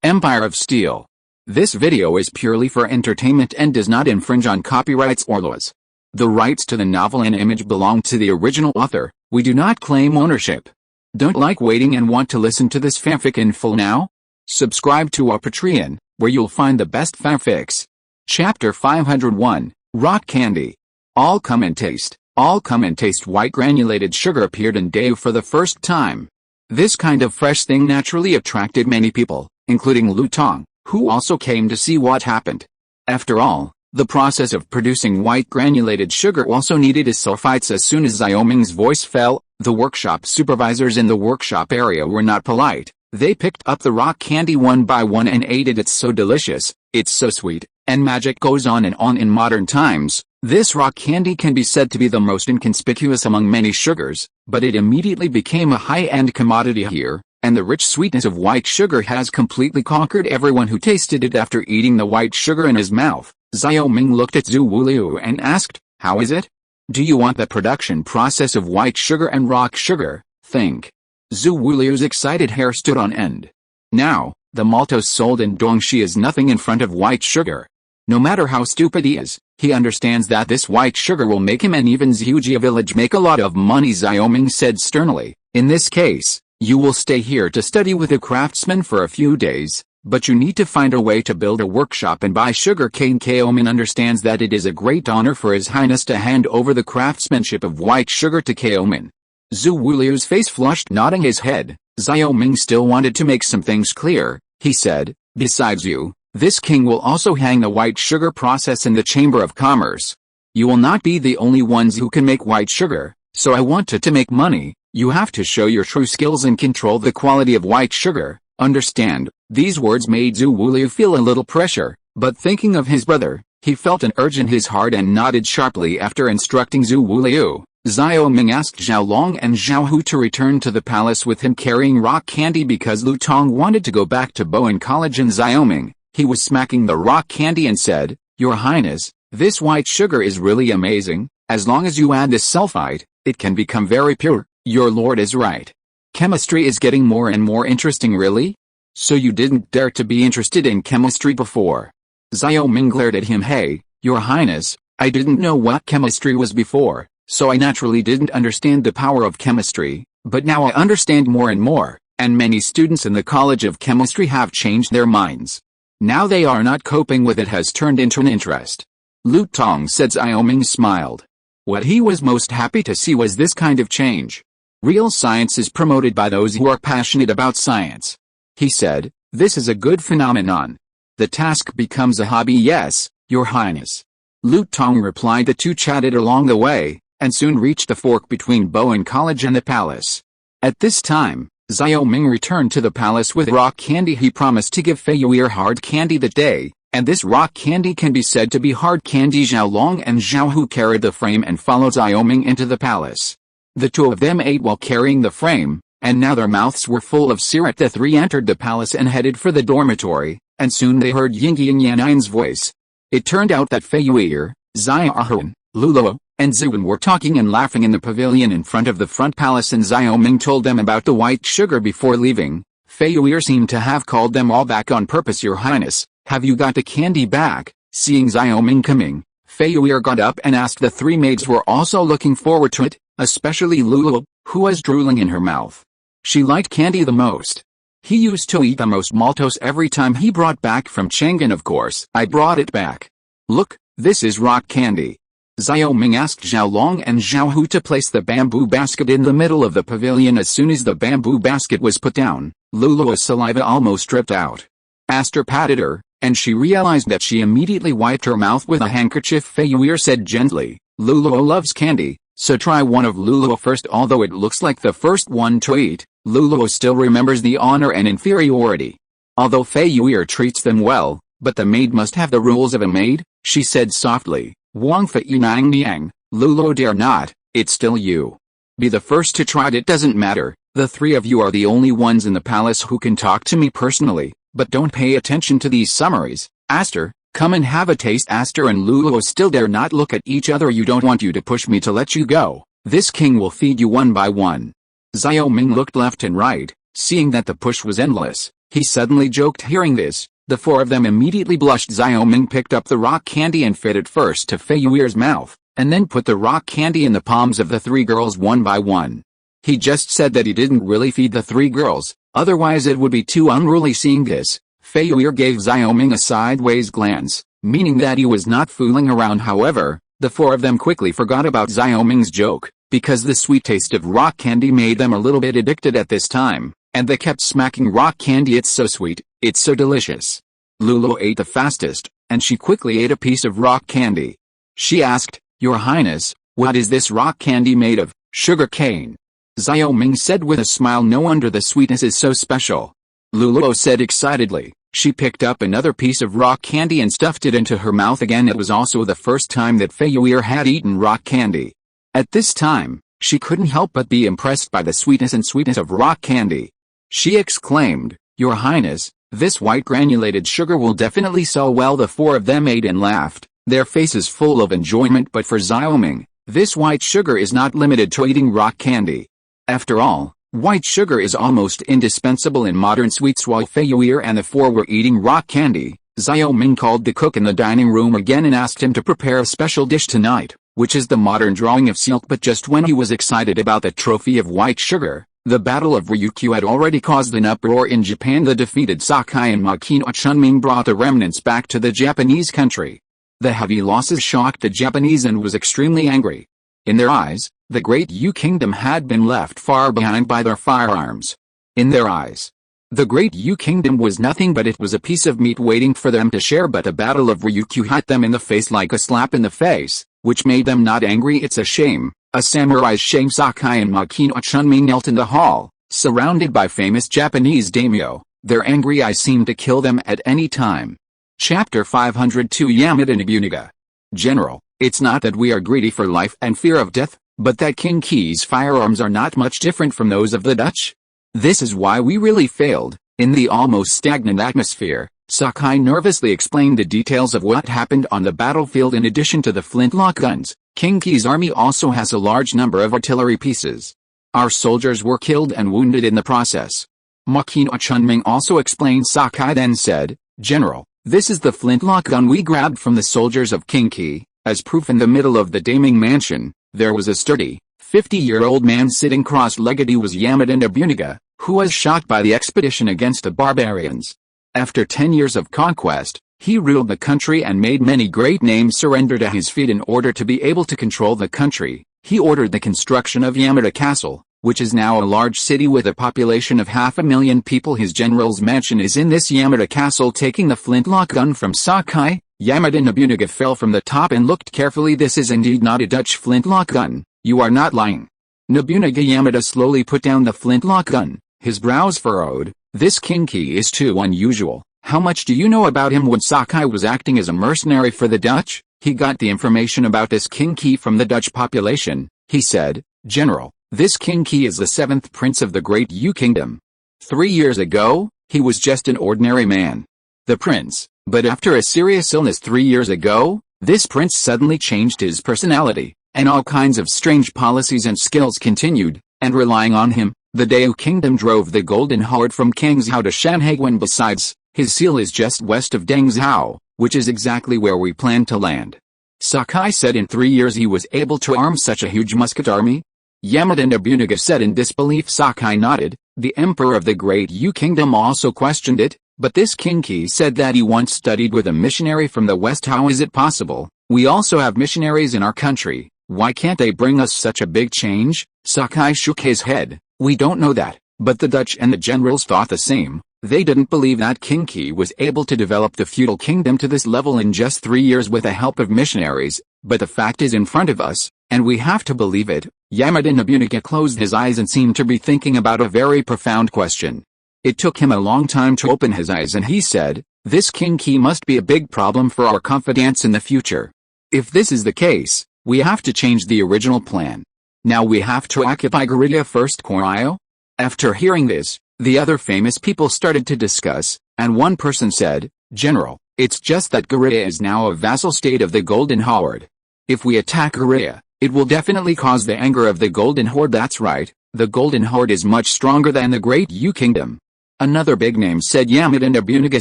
Empire of Steel. This video is purely for entertainment and does not infringe on copyrights or laws. The rights to the novel and image belong to the original author. We do not claim ownership. Don't like waiting and want to listen to this fanfic in full now? Subscribe to our Patreon, where you'll find the best fanfics. Chapter 501, Rock Candy. All come and taste. All come and taste. White granulated sugar appeared in Daewoo for the first time. This kind of fresh thing naturally attracted many people, including Lu Tong, who also came to see what happened. After all, the process of producing white granulated sugar also needed its sulfites. As soon as Xiao Ming's voice fell, the workshop supervisors in the workshop area were not polite. They picked up the rock candy one by one and ate it. It's so delicious, it's so sweet, and magic goes on and on. In modern times, this rock candy can be said to be the most inconspicuous among many sugars, but it immediately became a high-end commodity here, and the rich sweetness of white sugar has completely conquered everyone who tasted it. After eating the white sugar in his mouth, Xiao Ming looked at Zhu Wuliu and asked, "How is it? Do you want the production process of white sugar and rock sugar? Think." Zhu Wuliu's excited hair stood on end. Now, the maltose sold in Dongxi is nothing in front of white sugar. No matter how stupid he is, he understands that this white sugar will make him and even Xiujia village make a lot of money. Xiao Ming said sternly, "In this case, you will stay here to study with a craftsman for a few days, but you need to find a way to build a workshop and buy sugar cane." Xiao Ming understands that it is a great honor for His Highness to hand over the craftsmanship of white sugar to Xiao Ming. Zhu Wuliu's face flushed, nodding his head. Xiao Ming still wanted to make some things clear. He said, "Besides you, this king will also hang the white sugar process in the Chamber of Commerce. You will not be the only ones who can make white sugar, so I wanted to make money. You have to show your true skills and control the quality of white sugar, understand?" These words made Zhu Wuliu feel a little pressure, but thinking of his brother, he felt an urge in his heart and nodded sharply. After instructing Zhu Wuliu, Xiao Ming asked Zhao Long and Zhao Hu to return to the palace with him carrying rock candy because Lu Tong wanted to go back to Bowen College. And Xiao Ming, he was smacking the rock candy and said, "Your Highness, this white sugar is really amazing. As long as you add this sulfite, it can become very pure." "Your lord is right. Chemistry is getting more and more interesting." "Really? So you didn't dare to be interested in chemistry before?" Xiao Ming glared at him. "Hey, Your Highness, I didn't know what chemistry was before, so I naturally didn't understand the power of chemistry, but now I understand more and more, and many students in the College of Chemistry have changed their minds. Now they are not coping with it, has turned into an interest." Lu Tong said. Xiao Ming smiled. What he was most happy to see was this kind of change. Real science is promoted by those who are passionate about science. He said, "This is a good phenomenon. The task becomes a hobby." "Yes, Your Highness." Lu Tong replied. The two chatted along the way, and soon reached the fork between Bowen College and the palace. At this time, Xiao Ming returned to the palace with rock candy. He promised to give Fei Yuer hard candy that day, and this rock candy can be said to be hard candy. Zhao Long and Zhao Hu carried the frame and followed Xiao Ming into the palace. The two of them ate while carrying the frame, and now their mouths were full of syrup. The three entered the palace and headed for the dormitory, and soon they heard Yingyi Yan'an's voice. It turned out that Fei Yuer, Xiaohun, Lulo, and Zhuan were talking and laughing in the pavilion in front of the front palace, and Xiao Ming told them about the white sugar before leaving. Fei Yuer seemed to have called them all back on purpose. "Your Highness, have you got the candy back?" Seeing Xiao Ming coming, Fei Yuer got up and asked. The three maids were also looking forward to it, especially Lulo, who was drooling in her mouth. She liked candy the most. He used to eat the most maltose every time he brought back from Chang'an. "Of course, I brought it back. Look, this is rock candy." Xiao Ming asked Zhao Long and Zhao Hu to place the bamboo basket in the middle of the pavilion. As soon as the bamboo basket was put down, Lulu's saliva almost dripped out. Aster patted her, and she realized that she immediately wiped her mouth with a handkerchief. Fei Yuer said gently, "Lulu loves candy, so try one of Lulu first." Although it looks like the first one to eat, Lulu still remembers the honor and inferiority. Although Fei Yuer treats them well, but the maid must have the rules of a maid, she said softly. "Wang Fei Nang Niang, Lulu dare not, it's still you. Be the first to try it. It doesn't matter, the three of you are the only ones in the palace who can talk to me personally, but don't pay attention to these summaries. Aster, come and have a taste." Aster and Lulu still dare not look at each other. "You don't want you to push me to let you go. This king will feed you one by one." Xiao Ming looked left and right, seeing that the push was endless. He suddenly joked. Hearing this, the four of them immediately blushed. Xiaoming picked up the rock candy and fed it first to Fei Yuer's mouth, and then put the rock candy in the palms of the three girls one by one. He just said that he didn't really feed the three girls, otherwise it would be too unruly. Seeing this, Fei Yuer gave Xiaoming a sideways glance, meaning that he was not fooling around. However, the four of them quickly forgot about Xiaoming's joke, because the sweet taste of rock candy made them a little bit addicted at this time, and they kept smacking rock candy. It's so sweet, it's so delicious. Lulu ate the fastest, and she quickly ate a piece of rock candy. She asked, "Your Highness, what is this rock candy made of?" "Sugar cane." Xiaoming said with a smile. "No wonder the sweetness is so special." Lulu said excitedly. She picked up another piece of rock candy and stuffed it into her mouth again. It was also the first time that Fei Yuer had eaten rock candy. At this time, she couldn't help but be impressed by the sweetness of rock candy. She exclaimed, "Your Highness, this white granulated sugar will definitely sell well." The four of them ate and laughed, their faces full of enjoyment. But for Xiaoming, this white sugar is not limited to eating rock candy. After all, white sugar is almost indispensable in modern sweets. While Fei Yuer and the four were eating rock candy, Xiaoming called the cook in the dining room again and asked him to prepare a special dish tonight, which is the modern drawing of silk. But just when he was excited about the trophy of white sugar, the Battle of Ryukyu had already caused an uproar in Japan. The defeated Sakai and Makino Chunming brought the remnants back to the Japanese country. The heavy losses shocked the Japanese and was extremely angry. In their eyes, the Great Yu Kingdom had been left far behind by their firearms. In their eyes, the Great Yu Kingdom was nothing but it was a piece of meat waiting for them to share. But the Battle of Ryukyu hit them in the face like a slap in the face, which made them not angry. "It's a shame, a samurai's shame." Sakai and Makino Chunming knelt in the hall, surrounded by famous Japanese daimyo. Their angry eyes seemed to kill them at any time. Chapter 502 Yamada Nobunaga. General, it's not that we are greedy for life and fear of death, but that King Ki's firearms are not much different from those of the Dutch. This is why we really failed. In the almost stagnant atmosphere, Sakai nervously explained the details of what happened on the battlefield. In addition to the flintlock guns, King Ki's army also has a large number of artillery pieces. Our soldiers were killed and wounded in the process. Makino Chunming also explained. Sakai then said, "General, this is the flintlock gun we grabbed from the soldiers of King Ki. As proof, in the middle of the Daiming mansion, there was a sturdy, 50-year-old man sitting cross-legged. He was Yamada Nobunaga, who was shot by the expedition against the barbarians. After 10 years of conquest, he ruled the country and made many great names surrender to his feet. In order to be able to control the country, he ordered the construction of Yamada Castle, which is now a large city with a population of 500,000 people. His general's mansion is in this Yamada Castle." Taking the flintlock gun from Sakai, Yamada Nobunaga fell from the top and looked carefully. "This is indeed not a Dutch flintlock gun, you are not lying." Nobunaga Yamada slowly put down the flintlock gun, his brows furrowed. "This King Ki is too unusual. How much do you know about him?" When Sakai was acting as a mercenary for the Dutch, he got the information about this King Ki from the Dutch population. He said, "General, this King Ki is the 7th prince of the Great Yu Kingdom. 3 years ago, he was just an ordinary man. The prince, but after a serious illness 3 years ago, this prince suddenly changed his personality, and all kinds of strange policies and skills continued, and relying on him, the Daewoo Kingdom drove the Golden Horde from Kangzhou to Shanhaiguan. Besides, his seal is just west of Dengzhou, which is exactly where we plan to land." Sakai said. "In 3 years he was able to arm such a huge musket army?" Yamada Nobunaga said in disbelief. Sakai nodded. The Emperor of the Great Yu Kingdom also questioned it, but this King Ki said that he once studied with a missionary from the West. "How is it possible? We also have missionaries in our country. Why can't they bring us such a big change?" Sakai shook his head. "We don't know that, but the Dutch and the generals thought the same. They didn't believe that King Ki was able to develop the feudal kingdom to this level in just 3 years with the help of missionaries, but the fact is in front of us, and we have to believe it." Yamada Nobunaga closed his eyes and seemed to be thinking about a very profound question. It took him a long time to open his eyes, and he said, "This King Ki must be a big problem for our confidence in the future. If this is the case, we have to change the original plan. Now we have to occupy Garida first." Koryo? After hearing this, the other famous people started to discuss, and one person said, "General, it's just that Garida is now a vassal state of the Golden Horde. If we attack Garida, it will definitely cause the anger of the Golden Horde." "That's right, the Golden Horde is much stronger than the Great Yu Kingdom. Another big name, said Yamada Nobunaga,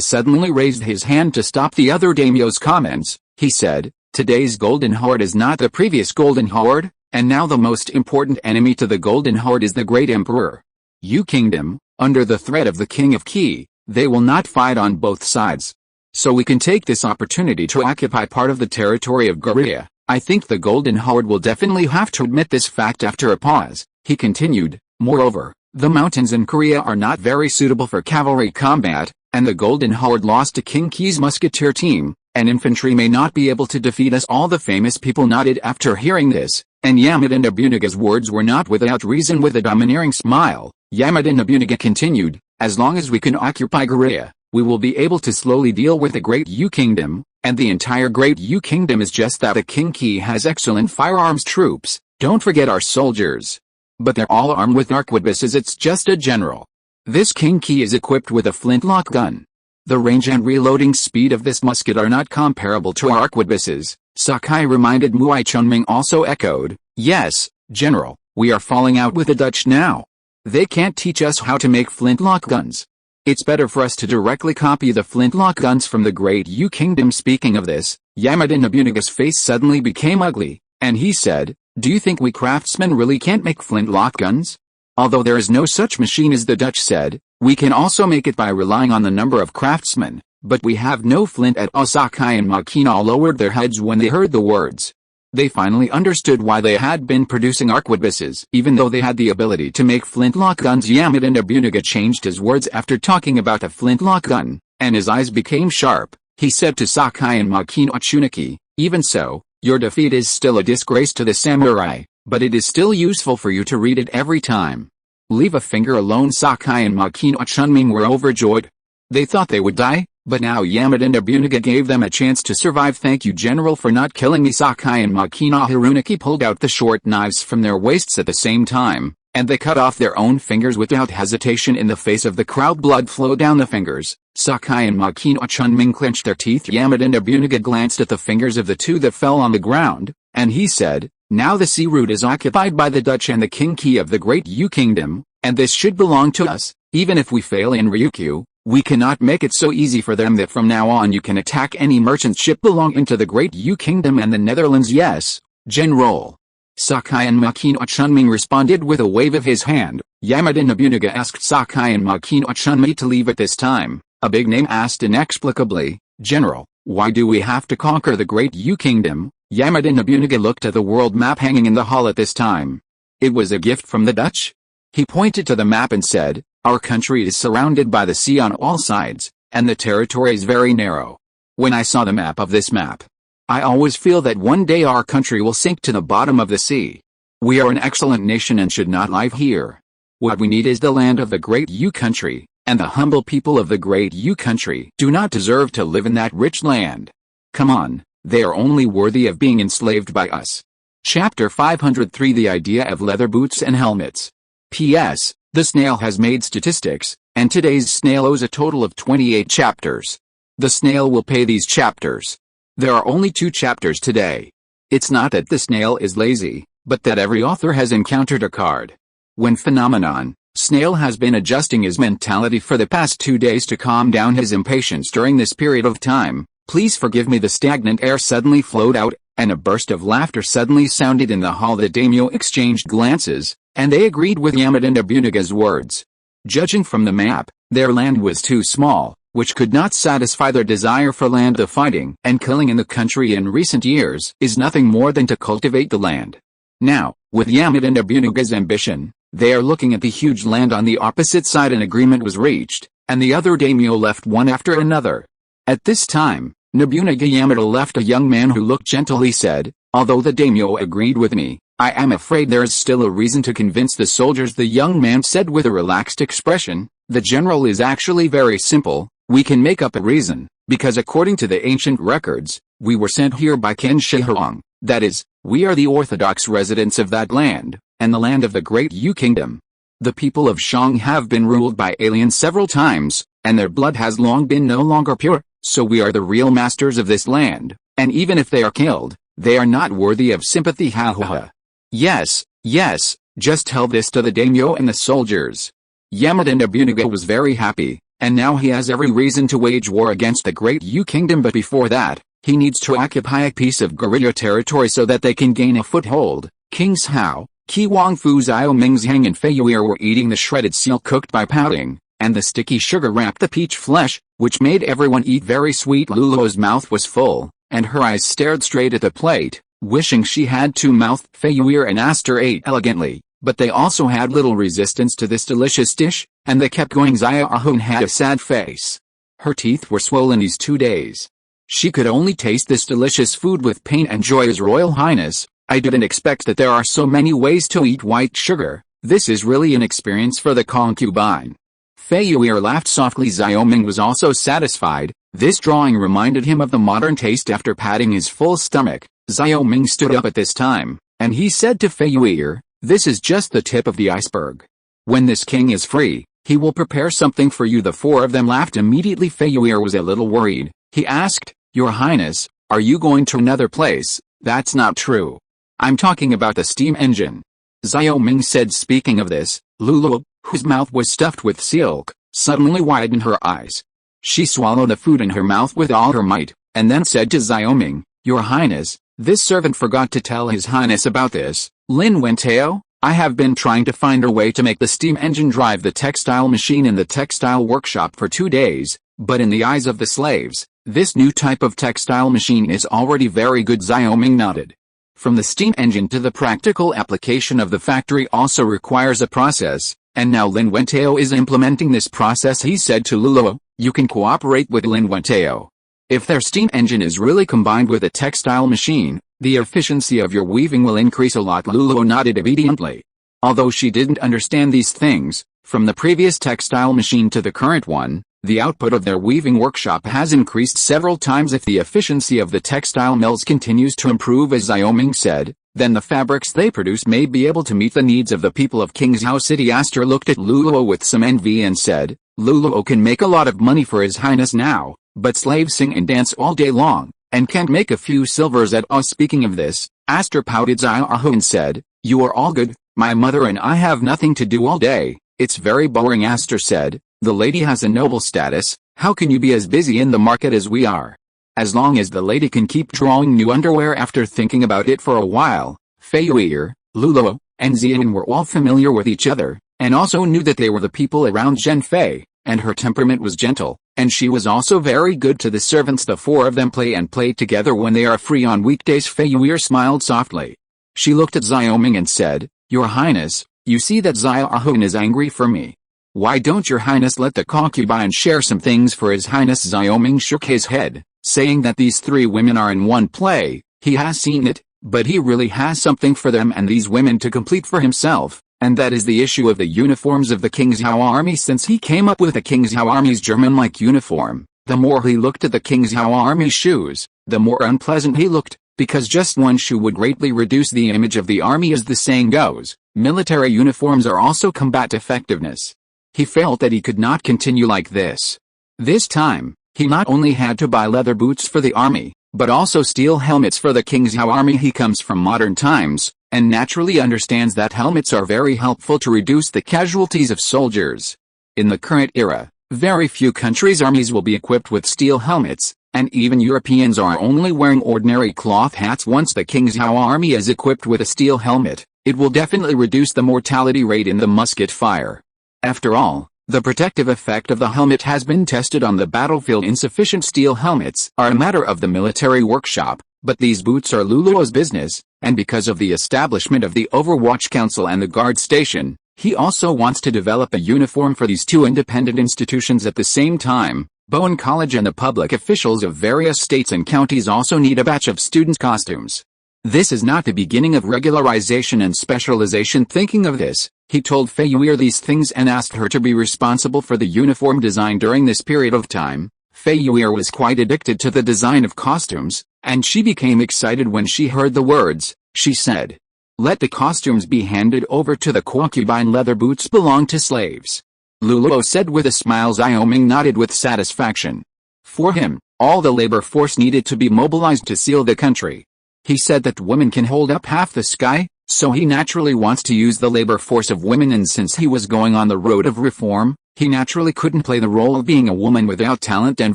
suddenly raised his hand to stop the other daimyo's comments. He said, today's Golden Horde is not the previous Golden Horde, and now the most important enemy to the Golden Horde is the Great Emperor Yu Kingdom, under the threat of the King of Ki. They will not fight on both sides. So we can take this opportunity to occupy part of the territory of Korea. I think the Golden Horde will definitely have to admit this fact after a pause. He continued, moreover, the mountains in Korea are not very suitable for cavalry combat, and the Golden Horde lost to King Ki's musketeer team, and infantry may not be able to defeat us. All the famous people nodded after hearing this, and Yamada Nobunaga's words were not without reason. With a domineering smile, Yamada Nobunaga continued, as long as we can occupy Korea, we will be able to slowly deal with the Great Yu Kingdom, and the entire Great Yu Kingdom is just that. The King Ki has excellent firearms troops, don't forget our soldiers. But they're all armed with arquebuses. It's just a general. This King Ki is equipped with a flintlock gun. The range and reloading speed of this musket are not comparable to our arquebuses, Sakai reminded. Muai Chunming also echoed, yes, General, we are falling out with the Dutch now. They can't teach us how to make flintlock guns. It's better for us to directly copy the flintlock guns from the Great Yu Kingdom. Speaking of this, Yamada Nobunaga's face suddenly became ugly, and he said, do you think we craftsmen really can't make flintlock guns? Although there is no such machine as the Dutch said, we can also make it by relying on the number of craftsmen, but we have no flint at all. Sakai and Makina lowered their heads when they heard the words. They finally understood why they had been producing arquebuses. Even though they had the ability to make flintlock guns, Yamada Nobunaga changed his words after talking about a flintlock gun, and his eyes became sharp. He said to Sakai and Makina, Tsuneki, even so, your defeat is still a disgrace to the samurai, but it is still useful for you to read it every time. Leave a finger alone. Sakai and Makina Chunming were overjoyed. They thought they would die, but now Yamada Nobunaga gave them a chance to survive. Thank you, General, for not killing me. Sakai and Makina Hiruneki pulled out the short knives from their waists at the same time, and they cut off their own fingers without hesitation. In the face of the crowd, blood flowed down the fingers. Sakai and Makina Chunming clenched their teeth. Yamada Nobunaga glanced at the fingers of the two that fell on the ground, and he said, now the sea route is occupied by the Dutch and the King Ki of the Great Yu Kingdom, and this should belong to us. Even if we fail in Ryukyu, we cannot make it so easy for them that from now on you can attack any merchant ship belonging to the Great Yu Kingdom and the Netherlands. Yes, General. Sakai and Makina Chunming responded with a wave of his hand. Yamada Nobunaga asked Sakai and Makina Chunming to leave at this time. A big name asked inexplicably, General, why do we have to conquer the Great Yu Kingdom? Yamada Nobunaga looked at the world map hanging in the hall at this time. It was a gift from the Dutch? He pointed to the map and said, our country is surrounded by the sea on all sides, and the territory is very narrow. When I saw the map of this map, I always feel that one day our country will sink to the bottom of the sea. We are an excellent nation and should not live here. What we need is the land of the Great Yu country, and the humble people of the Great Yu country do not deserve to live in that rich land. Come on, they are only worthy of being enslaved by us. Chapter 503, The Idea of Leather Boots and Helmets. P.S. The snail has made statistics, and today's snail owes a total of 28 chapters. The snail will pay these chapters. There are only 2 chapters today. It's not that the snail is lazy, but that every author has encountered a card. When phenomenon, Snail has been adjusting his mentality for the past 2 days to calm down his impatience during this period of time. Please forgive me. The stagnant air suddenly flowed out, and a burst of laughter suddenly sounded in the hall. The daimyo exchanged glances, and they agreed with Yamada Nobunaga's words. Judging from the map, their land was too small, which could not satisfy their desire for land. The fighting and killing in the country in recent years is nothing more than to cultivate the land. Now, with Yamada Nobunaga's ambition, they are looking at the huge land on the opposite side. An agreement was reached, and the other daimyo left one after another. At this time, Nobunaga Yamada left a young man who looked gentle. He said, although the daimyo agreed with me, I am afraid there is still a reason to convince the soldiers. The young man said with a relaxed expression, the general is actually very simple. We can make up a reason, because according to the ancient records, we were sent here by Ken Shihong. That is, we are the orthodox residents of that land, and the land of the Great Yu Kingdom. The people of Shang have been ruled by aliens several times, and their blood has long been no longer pure, so we are the real masters of this land, and even if they are killed, they are not worthy of sympathy. Ha ha ha. Yes, yes, just tell this to the daimyo and the soldiers. Yamada Nobunaga was very happy, and now he has every reason to wage war against the Great Yu Kingdom, but before that, he needs to occupy a piece of guerrilla territory so that they can gain a foothold. Kings Hao, Qi Wangfu, Xiao Mingzhang and Fei Yuer were eating the shredded seal cooked by pouting, and the sticky sugar wrapped the peach flesh, which made everyone eat very sweet. Luluo's mouth was full, and her eyes stared straight at the plate, wishing she had two mouths. Fei Yuer and Aster ate elegantly, but they also had little resistance to this delicious dish, and they kept going. Xiao Ahun had a sad face. Her teeth were swollen these 2 days. She could only taste this delicious food with pain and joy. His Royal Highness, I didn't expect that there are so many ways to eat white sugar. This is really an experience for the concubine. Fei Yuer laughed softly. Xiao Ming was also satisfied. This drawing reminded him of the modern taste. After patting his full stomach, Xiao Ming stood up at this time, and he said to Fei Yuer, "This is just the tip of the iceberg. When this king is free, he will prepare something for you." The four of them laughed immediately. Fei Yuer was a little worried. He asked, "Your Highness, are you going to another place?" "That's not true. I'm talking about the steam engine," Xiao Ming said. Speaking of this, Luluo, whose mouth was stuffed with silk, suddenly widened her eyes. She swallowed the food in her mouth with all her might, and then said to Xiao Ming, "Your Highness, this servant forgot to tell His Highness about this. Lin Wentao, I have been trying to find a way to make the steam engine drive the textile machine in the textile workshop for 2 days, but in the eyes of the slaves, this new type of textile machine is already very good." Xiao Ming nodded. From the steam engine to the practical application of the factory also requires a process, and now Lin Wentao is implementing this process. He said to Luluo, "You can cooperate with Lin Wentao. If their steam engine is really combined with a textile machine, the efficiency of your weaving will increase a lot." Luluo nodded obediently. Although she didn't understand these things, from the previous textile machine to the current one, the output of their weaving workshop has increased several times. If the efficiency of the textile mills continues to improve as Xiao Ming said, then the fabrics they produce may be able to meet the needs of the people of Kingshao City. Aster looked at Luluo with some envy and said, "Luluo can make a lot of money for His Highness now, but slaves sing and dance all day long, and can't make a few silvers at all." Speaking of this, Aster pouted. Xiao Ahu and said, "You are all good, my mother and I have nothing to do all day. It's very boring." Aster said, "The lady has a noble status, how can you be as busy in the market as we are?" As long as the lady can keep drawing new underwear. After thinking about it for a while, Fei Yuer, Luluo, and Xian were all familiar with each other, and also knew that they were the people around Zhen Fei, and her temperament was gentle, and she was also very good to the servants. The four of them play together when they are free on weekdays. Fei Yuer smiled softly. She looked at Xiao Ming and said, "Your Highness, you see that Xiao Ahun is angry for me. Why don't your Highness let the concubine share some things for His Highness?" Xiao Ming shook his head, saying that these three women are in one play. He has seen it, but he really has something for them and these women to complete for himself, and that is the issue of the uniforms of the Kingshao army. Since he came up with the Kingshao army's German-like uniform, the more he looked at the Kingshao army shoes, the more unpleasant he looked, because just one shoe would greatly reduce the image of the army. As the saying goes, military uniforms are also combat effectiveness. He felt that he could not continue like this. This time, he not only had to buy leather boots for the army, but also steel helmets for the Kingshao army. He comes from modern times, and naturally understands that helmets are very helpful to reduce the casualties of soldiers. In the current era, very few countries' armies will be equipped with steel helmets, and even Europeans are only wearing ordinary cloth hats. Once the Kingshao army is equipped with a steel helmet, it will definitely reduce the mortality rate in the musket fire. After all, the protective effect of the helmet has been tested on the battlefield. Insufficient steel helmets are a matter of the military workshop, but these boots are Luluo's business, and because of the establishment of the Overwatch Council and the guard station, he also wants to develop a uniform for these two independent institutions at the same time. Bowen College and the public officials of various states and counties also need a batch of students' costumes. This is not the beginning of regularization and specialization. Thinking of this, he told Fei Yuer these things and asked her to be responsible for the uniform design during this period of time. Fei Yuer was quite addicted to the design of costumes, and she became excited when she heard the words. She said, "Let the costumes be handed over to the concubine. Leather boots belong to slaves." Luluo said with a smile. Xiao Ming nodded with satisfaction. For him, all the labor force needed to be mobilized to seal the country. He said that women can hold up half the sky, So he naturally wants to use the labor force of women, and since he was going on the road of reform, he naturally couldn't play the role of being a woman without talent and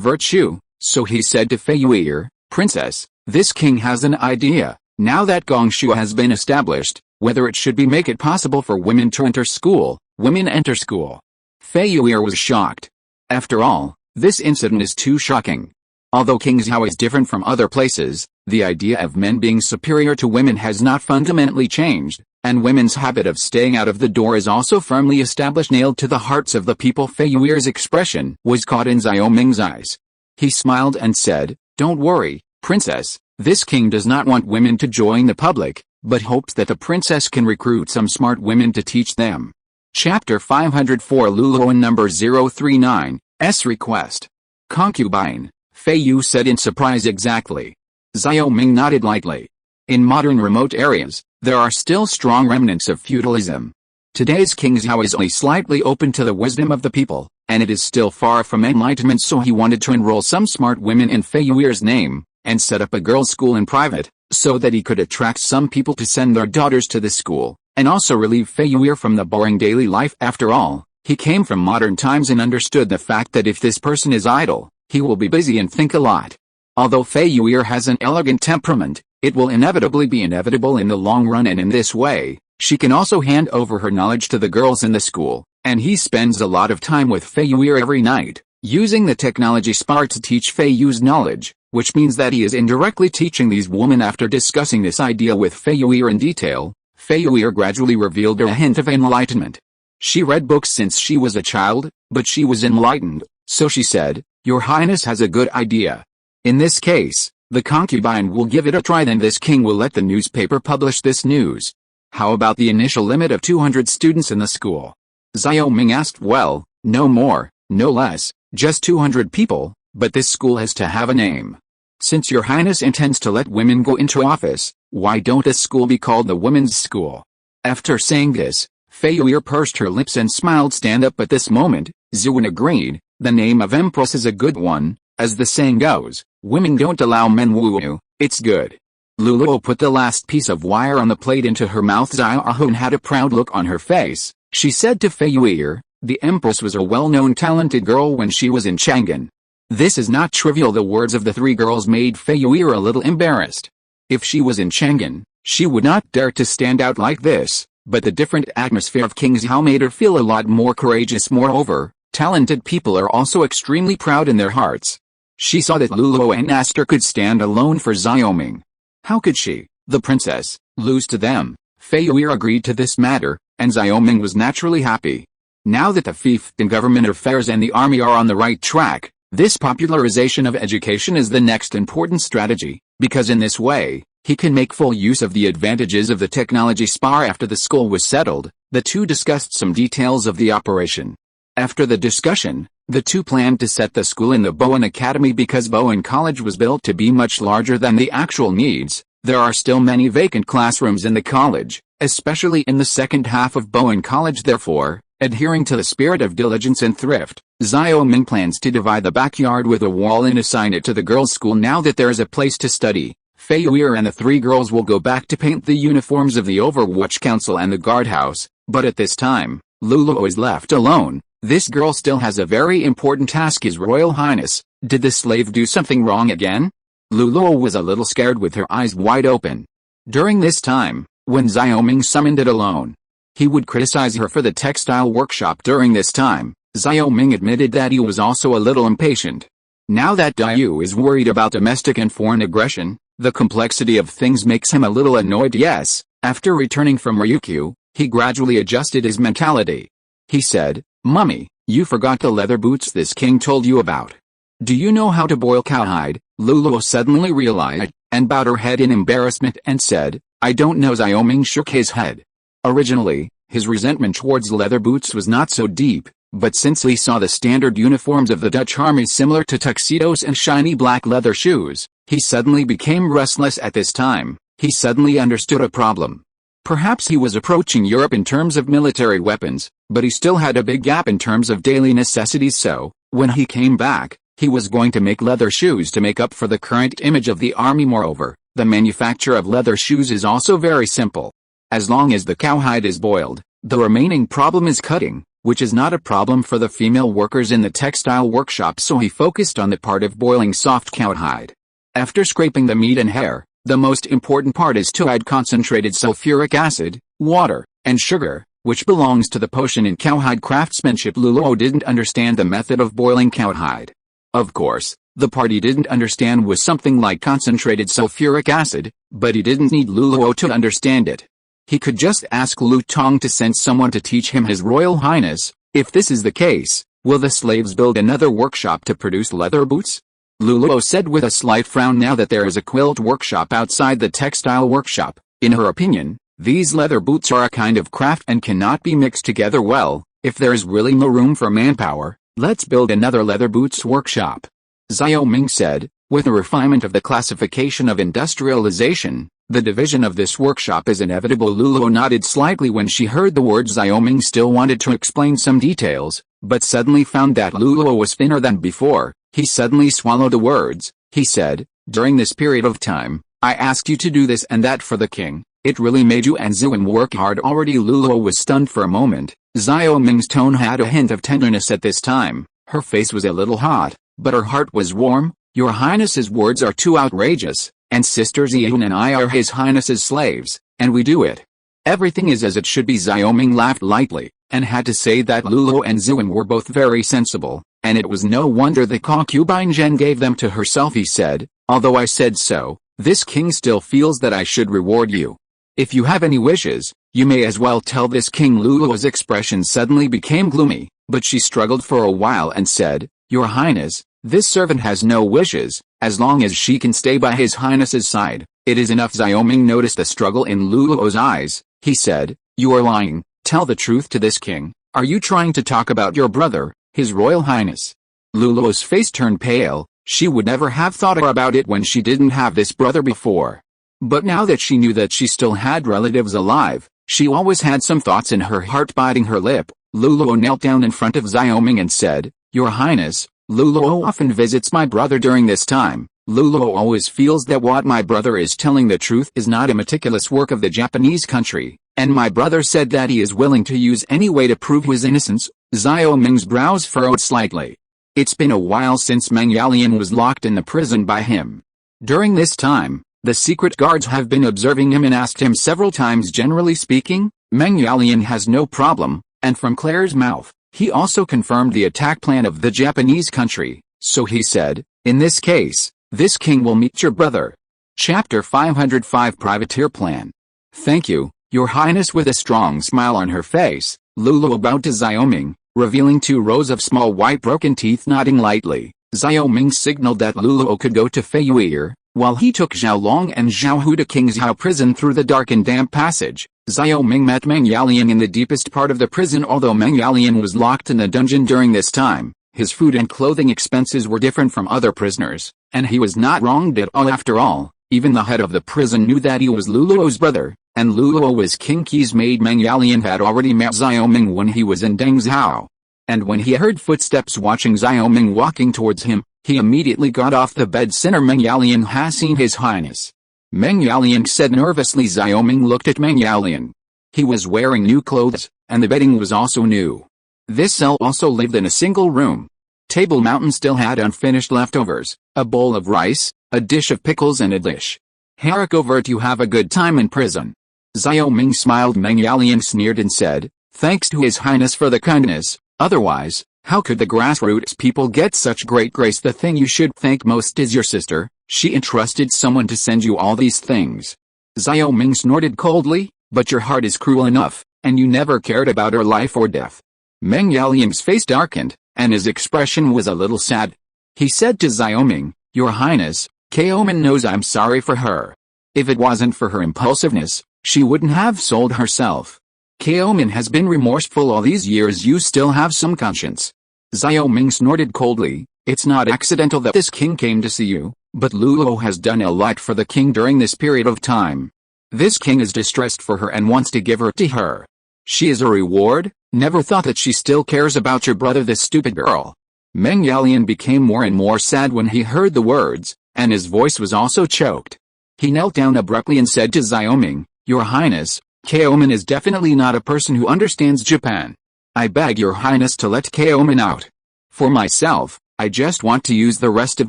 virtue. So he said to Fei Yu'er, "Princess, this king has an idea. Now that Gongshu has been established, whether it should be make it possible for women to enter school." Women enter school. Fei Yu'er was shocked. After all, this incident is too shocking. Although Qingzhou is different from other places, the idea of men being superior to women has not fundamentally changed, and women's habit of staying out of the door is also firmly established, nailed to the hearts of the people. Fei Yu'er's expression was caught in Xiao Ming's eyes. He smiled and said, "Don't worry, princess, this king does not want women to join the public, but hopes that the princess can recruit some smart women to teach them." Chapter 504 Luluo number 039, S request. Concubine, Fei Yu said in surprise. Exactly. Xiao Ming nodded lightly. In modern remote areas, there are still strong remnants of feudalism. Today's Qingzhou is only slightly open to the wisdom of the people, and it is still far from enlightenment, so he wanted to enroll some smart women in Fei Yu'er's name, and set up a girls' school in private, so that he could attract some people to send their daughters to the school, and also relieve Fei Yu'er from the boring daily life. After all, he came from modern times and understood the fact that if this person is idle, he will be busy and think a lot. Although Fei Yu'er has an elegant temperament, it will inevitably be inevitable in the long run, and in this way, she can also hand over her knowledge to the girls in the school, and he spends a lot of time with Fei Yu'er every night, using the technology spar to teach Fei Yu's knowledge, which means that he is indirectly teaching these women. After discussing this idea with Fei Yu'er in detail, Fei Yu'er gradually revealed her a hint of enlightenment. She read books since she was a child, but she was enlightened, so she said, "Your Highness has a good idea. In this case, the concubine will give it a try, then this king will let the newspaper publish this news. How about the initial limit of 200 students in the school?" Xiao Ming asked. "Well, no more, no less, just 200 people, but this school has to have a name. Since your Highness intends to let women go into office, why don't this school be called the Women's School?" After saying this, Fei Yu'er pursed her lips and smiled. Stand up. At this moment, Zhuan agreed, "The name of Empress is a good one. As the saying goes, women don't allow men woo. It's good." Luluo put the last piece of wire on the plate into her mouth. Xiaohun had a proud look on her face. She said to Fei Yu'er, "The Empress was a well-known talented girl when she was in Chang'an." This is not trivial. The words of the three girls made Fei Yu'er a little embarrassed. If she was in Chang'an, she would not dare to stand out like this, but the different atmosphere of Qingzhou made her feel a lot more courageous. Moreover, talented people are also extremely proud in their hearts. She saw that Luluo and Aster could stand alone for Xiao Ming. How could she, the princess, lose to them? Fei Yu'er agreed to this matter, and Xiao Ming was naturally happy. Now that the fiefdom government affairs and the army are on the right track, this popularization of education is the next important strategy, because in this way, he can make full use of the advantages of the technology spar. After the school was settled, the two discussed some details of the operation. After the discussion, the two planned to set the school in the Bowen Academy because Bowen College was built to be much larger than the actual needs. There are still many vacant classrooms in the college, especially in the second half of Bowen College. Therefore, adhering to the spirit of diligence and thrift, Xiao Ming plans to divide the backyard with a wall and assign it to the girls' school. Now that there is a place to study, Fei Yu'er and the three girls will go back to paint the uniforms of the Overwatch Council and the guardhouse, but at this time, Luluo is left alone. This girl still has a very important task. His Royal Highness, did the slave do something wrong again? Luluo was a little scared with her eyes wide open. During this time, when Xiao Ming summoned it alone, he would criticize her for the textile workshop. During this time, Xiao Ming admitted that he was also a little impatient. Now that Diu is worried about domestic and foreign aggression, the complexity of things makes him a little annoyed. Yes, after returning from Ryukyu, he gradually adjusted his mentality. He said, "Mummy, you forgot the leather boots this king told you about. Do you know how to boil cowhide?" Luluo suddenly realized, and bowed her head in embarrassment and said, "I don't know." Xiao Ming shook his head. Originally, his resentment towards leather boots was not so deep, but since he saw the standard uniforms of the Dutch army similar to tuxedos and shiny black leather shoes, he suddenly became restless. At this time, he suddenly understood a problem. Perhaps he was approaching Europe in terms of military weapons, but he still had a big gap in terms of daily necessities. So, when he came back, he was going to make leather shoes to make up for the current image of the army. Moreover, the manufacture of leather shoes is also very simple. As long as the cowhide is boiled, the remaining problem is cutting, which is not a problem for the female workers in the textile workshop, so he focused on the part of boiling soft cowhide. After scraping the meat and hair, the most important part is to add concentrated sulfuric acid, water, and sugar, which belongs to the potion in cowhide craftsmanship. Luluo didn't understand the method of boiling cowhide. Of course, the part he didn't understand was something like concentrated sulfuric acid, but he didn't need Luluo to understand it. He could just ask Lu Tong to send someone to teach him. His Royal Highness, if this is the case, will the slaves build another workshop to produce leather boots? Luluo said with a slight frown. Now that there is a quilt workshop outside the textile workshop, in her opinion, these leather boots are a kind of craft and cannot be mixed together well. If there is really no room for manpower, let's build another leather boots workshop. Xiao Ming said, with a refinement of the classification of industrialization, the division of this workshop is inevitable. Luluo nodded slightly when she heard the word. Xiao Ming still wanted to explain some details, but suddenly found that Luluo was thinner than before. He suddenly swallowed the words. He said, during this period of time, I asked you to do this and that for the king. It really made you and Zuan work hard already. Luluo was stunned for a moment. Xiao Ming's tone had a hint of tenderness at this time. Her face was a little hot, but her heart was warm. Your Highness's words are too outrageous, and Sister Xian and I are His Highness's slaves, and we do it. Everything is as it should be. Xiao Ming laughed lightly, and had to say that Luluo and Zuan were both very sensible, and it was no wonder the concubine Zhen gave them to herself. He said, although I said so, this king still feels that I should reward you. If you have any wishes, you may as well tell this king. Luluo's expression suddenly became gloomy, but she struggled for a while and said, Your Highness, this servant has no wishes. As long as she can stay by His Highness's side, it is enough. Xiao Ming noticed a struggle in Luluo's eyes. He said, You are lying. Tell the truth to this king. Are you trying to talk about your brother, His Royal Highness? Luluo's face turned pale. She would never have thought about it when she didn't have this brother before. But now that she knew that she still had relatives alive, she always had some thoughts in her heart. Biting her lip, Luluo knelt down in front of Xiao Ming and said, Your Highness, Luluo often visits my brother during this time. Luluo always feels that what my brother is telling the truth is not a meticulous work of the Japanese country, and my brother said that he is willing to use any way to prove his innocence. Xiao Ming's brows furrowed slightly. It's been a while since Meng Yalian was locked in the prison by him. During this time, the secret guards have been observing him and asked him several times. Generally speaking, Meng Yalian has no problem, and from Claire's mouth, he also confirmed the attack plan of the Japanese country. So he said, in this case, this king will meet your brother. Chapter 505 Privateer Plan. Thank you, Your Highness. With a strong smile on her face, Luluo bowed to Xiao Ming, revealing 2 rows of small white broken teeth. Nodding lightly, Xiao Ming signaled that Luluo could go to Feiyuer, while he took Zhao Long and Zhao Hu to King Zhao prison through the dark and damp passage. Xiao Ming met Meng Yalian in the deepest part of the prison. Although Meng Yalian was locked in the dungeon during this time, his food and clothing expenses were different from other prisoners, and he was not wronged at all. After all, even the head of the prison knew that he was Luluo's brother, and Luluo was King Qi's maid. Meng Yalian had already met Xiao Ming when he was in Dengzhao, and when he heard footsteps watching Xiao Ming walking towards him, he immediately got off the bed. Sinner, Meng Yalian has seen His Highness. Meng Yalian said nervously. Xiao Ming looked at Meng Yalian. He was wearing new clothes, and the bedding was also new. This cell also lived in a single room. Table Mountain still had unfinished leftovers, a bowl of rice, a dish of pickles and a dish. Haricovert, you have a good time in prison. Xiao Ming smiled. Meng Yalian sneered and said, Thanks to His Highness for the kindness, otherwise, how could the grassroots people get such great grace? The thing you should thank most is your sister. She entrusted someone to send you all these things. Xiao Ming snorted coldly, but your heart is cruel enough, and you never cared about her life or death. Meng Yalian's face darkened, and his expression was a little sad. He said to Xiao Ming, Your Highness, Kaoman knows I'm sorry for her. If it wasn't for her impulsiveness, she wouldn't have sold herself. Kaoman has been remorseful all these years. You still have some conscience. Xiao Ming snorted coldly. It's not accidental that this king came to see you, but Luluo has done a lot for the king during this period of time. This king is distressed for her and wants to give her to her. She is a reward. Never thought that she still cares about your brother, this stupid girl. Meng Yalian became more and more sad when he heard the words, and his voice was also choked. He knelt down abruptly and said to Xiao Ming, Your Highness, Keoman is definitely not a person who understands Japan. I beg your highness to let Keoman out. For myself, I just want to use the rest of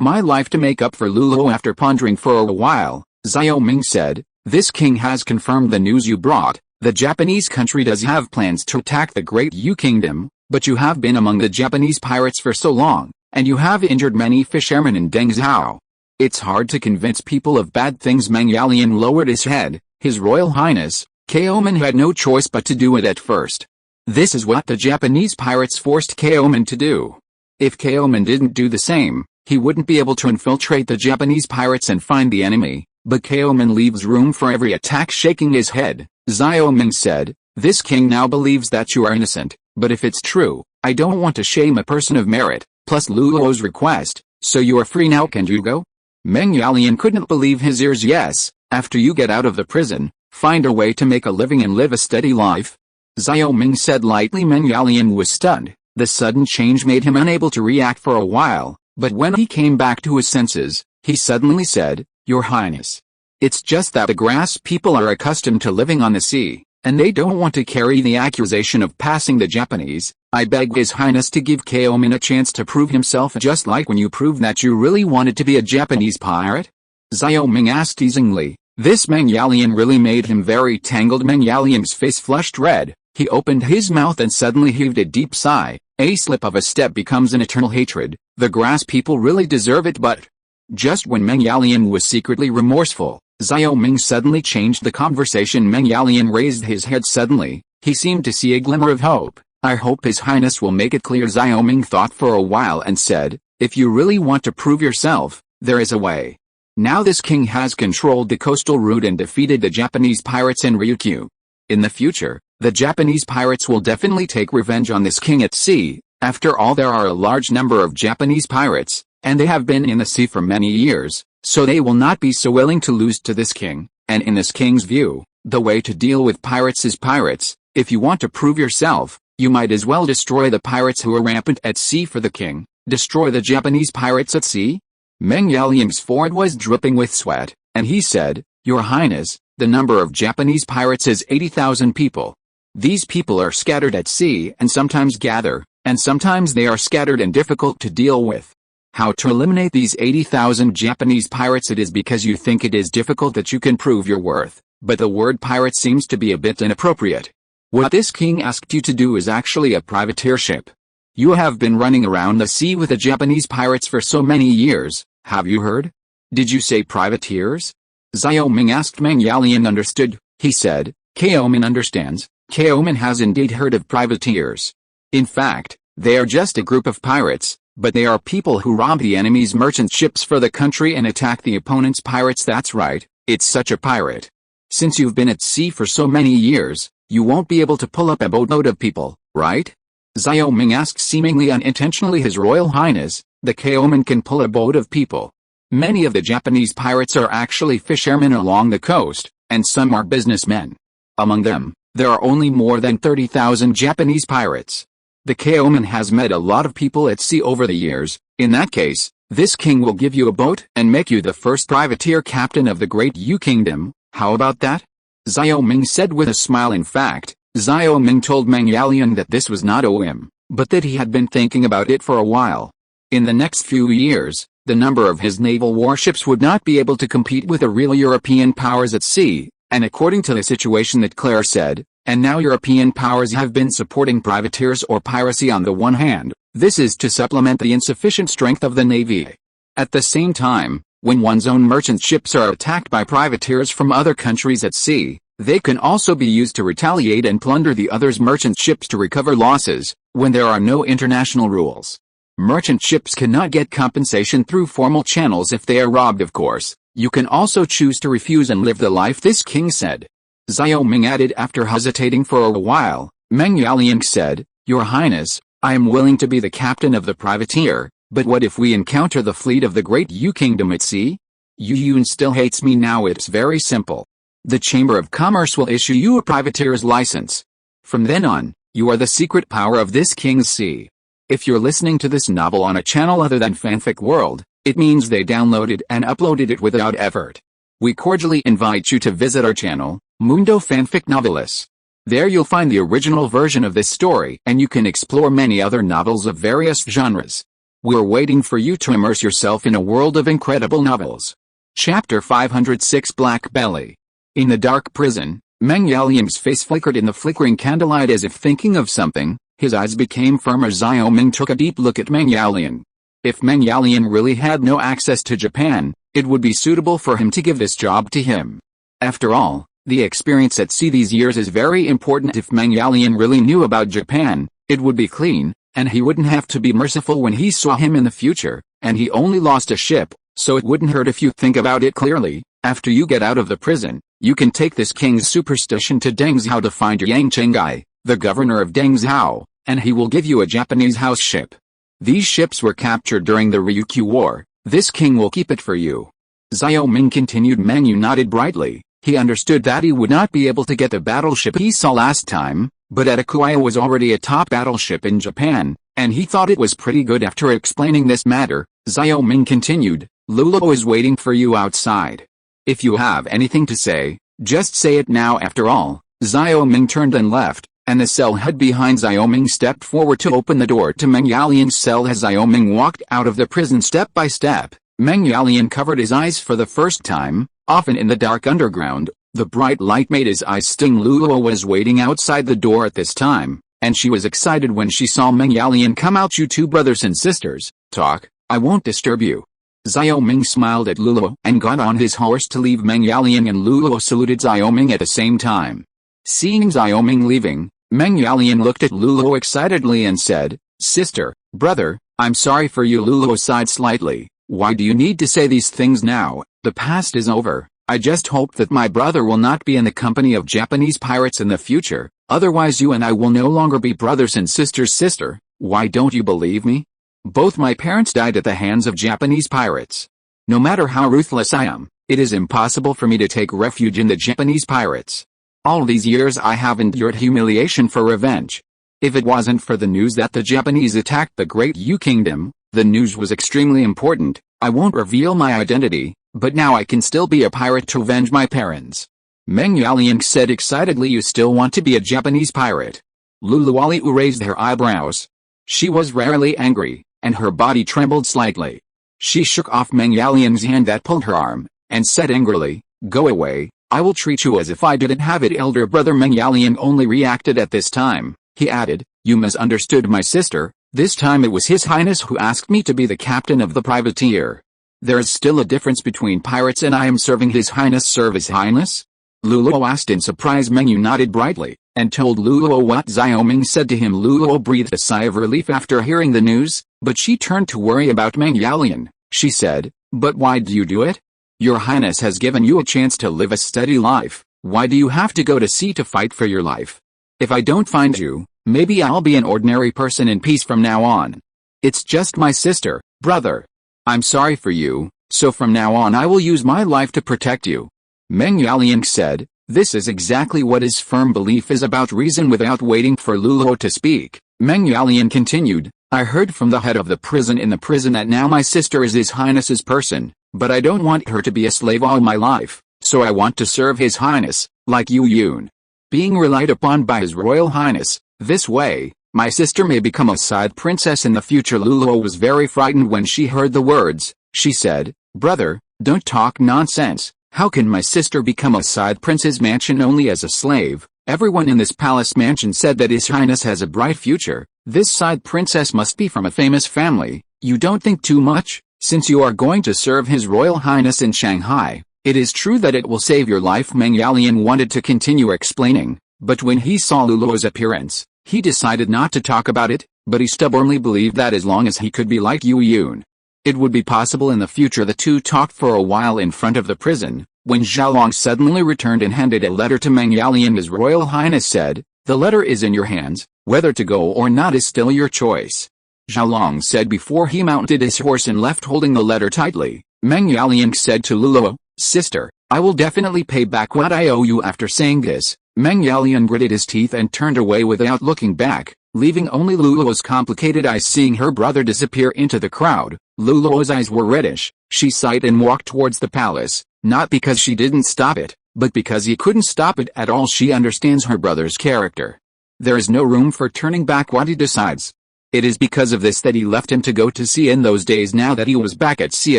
my life to make up for Lulo. After pondering for a while, Xiao Ming said, this king has confirmed the news you brought. The Japanese country does have plans to attack the Great Yu Kingdom, but you have been among the Japanese pirates for so long, and you have injured many fishermen in Dengzhou. It's hard to convince people of bad things. Meng Yalian lowered his head. His Royal Highness, Keoman had no choice but to do it at first. This is what the Japanese pirates forced Keoman to do. If Keoman didn't do the same, he wouldn't be able to infiltrate the Japanese pirates and find the enemy, but Keoman leaves room for every attack. Shaking his head, Xiao Ming said, this king now believes that you are innocent, but if it's true, I don't want to shame a person of merit, plus Luo's request, so you are free now. Can you go? Meng Yalian couldn't believe his ears. Yes, after you get out of the prison, find a way to make a living and live a steady life. Xiao Ming said lightly. Meng Yalian was stunned. The sudden change made him unable to react for a while, but when he came back to his senses, he suddenly said, Your Highness. It's just that the grass people are accustomed to living on the sea, and they don't want to carry the accusation of passing the Japanese. I beg His Highness to give Keoman a chance to prove himself, just like when you proved that you really wanted to be a Japanese pirate. Xiao Ming asked teasingly. This Meng Yalian really made him very tangled. Meng Yalian's face flushed red. He opened his mouth and suddenly heaved a deep sigh. A slip of a step becomes an eternal hatred. The grass people really deserve it. But just when Meng Yalian was secretly remorseful, Xiao Ming suddenly changed the conversation. Meng Yalian raised his head suddenly. He seemed to see a glimmer of hope. I hope His Highness will make it clear. Xiao Ming thought for a while and said, if you really want to prove yourself, there is a way. Now this king has controlled the coastal route and defeated the Japanese pirates in Ryukyu. In the future, the Japanese pirates will definitely take revenge on this king at sea. After all, there are a large number of Japanese pirates, and they have been in the sea for many years, so they will not be so willing to lose to this king. And in this king's view, the way to deal with pirates is pirates. If you want to prove yourself, you might as well destroy the pirates who are rampant at sea for the king. Destroy the Japanese pirates at sea? Meng Yalian's forehead was dripping with sweat, and he said, Your Highness, the number of Japanese pirates is 80,000 people. These people are scattered at sea and sometimes gather, and sometimes they are scattered and difficult to deal with. How to eliminate these 80,000 Japanese pirates? It is because you think it is difficult that you can prove your worth, but the word pirate seems to be a bit inappropriate. What this king asked you to do is actually a privateer ship. You have been running around the sea with the Japanese pirates for so many years, have you heard? Did you say privateers? Xiao Ming asked. Meng Yalian understood. He said, Keoman understands. Keoman has indeed heard of privateers. In fact, they are just a group of pirates, but they are people who rob the enemy's merchant ships for the country and attack the opponent's pirates. That's right, it's such a pirate. Since you've been at sea for so many years, you won't be able to pull up a boatload of people, right? Xiao Ming asked seemingly unintentionally. His Royal Highness, the Keoman can pull a boat of people. Many of the Japanese pirates are actually fishermen along the coast, and some are businessmen. Among them, there are only more than 30,000 Japanese pirates. The Keoman has met a lot of people at sea over the years. In that case, this king will give you a boat and make you the first privateer captain of the Great Yu Kingdom. How about that? Xiao Ming said with a smile. In fact, Xiao Ming told Meng Yalian that this was not a whim, but that he had been thinking about it for a while. In the next few years, the number of his naval warships would not be able to compete with the real European powers at sea, and according to the situation that Claire said, and now European powers have been supporting privateers or piracy on the one hand, this is to supplement the insufficient strength of the navy. At the same time, when one's own merchant ships are attacked by privateers from other countries at sea, they can also be used to retaliate and plunder the other's merchant ships to recover losses, when there are no international rules. Merchant ships cannot get compensation through formal channels if they are robbed. Of course, you can also choose to refuse and live the life this king said. Xiao Ming added after hesitating for a while. Meng Yalian said, Your Highness, I am willing to be the captain of the privateer, but what if we encounter the fleet of the Great Yu Kingdom at sea? Yu Yun still hates me. Now it's very simple. The Chamber of Commerce will issue you a privateer's license. From then on, you are the secret power of this king's sea. If you're listening to this novel on a channel other than Fanfic World, it means they downloaded and uploaded it without effort. We cordially invite you to visit our channel, Mundo Fanfic Novelis. There you'll find the original version of this story and you can explore many other novels of various genres. We're waiting for you to immerse yourself in a world of incredible novels. Chapter 506 Black Belly. In the dark prison, Meng Yalian's face flickered in the flickering candlelight as if thinking of something. His eyes became firmer. Xiao Ming took a deep look at Meng Yalian. If Meng Yalian really had no access to Japan, it would be suitable for him to give this job to him. After all, the experience at sea these years is very important. If Meng Yalian really knew about Japan, it would be clean, and he wouldn't have to be merciful when he saw him in the future, and he only lost a ship, so it wouldn't hurt if you think about it clearly. After you get out of the prison, you can take this king's superstition to Deng Zhao to find Yang Chengai, the governor of Deng Zhao, and he will give you a Japanese house ship. These ships were captured during the Ryukyu War. This king will keep it for you. Xiao Ming continued. Meng Yu nodded brightly. He understood that he would not be able to get the battleship he saw last time, but Atakuya was already a top battleship in Japan, and he thought it was pretty good. After explaining this matter, Xiao Ming continued, Lulo is waiting for you outside. If you have anything to say, just say it now. After all, Xiao Ming turned and left, and the cell head behind Xiao Ming stepped forward to open the door to Meng Yalian's cell. As Xiao Ming walked out of the prison step by step, Meng Yalian covered his eyes for the first time. Often in the dark underground, the bright light made his eyes sting. Luo was waiting outside the door at this time, and she was excited when she saw Meng Yalian come out. You two brothers and sisters, talk, I won't disturb you. Xiao Ming smiled at Luo and got on his horse to leave. Meng Yalian and Luo saluted Xiao Ming at the same time. Seeing Xiao Ming leaving, Meng Yalian looked at Luo excitedly and said, Sister, brother, I'm sorry for you. Luo sighed slightly. Why do you need to say these things now? The past is over. I just hope that my brother will not be in the company of Japanese pirates in the future, otherwise you and I will no longer be brothers and sisters. Sister, why don't you believe me? Both my parents died at the hands of Japanese pirates. No matter how ruthless I am, it is impossible for me to take refuge in the Japanese pirates. All these years I have endured humiliation for revenge. If it wasn't for the news that the Japanese attacked the Great Yu Kingdom, the news was extremely important. I won't reveal my identity, but now I can still be a pirate to avenge my parents. Meng Yalian said excitedly. You still want to be a Japanese pirate? Lulualiu raised her eyebrows. She was rarely angry, and her body trembled slightly. She shook off Meng Yalian's hand that pulled her arm, and said angrily, Go away. I will treat you as if I didn't have it. Elder brother Meng Yalian only reacted at this time. He added, You misunderstood my sister. This time it was His Highness who asked me to be the captain of the privateer. There is still a difference between pirates and I am serving His Highness. Serve His Highness? Luo asked in surprise. Meng Yu nodded brightly, and told Luo what Xiao Ming said to him. Luo breathed a sigh of relief after hearing the news, but she turned to worry about Meng Yalian. She said, But why do you do it? Your Highness has given you a chance to live a steady life. Why do you have to go to sea to fight for your life? If I don't find you, maybe I'll be an ordinary person in peace from now on. It's just my sister, brother. I'm sorry for you, so from now on I will use my life to protect you. Meng Yalian said, This is exactly what his firm belief is about. Reason. Without waiting for Luo to speak, Meng Yalian continued, I heard from the head of the prison in the prison that now my sister is His Highness's person, but I don't want her to be a slave all my life, so I want to serve His Highness, like Yu Yun. Being relied upon by His Royal Highness, this way, my sister may become a side princess in the future. Luo was very frightened when she heard the words. She said, Brother, don't talk nonsense. How can my sister become a side prince's mansion only as a slave? Everyone in this palace mansion said that His Highness has a bright future. This side princess must be from a famous family. You don't think too much? Since you are going to serve His Royal Highness in Shanghai, it is true that it will save your life. Meng Yalian wanted to continue explaining, but when he saw Luo's appearance, he decided not to talk about it, but he stubbornly believed that as long as he could be like Yu Yun, it would be possible in the future. The two talked for a while in front of the prison, when Xiaolong suddenly returned and handed a letter to Meng Yalian. His Royal Highness said, The letter is in your hands, whether to go or not is still your choice. Xiaolong said before he mounted his horse and left holding the letter tightly. Meng Yalian said to Luo, Sister, I will definitely pay back what I owe you. After saying this, Meng Yalian gritted his teeth and turned away without looking back. leaving only Luluo's complicated eyes seeing her brother disappear into the crowd. Luluo's eyes were reddish. She sighed and walked towards the palace, not because she didn't stop it, but because he couldn't stop it at all. She understands her brother's character. There is no room for turning back what he decides. It is because of this that he left him to go to sea in those days. Now that he was back at sea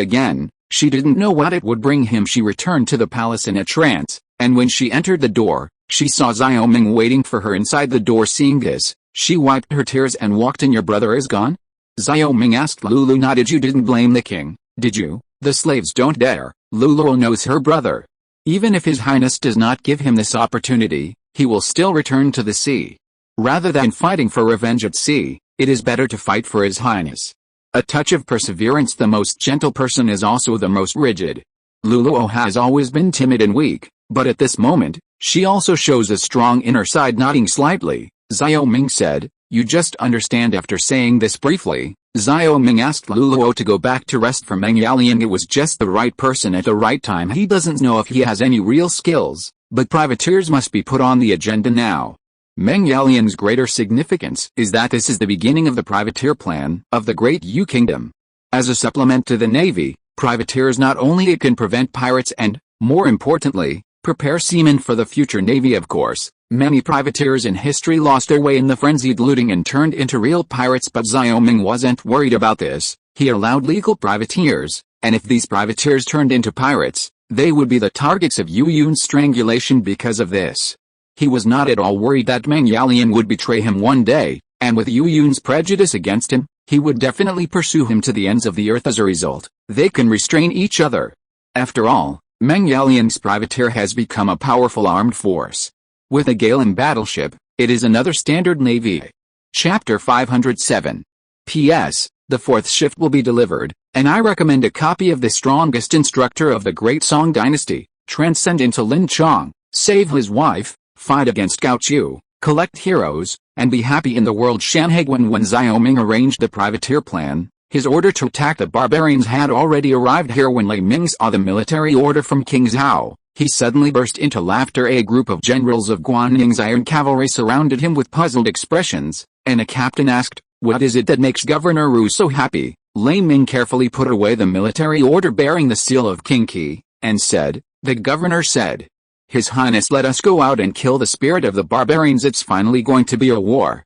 again, she didn't know what it would bring him. She returned to the palace in a trance, and when she entered the door, she saw Xiao Ming waiting for her inside the door. Seeing this, she wiped her tears and walked in. Your brother is gone? Xiao Ming asked. Lulu nodded. You didn't blame the king, did you? The slaves don't dare. Lulu knows her brother. Even if His Highness does not give him this opportunity, he will still return to the sea. Rather than fighting for revenge at sea, it is better to fight for His Highness. A touch of perseverance. The most gentle person is also the most rigid. Luluo has always been timid and weak, but at this moment, she also shows a strong inner side. Nodding slightly, Xiao Ming said, you just understand. After saying this briefly, Xiao Ming asked Luluo to go back to rest for Meng Yalian. It was just the right person at the right time. He doesn't know if he has any real skills, but privateers must be put on the agenda now. Meng Yalian's greater significance is that this is the beginning of the privateer plan of the Great Yu Kingdom. As a supplement to the Navy, privateers not only can prevent pirates and, more importantly, prepare seamen for the future Navy. Of course, many privateers in history lost their way in the frenzied looting and turned into real pirates, but Xiao Ming wasn't worried about this. He allowed legal privateers, and if these privateers turned into pirates, they would be the targets of Yu Yun's strangulation. Because of this, he was not at all worried that Meng Yalian would betray him one day, and with Yu Yun's prejudice against him, he would definitely pursue him to the ends of the earth. As a result, they can restrain each other. After all, Meng Yalian's privateer has become a powerful armed force. With a Galen battleship, it is another standard navy. Chapter 507. P.S. The fourth shift will be delivered, and I recommend a copy of The Strongest Instructor of the Great Song Dynasty. Transcend into Lin Chong, save his wife, fight against Gao Chu, collect heroes, and be happy in the world. Shanhaiguan. When Xiao Ming arranged the privateer plan, his order to attack the barbarians had already arrived here. When Lei Ming saw the military order from King Zhao, he suddenly burst into laughter. A group of generals of Guanning's iron cavalry surrounded him with puzzled expressions, and a captain asked, what is it that makes Governor Ru so happy? Lei Ming carefully put away the military order bearing the seal of King Qi, and said, the governor said, His Highness, let us go out and kill the spirit of the barbarians. It's finally going to be a war.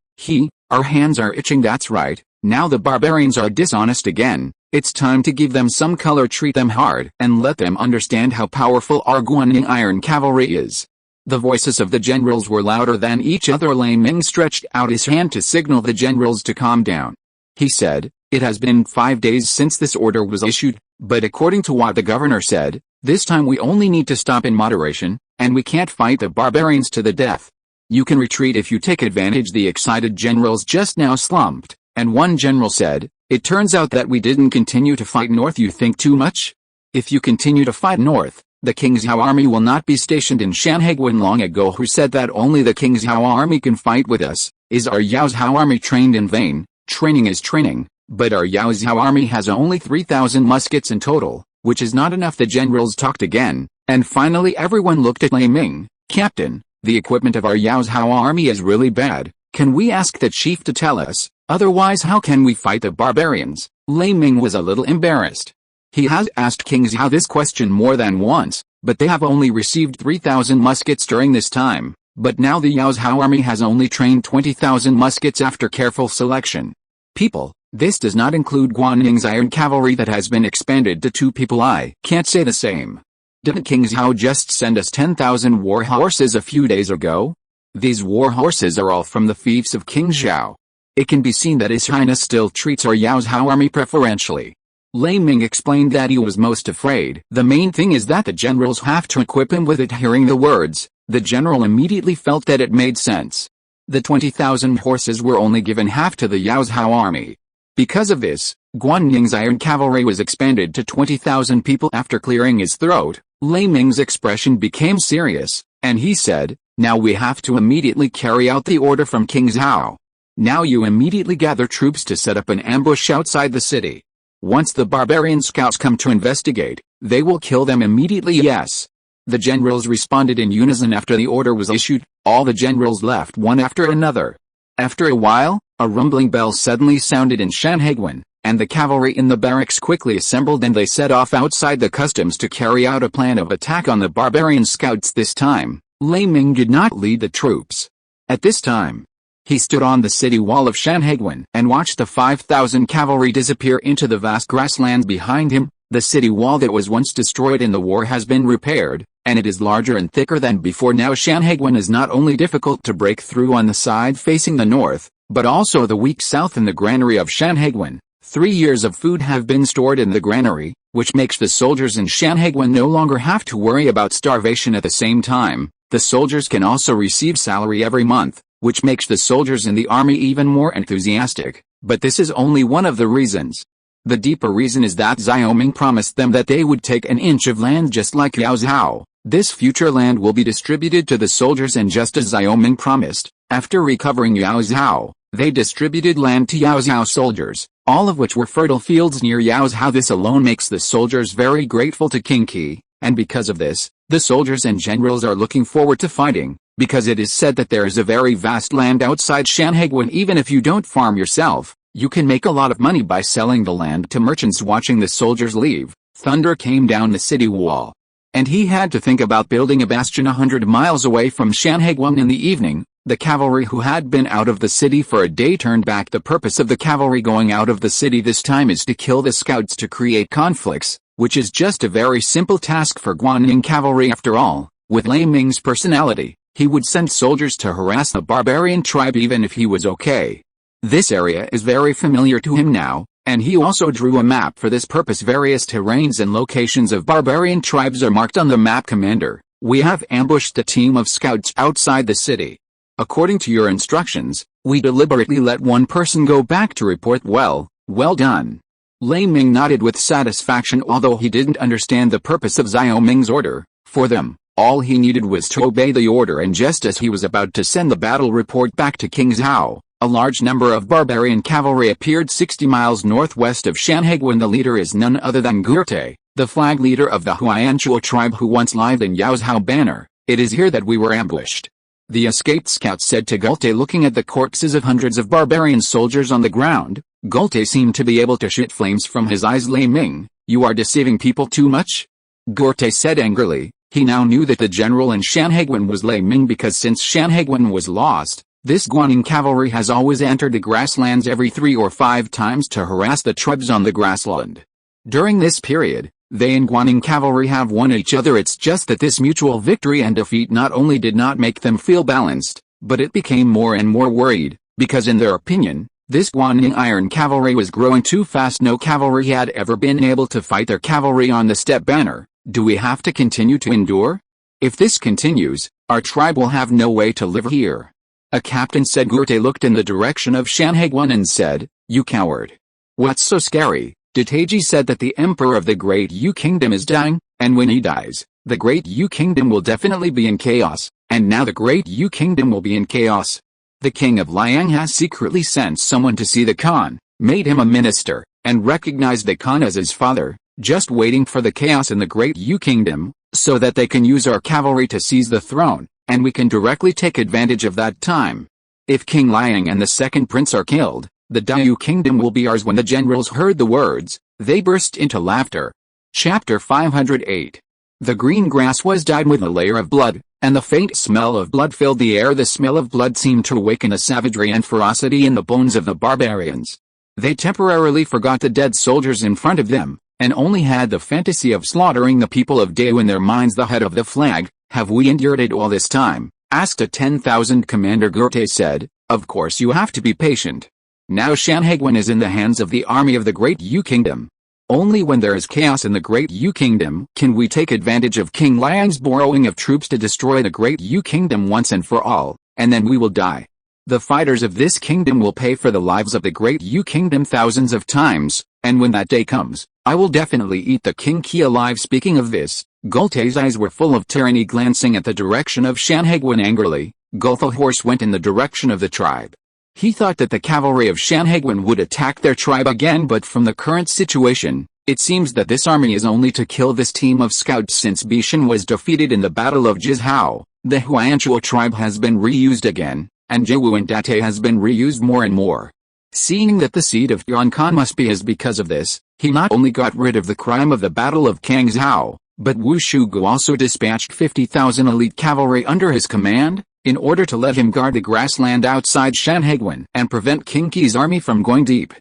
Our hands are itching. That's right. Now the barbarians are dishonest again. It's time to give them some color, treat them hard, and let them understand how powerful our Guanning iron cavalry is. The voices of the generals were louder than each other. Lei Ming stretched out his hand to signal the generals to calm down. He said, it has been 5 days since this order was issued, but according to what the governor said, this time we only need to stop in moderation, and we can't fight the barbarians to the death. You can retreat if you take advantage. The excited generals just now slumped, and one general said, it turns out that we didn't continue to fight north. You think too much? If you continue to fight north, the King Zhao army will not be stationed in Shanhaiguan. Long ago who said that only the King Zhao army can fight with us? Is our Yao Zhao army trained in vain? Training is training, but our Yao Zhao army has only 3,000 muskets in total, which is not enough. The generals talked again, and finally everyone looked at Lei Ming. Captain, the equipment of our Yao Zhao army is really bad. Can we ask the chief to tell us? Otherwise how can we fight the barbarians? Lei Ming was a little embarrassed. He has asked King Zhao this question more than once, but they have only received 3,000 muskets during this time. But now the Yao Zhao army has only trained 20,000 muskets after careful selection. People, this does not include Guanning's iron cavalry that has been expanded to 2 people. I can't say the same. Didn't King Zhao just send us 10,000 war horses a few days ago? These war horses are all from the fiefs of King Zhao. It can be seen that His Highness still treats our Yao Zhao army preferentially. Lei Ming explained that he was most afraid. The main thing is that the generals have to equip him with it. Hearing the words, the general immediately felt that it made sense. The 20,000 horses were only given half to the Yao Zhao army. Because of this, Guanning's iron cavalry was expanded to 20,000 people. After clearing his throat, Lei Ming's expression became serious, and he said, now we have to immediately carry out the order from King Zhao. Now you immediately gather troops to set up an ambush outside the city. Once the barbarian scouts come to investigate, they will kill them immediately. Yes. The generals responded in unison. After the order was issued, all the generals left one after another. After a while, a rumbling bell suddenly sounded in Shanhaiguan, and the cavalry in the barracks quickly assembled and they set off outside the customs to carry out a plan of attack on the barbarian scouts. This time, Lei Ming did not lead the troops. At this time, he stood on the city wall of Shanhaiguan and watched the 5,000 cavalry disappear into the vast grasslands behind him. The city wall that was once destroyed in the war has been repaired, and it is larger and thicker than before. Now Shanhaiguan is not only difficult to break through on the side facing the north, but also the weak south. In the granary of Shanhaiguan, 3 years of food have been stored in the granary, which makes the soldiers in Shanhaiguan no longer have to worry about starvation. At the same time, the soldiers can also receive salary every month, which makes the soldiers in the army even more enthusiastic. But this is only one of the reasons. The deeper reason is that Xiaoming promised them that they would take an inch of land just like Yao Zhao. This future land will be distributed to the soldiers, and just as Xiaoming promised, after recovering Yao Zhao, they distributed land to Yao Zhao soldiers, all of which were fertile fields near Yao Zhao. This alone makes the soldiers very grateful to King Qi, and because of this, the soldiers and generals are looking forward to fighting, because it is said that there is a very vast land outside Shanhaiguan. Even if you don't farm yourself, you can make a lot of money by selling the land to merchants. Watching the soldiers leave, thunder came down the city wall, and he had to think about building a bastion 100 miles away from Shanhaiguan. In the evening, the cavalry who had been out of the city for a day turned back. The purpose of the cavalry going out of the city this time is to kill the scouts to create conflicts, which is just a very simple task for Guanyin cavalry. After all, with Lei Ming's personality, he would send soldiers to harass the barbarian tribe even if he was okay. This area is very familiar to him now, and he also drew a map for this purpose. Various terrains and locations of barbarian tribes are marked on the map. Commander, we have ambushed a team of scouts outside the city. According to your instructions, we deliberately let one person go back to report. Well done. Lei Ming nodded with satisfaction. Although he didn't understand the purpose of Xiaoming's order, for them, all he needed was to obey the order. And just as he was about to send the battle report back to King Zhao, a large number of barbarian cavalry appeared 60 miles northwest of Shanhaiguan. The leader is none other than Gurte, the flag leader of the Huayanchuo tribe who once lived in Yao Zhao banner. It is here that we were ambushed, the escaped scout said to Gurte. Looking at the corpses of hundreds of barbarian soldiers on the ground, Gurte seemed to be able to shoot flames from his eyes. Lei Ming, you are deceiving people too much, Gurte said angrily. He now knew that the general in Shanhaiguan was Lei Ming, because since Shanhaiguan was lost, this Guanyin cavalry has always entered the grasslands every 3 or 5 times to harass the tribes on the grassland. During this period, they and Guanyin cavalry have won each other. It's just that this mutual victory and defeat not only did not make them feel balanced, but it became more and more worried, because in their opinion, this Guanyin iron cavalry was growing too fast. No cavalry had ever been able to fight their cavalry on the steppe banner. Do we have to continue to endure? If this continues, our tribe will have no way to live here, a captain said. Gurte looked in the direction of Shanhaiguan and said, you coward. What's so scary? Detaji said that the emperor of the Great Yu Kingdom is dying, and when he dies, the Great Yu Kingdom will definitely be in chaos, and now the Great Yu Kingdom will be in chaos. The king of Liang has secretly sent someone to see the Khan, made him a minister, and recognized the Khan as his father, just waiting for the chaos in the Great Yu Kingdom, so that they can use our cavalry to seize the throne, and we can directly take advantage of that time. If King Liang and the second prince are killed, the Dayu Kingdom will be ours. When the generals heard the words, they burst into laughter. Chapter 508. The green grass was dyed with a layer of blood, and the faint smell of blood filled the air. The smell of blood seemed to awaken a savagery and ferocity in the bones of the barbarians. They temporarily forgot the dead soldiers in front of them, and only had the fantasy of slaughtering the people of Dayu in their minds. The head of the flag, have we endured it all this time? Asked a 10,000 commander. Gurte said, of course you have to be patient. Now Shanhaiguan is in the hands of the army of the Great Yu Kingdom. Only when there is chaos in the Great Yu Kingdom can we take advantage of King Liang's borrowing of troops to destroy the Great Yu Kingdom once and for all, and then we will die. The fighters of this kingdom will pay for the lives of the Great Yu Kingdom thousands of times, and when that day comes, I will definitely eat the King Qi alive. Speaking of this, Gulte's eyes were full of tyranny. Glancing at the direction of Shanhaiguan angrily, Gulthe Horse went in the direction of the tribe. He thought that the cavalry of Shanhaiguan would attack their tribe again, but from the current situation, it seems that this army is only to kill this team of scouts. Since Bishan was defeated in the Battle of Jizhao, the Huayanchuo tribe has been reused again, and Jiwu and Date has been reused more and more. Seeing that the seed of Yuan Khan must be his because of this, he not only got rid of the crime of the Battle of Kangzhou, but Wu Shugu also dispatched 50,000 elite cavalry under his command, in order to let him guard the grassland outside Shanhaiguan and prevent King Qi's army from going deep.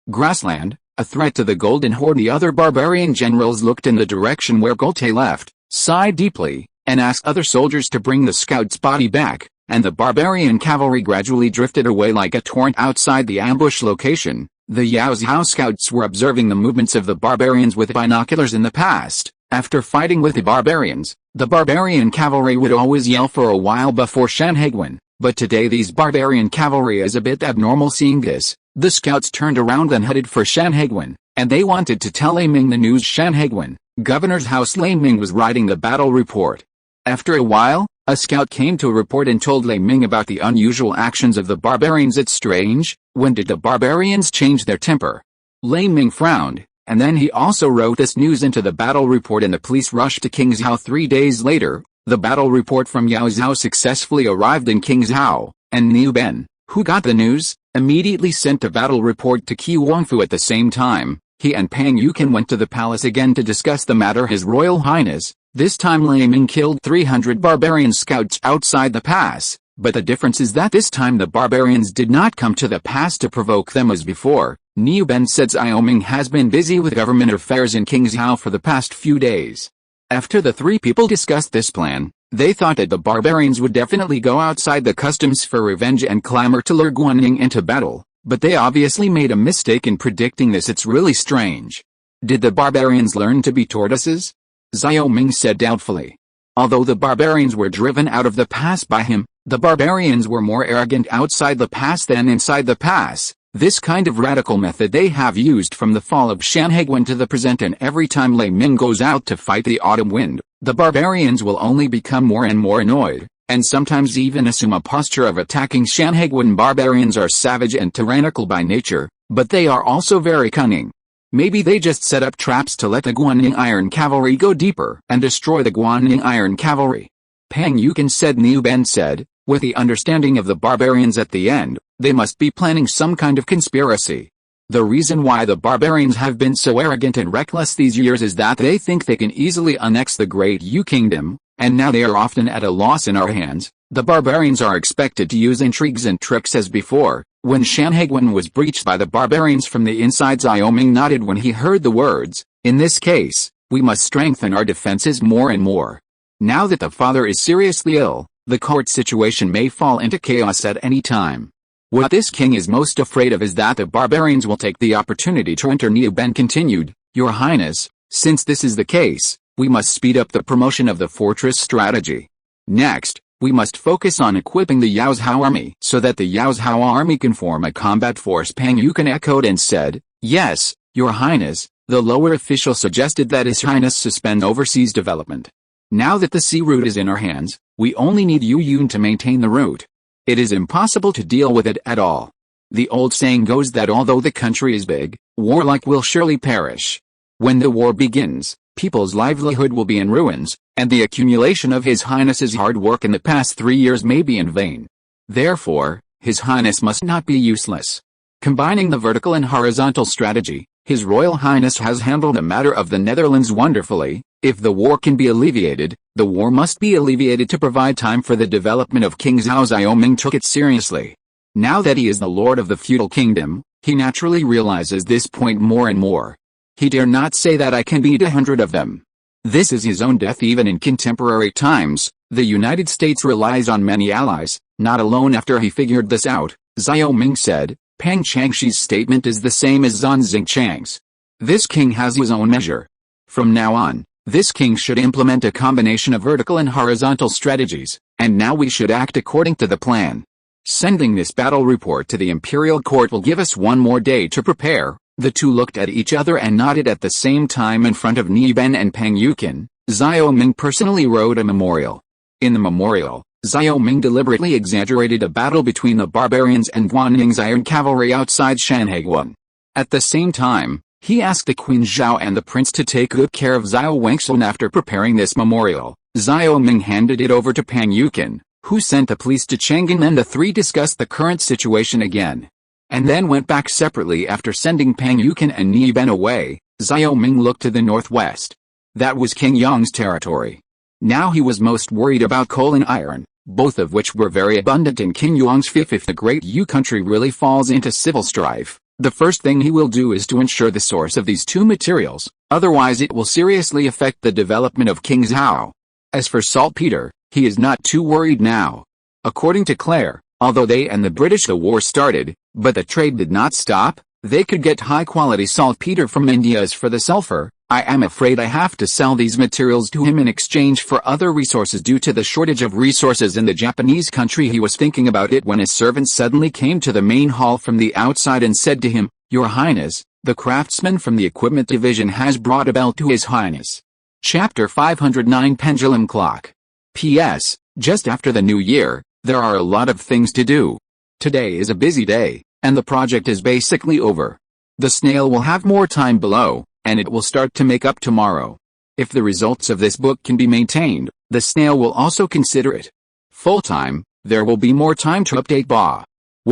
Grassland, a threat to the Golden Horde. The other barbarian generals looked in the direction where Golte left, sighed deeply, and asked other soldiers to bring the scout's body back, and the barbarian cavalry gradually drifted away like a torrent outside the ambush location. The Yao Zhao scouts were observing the movements of the barbarians with binoculars in the past. After fighting with the barbarian cavalry would always yell for a while before Shanhaiguan, but today these barbarian cavalry is a bit abnormal. Seeing this, the scouts turned around and headed for Shanhaiguan, and they wanted to tell Lei Ming the news. Shanhaiguan, Governor's House. Lei Ming was writing the battle report. After a while, a scout came to report and told Lei Ming about the unusual actions of the barbarians. It's strange, when did the barbarians change their temper? Lei Ming frowned, and then he also wrote this news into the battle report, and the police rushed to Kingzhou 3 days later. The battle report from Yao Zhao successfully arrived in Kingzhou, and Niu Ben, who got the news, immediately sent a battle report to Qi Wangfu at the same time. He and Pang Yukin went to the palace again to discuss the matter. His Royal Highness, this time Lei Ming killed 300 barbarian scouts outside the pass, but the difference is that this time the barbarians did not come to the pass to provoke them as before. Niu Ben said Xiao Ming has been busy with government affairs in Kingzhou for the past few days. After the three people discussed this plan, they thought that the barbarians would definitely go outside the customs for revenge and clamor to lure Guanning into battle, but they obviously made a mistake in predicting this. It's really strange. Did the barbarians learn to be tortoises? Xiao Ming said doubtfully. Although the barbarians were driven out of the pass by him, the barbarians were more arrogant outside the pass than inside the pass. This kind of radical method they have used from the fall of Shanhaiguan to the present, and every time Lei Ming goes out to fight the autumn wind, the barbarians will only become more and more annoyed, and sometimes even assume a posture of attacking Shanhaiguan. Barbarians are savage and tyrannical by nature, but they are also very cunning. Maybe they just set up traps to let the Guanning Iron Cavalry go deeper and destroy the Guanning Iron Cavalry. Pang Yukin said. Niu Ben said, with the understanding of the barbarians at the end, they must be planning some kind of conspiracy. The reason why the barbarians have been so arrogant and reckless these years is that they think they can easily annex the Great Yu Kingdom, and now they are often at a loss in our hands. The barbarians are expected to use intrigues and tricks as before. When Shanhaiguan was breached by the barbarians from the inside, Xiao Ming nodded when he heard the words, "In this case, we must strengthen our defenses more and more. Now that the father is seriously ill, the court situation may fall into chaos at any time." What this king is most afraid of is that the barbarians will take the opportunity to enter. Niu Ben continued, "Your Highness, since this is the case, we must speed up the promotion of the fortress strategy. Next, we must focus on equipping the Yao Zhao army so that the Yao Zhao army can form a combat force." Pang Yukin echoed and said, "Yes, Your Highness." The lower official suggested that His Highness suspend overseas development. Now that the sea route is in our hands, we only need Yu Yun to maintain the route. It is impossible to deal with it at all. The old saying goes that although the country is big, warlike will surely perish. When the war begins, people's livelihood will be in ruins, and the accumulation of His Highness's hard work in the past 3 years may be in vain. Therefore, His Highness must not be useless. Combining the vertical and horizontal strategy, His Royal Highness has handled the matter of the Netherlands wonderfully. If the war can be alleviated, the war must be alleviated to provide time for the development of Kingzhou. Xiao Ming took it seriously. Now that he is the lord of the feudal kingdom, he naturally realizes this point more and more. He dare not say that I can beat 100 of them. This is his own death. Even in contemporary times, the United States relies on many allies, not alone. After he figured this out, Xiao Ming said, "Pang Changshi's statement is the same as Zan Xingchang's. This king has his own measure. From now on, this king should implement a combination of vertical and horizontal strategies, and now we should act according to the plan. Sending this battle report to the imperial court will give us one more day to prepare." The two looked at each other and nodded at the same time. In front of Niu Ben and Pang Yukin, Xiao Ming personally wrote a memorial. In the memorial, Xiao Ming deliberately exaggerated a battle between the barbarians and Guanning's iron cavalry outside Shanhaiguan. At the same time, he asked the Queen Zhao and the prince to take good care of Xiao Wangsun. After preparing this memorial, Xiao Ming handed it over to Pang Yukin, who sent the police to Chang'an, and the three discussed the current situation again. And then went back separately after sending Pang Yukan and Ni Ben away. Xiao Ming looked to the northwest. That was King Yong's territory. Now he was most worried about coal and iron, both of which were very abundant in King Yong's fief. If the Great Yu country really falls into civil strife, the first thing he will do is to ensure the source of these two materials, otherwise it will seriously affect the development of King Zhao. As for saltpeter, he is not too worried now. According to Claire, although they and the British the war started, but the trade did not stop, they could get high-quality saltpeter from India. As for the sulfur, I am afraid I have to sell these materials to him in exchange for other resources due to the shortage of resources in the Japanese country. He was thinking about it when his servant suddenly came to the main hall from the outside and said to him, "Your Highness, the craftsman from the equipment division has brought a bell to His Highness." Chapter 509 Pendulum Clock. P.S. Just after the new year, there are a lot of things to do. Today is a busy day, and the project is basically over. The snail will have more time below, and it will start to make up tomorrow. If the results of this book can be maintained, the snail will also consider it full-time. There will be more time to update Ba.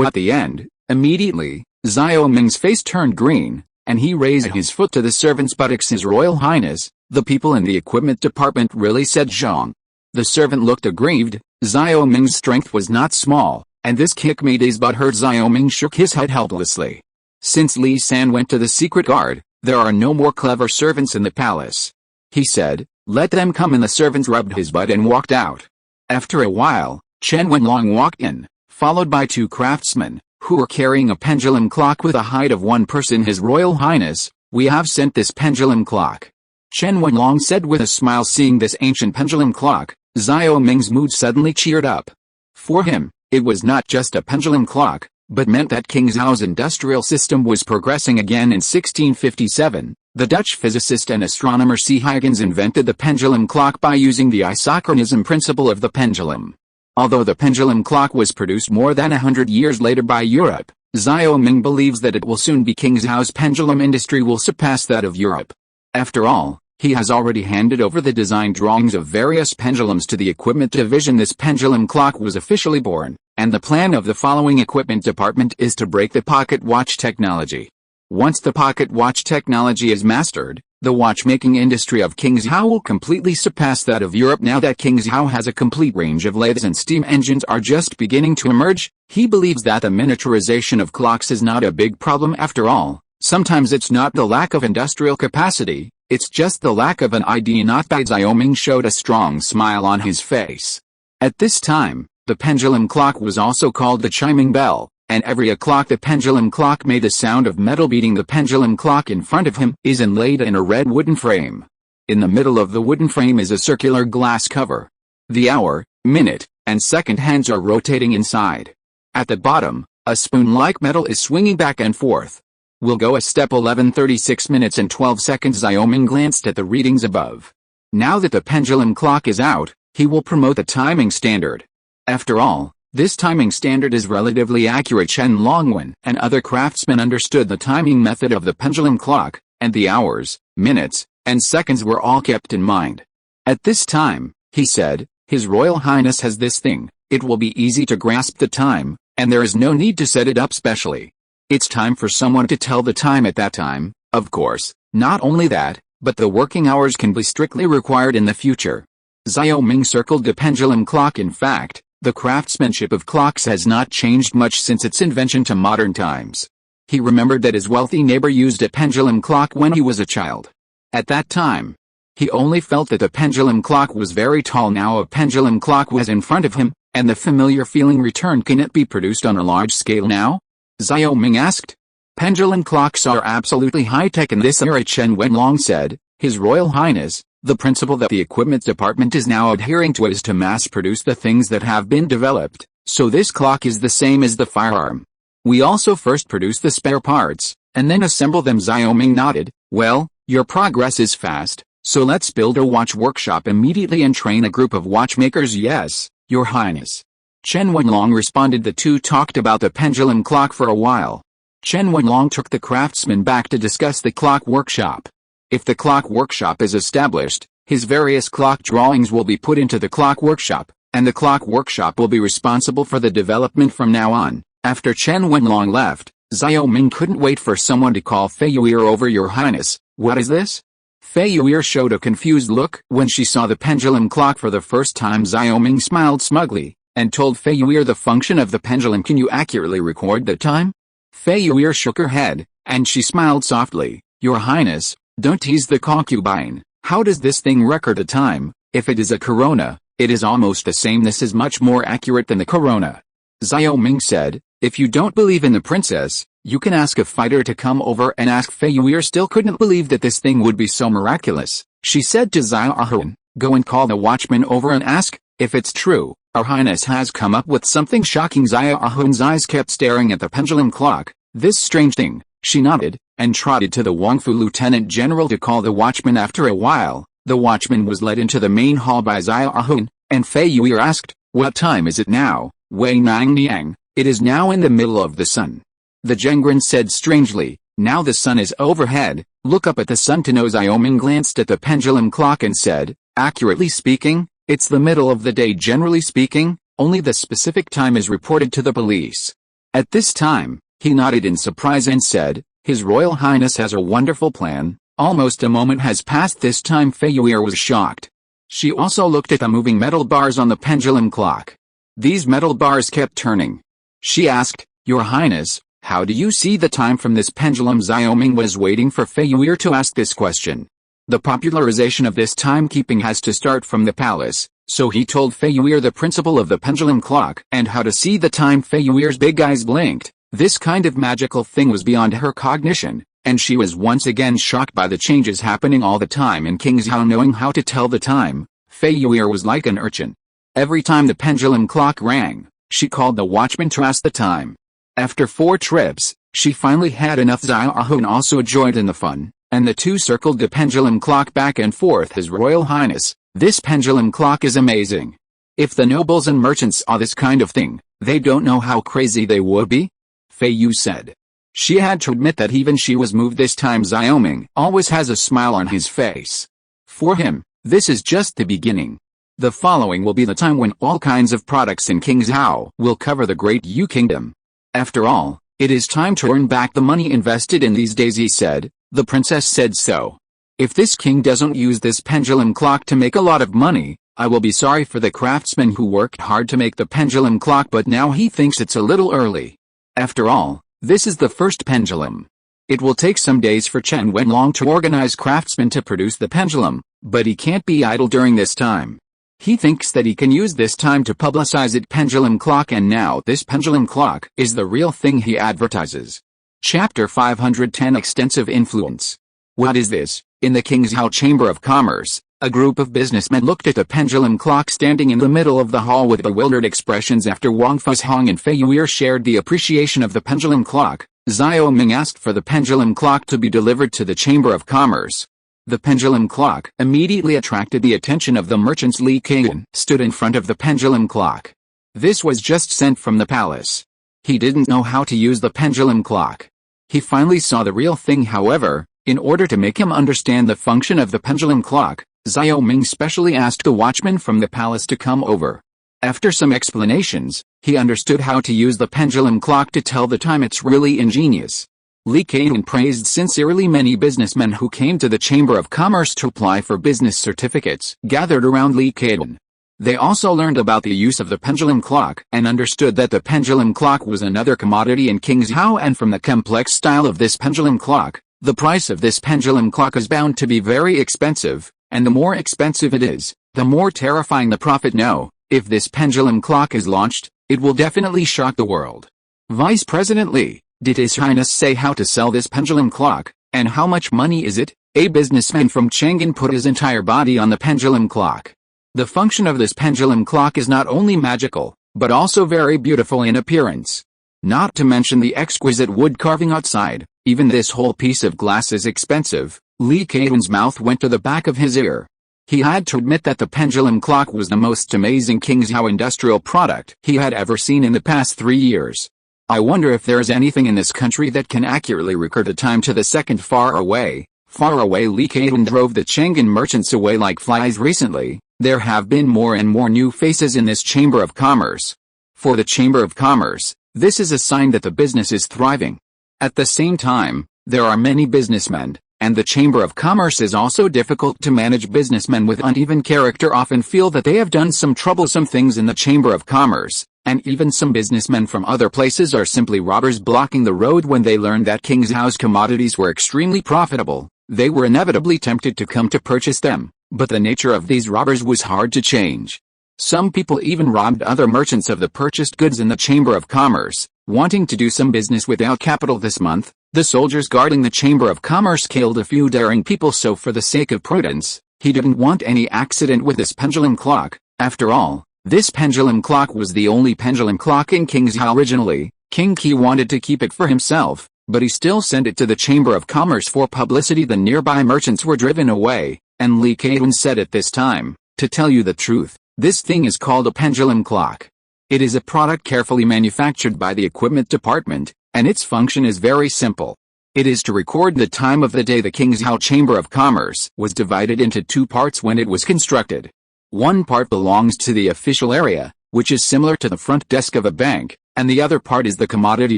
At the end, immediately, Xiao Ming's face turned green, and he raised his foot to the servant's buttocks. "His Royal Highness, the people in the equipment department really," said Zhang. The servant looked aggrieved. Xiao Ming's strength was not small, and this kick made his butt hurt. Xiao Ming shook his head helplessly. Since Li San went to the secret guard, there are no more clever servants in the palace. He said, "Let them come," and the servants rubbed his butt and walked out. After a while, Chen Wenlong walked in, followed by two craftsmen, who were carrying a pendulum clock with a height of one person. "His Royal Highness, we have sent this pendulum clock," Chen Wenlong said with a smile. Seeing this ancient pendulum clock, Xiao Ming's mood suddenly cheered up. For him, it was not just a pendulum clock, but meant that King Zhao's industrial system was progressing again. In 1657, the Dutch physicist and astronomer C. Huygens invented the pendulum clock by using the isochronism principle of the pendulum. Although the pendulum clock was produced more than 100 years later by Europe, Xiao Ming believes that it will soon be King Zhao's pendulum industry will surpass that of Europe. After all, he has already handed over the design drawings of various pendulums to the equipment division. This pendulum clock was officially born, and the plan of the following equipment department is to break the pocket watch technology. Once the pocket watch technology is mastered, the watchmaking industry of King Zhao will completely surpass that of Europe. Now that King Zhao has a complete range of lathes and steam engines are just beginning to emerge, he believes that the miniaturization of clocks is not a big problem after all. Sometimes it's not the lack of industrial capacity, it's just the lack of an idea. Not bad. Xiao Ming showed a strong smile on his face. At this time, the pendulum clock was also called the chiming bell, and every o'clock the pendulum clock made the sound of metal beating. The pendulum clock in front of him is inlaid in a red wooden frame. In the middle of the wooden frame is a circular glass cover. The hour, minute, and second hands are rotating inside. At the bottom, a spoon-like metal is swinging back and forth. We'll go a step 11:36 minutes and 12 seconds. Xiao Ming glanced at the readings above. Now that the pendulum clock is out, he will promote the timing standard. After all, this timing standard is relatively accurate. Chen Longwen and other craftsmen understood the timing method of the pendulum clock, and the hours, minutes, and seconds were all kept in mind. At this time, he said, "His Royal Highness has this thing, it will be easy to grasp the time, and there is no need to set it up specially. It's time for someone to tell the time at that time, of course. Not only that, but the working hours can be strictly required in the future." Xiao Ming circled the pendulum clock. In fact, the craftsmanship of clocks has not changed much since its invention to modern times. He remembered that his wealthy neighbor used a pendulum clock when he was a child. At that time, he only felt that the pendulum clock was very tall. Now a pendulum clock was in front of him, and the familiar feeling returned. Can it be produced on a large scale now? Xiao Ming asked. Pendulum clocks are absolutely high-tech in this era, Chen Wenlong said. "His Royal Highness, the principle that the equipment department is now adhering to is to mass-produce the things that have been developed, so this clock is the same as the firearm. We also first produce the spare parts, and then assemble them." Xiao Ming nodded. "Well, your progress is fast, so let's build a watch workshop immediately and train a group of watchmakers." "Yes, Your Highness." Chen Wenlong responded. The two talked about the pendulum clock for a while. Chen Wenlong took the craftsman back to discuss the clock workshop. If the clock workshop is established, his various clock drawings will be put into the clock workshop, and the clock workshop will be responsible for the development from now on. After Chen Wenlong left, Xiaoming couldn't wait for someone to call Fei Yu'er over. Your Highness, what is this? Fei Yu'er showed a confused look when she saw the pendulum clock for the first time. Xiaoming smiled smugly, and told Fei Yu'er the function of the pendulum. Can you accurately record the time? Fei Yu'er shook her head, and she smiled softly. Your Highness, don't tease the concubine. How does this thing record a time? If it is a corona, it is almost the same. This is much more accurate than the corona. Xiaoming said, if you don't believe in the princess, you can ask a fighter to come over and ask. Fei Yu'er still couldn't believe that this thing would be so miraculous. She said to Xiaohun, go and call the watchman over and ask, if it's true, our Highness has come up with something shocking. Xiaohun's eyes kept staring at the pendulum clock. This strange thing. She nodded, and trotted to the Wangfu Lieutenant General to call the watchman. After a while, the watchman was led into the main hall by Xiaohun, and Fei Yu'er asked, what time is it now? Wei Nang Niang, it is now in the middle of the sun. The Zhengren said strangely, now the sun is overhead, look up at the sun to know. Xiaoming glanced at the pendulum clock and said, accurately speaking, it's the middle of the day. Generally speaking, only the specific time is reported to the police. At this time, he nodded in surprise and said, His Royal Highness has a wonderful plan. Almost a moment has passed. This time Fei Yu'er was shocked. She also looked at the moving metal bars on the pendulum clock. These metal bars kept turning. She asked, Your Highness, how do you see the time from this pendulum? Xiaoming was waiting for Fei Yu'er to ask this question. The popularization of this timekeeping has to start from the palace, so he told Fei Yu'er the principle of the pendulum clock and how to see the time. Fei Yu'er's big eyes blinked. This kind of magical thing was beyond her cognition, and she was once again shocked by the changes happening all the time in Kingzhou. Knowing how to tell the time, Fei Yu'er was like an urchin. Every time the pendulum clock rang, she called the watchman to ask the time. After 4 trips, she finally had enough. Xiaohun also joined in the fun, and the two circled the pendulum clock back and forth. His Royal Highness, this pendulum clock is amazing. If the nobles and merchants saw this kind of thing, they don't know how crazy they would be. Fei Yu said. She had to admit that even she was moved this time. Xiaoming always has a smile on his face. For him, this is just the beginning. The following will be the time when all kinds of products in Kingzhou will cover the Great Yu Kingdom. After all, it is time to earn back the money invested in these days, he said. The princess said so. If this king doesn't use this pendulum clock to make a lot of money, I will be sorry for the craftsman who worked hard to make the pendulum clock, but now he thinks it's a little early. After all, this is the first pendulum. It will take some days for Chen Wenlong to organize craftsmen to produce the pendulum, but he can't be idle during this time. He thinks that he can use this time to publicize it. Pendulum clock, and now this pendulum clock is the real thing he advertises. Chapter 510 Extensive Influence. What is this? In the Kingzhou Chamber of Commerce, a group of businessmen looked at the pendulum clock standing in the middle of the hall with bewildered expressions. After Wang Fushong and Fei Yu'er shared the appreciation of the pendulum clock, Xiaoming asked for the pendulum clock to be delivered to the Chamber of Commerce. The pendulum clock immediately attracted the attention of the merchants. Li Keiyan stood in front of the pendulum clock. This was just sent from the palace. He didn't know how to use the pendulum clock. He finally saw the real thing. However, in order to make him understand the function of the pendulum clock, Xiaoming specially asked the watchman from the palace to come over. After some explanations, he understood how to use the pendulum clock to tell the time. It's really ingenious. Li Keiyan praised sincerely. Many businessmen who came to the Chamber of Commerce to apply for business certificates gathered around Li Keiyan. They also learned about the use of the pendulum clock and understood that the pendulum clock was another commodity in Kingzhou, and from the complex style of this pendulum clock, the price of this pendulum clock is bound to be very expensive, and the more expensive it is, the more terrifying the profit. No, if this pendulum clock is launched, it will definitely shock the world. Vice President Li, did His Highness say how to sell this pendulum clock, and how much money is it? A businessman from Chang'an put his entire body on the pendulum clock. The function of this pendulum clock is not only magical, but also very beautiful in appearance. Not to mention the exquisite wood carving outside, even this whole piece of glass is expensive. Li Keiyan's mouth went to the back of his ear. He had to admit that the pendulum clock was the most amazing Kingzhou industrial product he had ever seen in the past 3 years. I wonder if there is anything in this country that can accurately record a time to the second. Far away. Li Keiyan drove the Chang'an merchants away like flies. Recently, There have been more and more new faces in this Chamber of Commerce. For the Chamber of Commerce, this is a sign that the business is thriving. At the same time, there are many businessmen, and the Chamber of Commerce is also difficult to manage. Businessmen with uneven character often feel that they have done some troublesome things in the Chamber of Commerce, and even some businessmen from other places are simply robbers blocking the road. When they learned that King's House commodities were extremely profitable, they were inevitably tempted to come to purchase them, but the nature of these robbers was hard to change. Some people even robbed other merchants of the purchased goods in the Chamber of Commerce, wanting to do some business without capital. This month, the soldiers guarding the Chamber of Commerce killed a few daring people, so for the sake of prudence, he didn't want any accident with this pendulum clock. After all, this pendulum clock was the only pendulum clock in King's House originally. King Key wanted to keep it for himself, but he still sent it to the Chamber of Commerce for publicity. The nearby merchants were driven away, and Lee Kayun said at this time, "To tell you the truth, this thing is called a pendulum clock. It is a product carefully manufactured by the equipment department, and its function is very simple. It is to record the time of the day." The King's House Chamber of Commerce was divided into two parts when it was constructed. One part belongs to the official area, which is similar to the front desk of a bank, and the other part is the commodity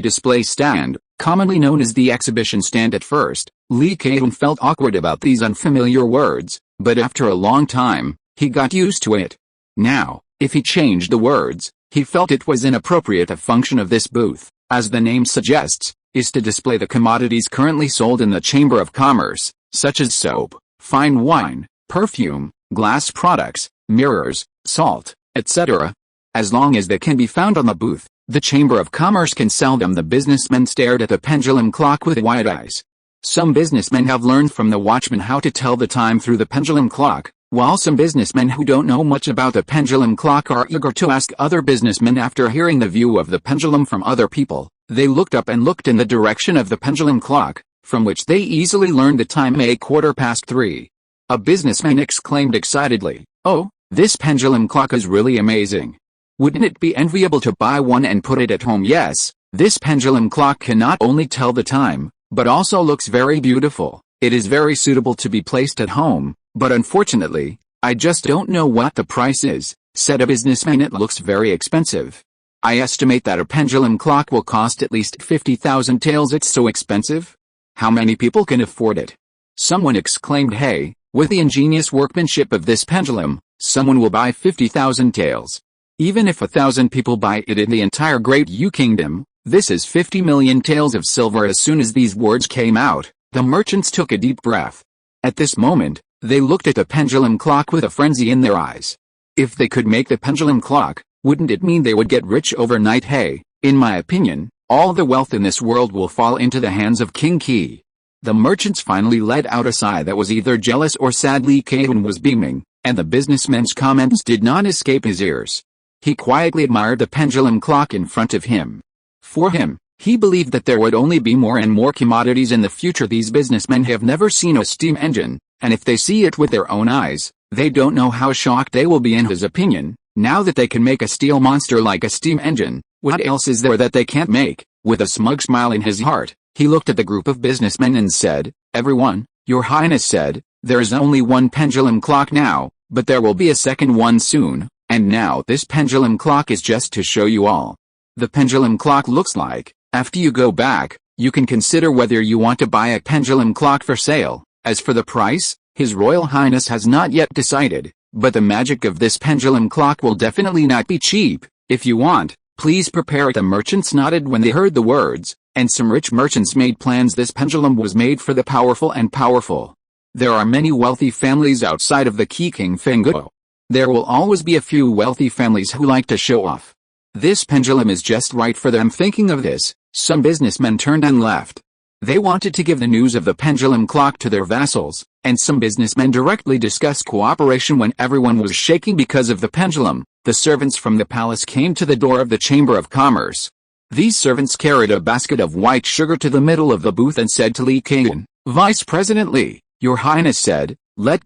display stand, commonly known as the exhibition stand. At first, Lee Kayun felt awkward about these unfamiliar words, but after a long time, he got used to it. Now, if he changed the words, he felt it was inappropriate. The function of this booth, as the name suggests, is to display the commodities currently sold in the Chamber of Commerce, such as soap, fine wine, perfume, glass products, mirrors, salt, etc. As long as they can be found on the booth, the Chamber of Commerce can sell them. The businessmen stared at the pendulum clock with wide eyes. Some businessmen have learned from the watchman how to tell the time through the pendulum clock, while some businessmen who don't know much about the pendulum clock are eager to ask other businessmen. After hearing the view of the pendulum from other people, they looked up and looked in the direction of the pendulum clock, from which they easily learned the time: 3:15. A businessman exclaimed excitedly, "Oh, this pendulum clock is really amazing. Wouldn't it be enviable to buy one and put it at home?" "Yes, this pendulum clock can not only tell the time, but also looks very beautiful. It is very suitable to be placed at home, but unfortunately, I just don't know what the price is," said a businessman. "It looks very expensive. I estimate that a pendulum clock will cost at least 50,000 taels. It's so expensive. How many people can afford it?" Someone exclaimed, "Hey, with the ingenious workmanship of this pendulum, someone will buy 50,000 taels. Even if 1,000 people buy it in the entire Great Yu Kingdom, this is 50 million taels of silver." As soon as these words came out, the merchants took a deep breath. At this moment, they looked at the pendulum clock with a frenzy in their eyes. If they could make the pendulum clock, wouldn't it mean they would get rich overnight? "Hey, in my opinion, all the wealth in this world will fall into the hands of King Key." The merchants finally let out a sigh that was either jealous or sad. Lee Kayun was beaming, and the businessman's comments did not escape his ears. He quietly admired the pendulum clock in front of him. For him, he believed that there would only be more and more commodities in the future. These businessmen have never seen a steam engine, and if they see it with their own eyes, they don't know how shocked they will be. In his opinion, now that they can make a steel monster like a steam engine, what else is there that they can't make? With a smug smile in his heart, he looked at the group of businessmen and said, "Everyone, Your Highness said, there is only one pendulum clock now, but there will be a second one soon, and now this pendulum clock is just to show you all. The pendulum clock looks like, after you go back, you can consider whether you want to buy a pendulum clock for sale. As for the price, His Royal Highness has not yet decided, but the magic of this pendulum clock will definitely not be cheap. If you want, please prepare it." The merchants nodded when they heard the words, and some rich merchants made plans. This pendulum was made for the powerful and powerful. There are many wealthy families outside of the Key King Fengguo. There will always be a few wealthy families who like to show off. This pendulum is just right for them. Thinking of this, some businessmen turned and left. They wanted to give the news of the pendulum clock to their vassals, and some businessmen directly discussed cooperation. When everyone was shaking because of the pendulum, the servants from the palace came to the door of the Chamber of Commerce. These servants carried a basket of white sugar to the middle of the booth and said to Lee Kayun, "Vice President Lee, Your Highness said,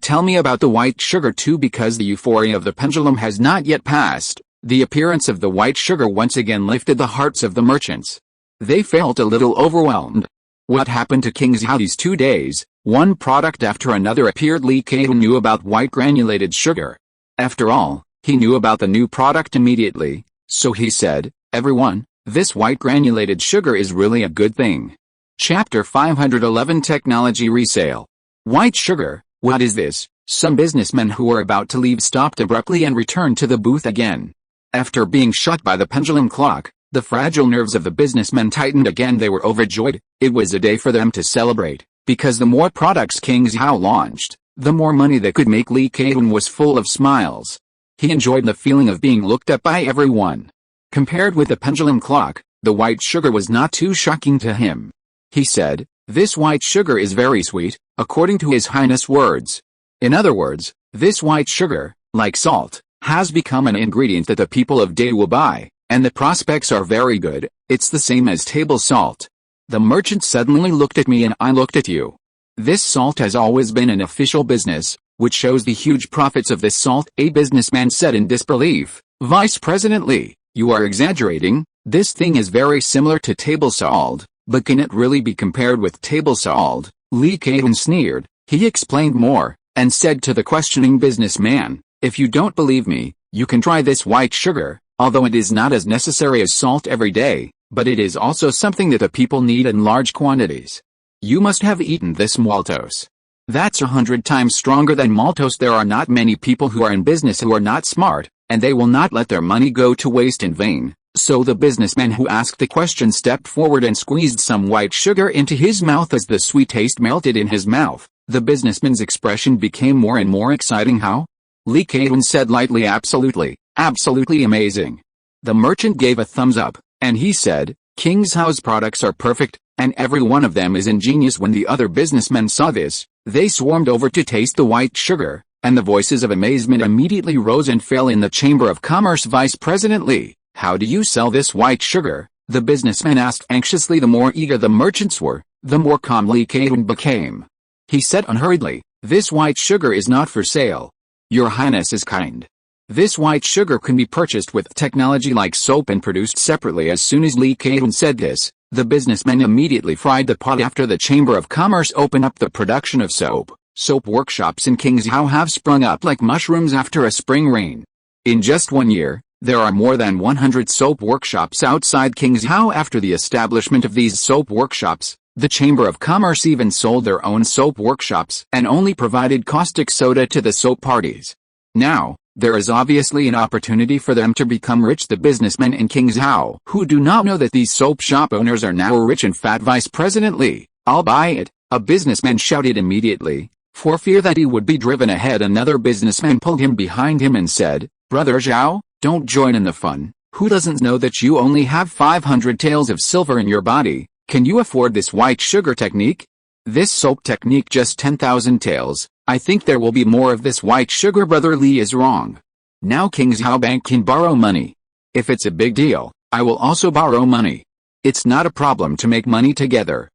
tell me about the white sugar too." Because the euphoria of the pendulum has not yet passed, the appearance of the white sugar once again lifted the hearts of the merchants. They felt a little overwhelmed. What happened to King's House these 2 days? One product after another appeared. Lee Kayun knew about white granulated sugar. After all, he knew about the new product immediately, so he said, "Everyone, this white granulated sugar is really a good thing." Chapter 511 Technology Resale. White sugar, what is this? Some businessmen who were about to leave stopped abruptly and returned to the booth again. After being shut by the pendulum clock, the fragile nerves of the businessmen tightened again. They were overjoyed. It was a day for them to celebrate, because the more products King Zhao launched, the more money they could make. Li Keitun was full of smiles. He enjoyed the feeling of being looked at by everyone. Compared with the pendulum clock, the white sugar was not too shocking to him. He said, "This white sugar is very sweet," according to His Highness' words. In other words, this white sugar, like salt, has become an ingredient that the people of Day will buy, and the prospects are very good. It's the same as table salt. The merchant suddenly looked at me and I looked at you. This salt has always been an official business, which shows the huge profits of this salt, a businessman said in disbelief. Vice President Li, you are exaggerating. This thing is very similar to table salt, but can it really be compared with table salt? Li Keitun sneered. He explained more, and said to the questioning businessman, "If you don't believe me, you can try this white sugar, although it is not as necessary as salt every day, but it is also something that the people need in large quantities. You must have eaten this maltose. That's 100 times stronger than maltose." There are not many people who are in business who are not smart, and they will not let their money go to waste in vain. So the businessman who asked the question stepped forward and squeezed some white sugar into his mouth. As the sweet taste melted in his mouth, the businessman's expression became more and more exciting. "How?" Li Keitun said lightly. "Absolutely, absolutely amazing." The merchant gave a thumbs up, and he said, "King Zhao's products are perfect, and every one of them is ingenious." When the other businessmen saw this, they swarmed over to taste the white sugar, and the voices of amazement immediately rose and fell in the Chamber of Commerce. "Vice President Li, how do you sell this white sugar?" the businessman asked anxiously. The more eager the merchants were, the more calm Li Keitun became. He said unhurriedly, "This white sugar is not for sale. Your Highness is kind. This white sugar can be purchased with technology like soap and produced separately." As soon as Li Keitun said this, the businessmen immediately fried the pot. After the Chamber of Commerce opened up the production of soap, soap workshops in King Zhao have sprung up like mushrooms after a spring rain. In just 1 year, there are more than 100 soap workshops outside King Zhao. After the establishment of these soap workshops, the Chamber of Commerce even sold their own soap workshops and only provided caustic soda to the soap parties. Now, there is obviously an opportunity for them to become rich. The businessmen in King Zhao who do not know that these soap shop owners are now rich and fat. "Vice President Li, I'll buy it," a businessman shouted immediately. For fear that he would be driven ahead, another businessman pulled him behind him and said, "Brother Zhao, don't join in the fun. Who doesn't know that you only have 500 taels of silver in your body? Can you afford this white sugar technique? This soap technique just 10,000 taels. I think there will be more of this white sugar." Brother Li is wrong. Now King Zhao Bank can borrow money. If it's a big deal, I will also borrow money. It's not a problem to make money together.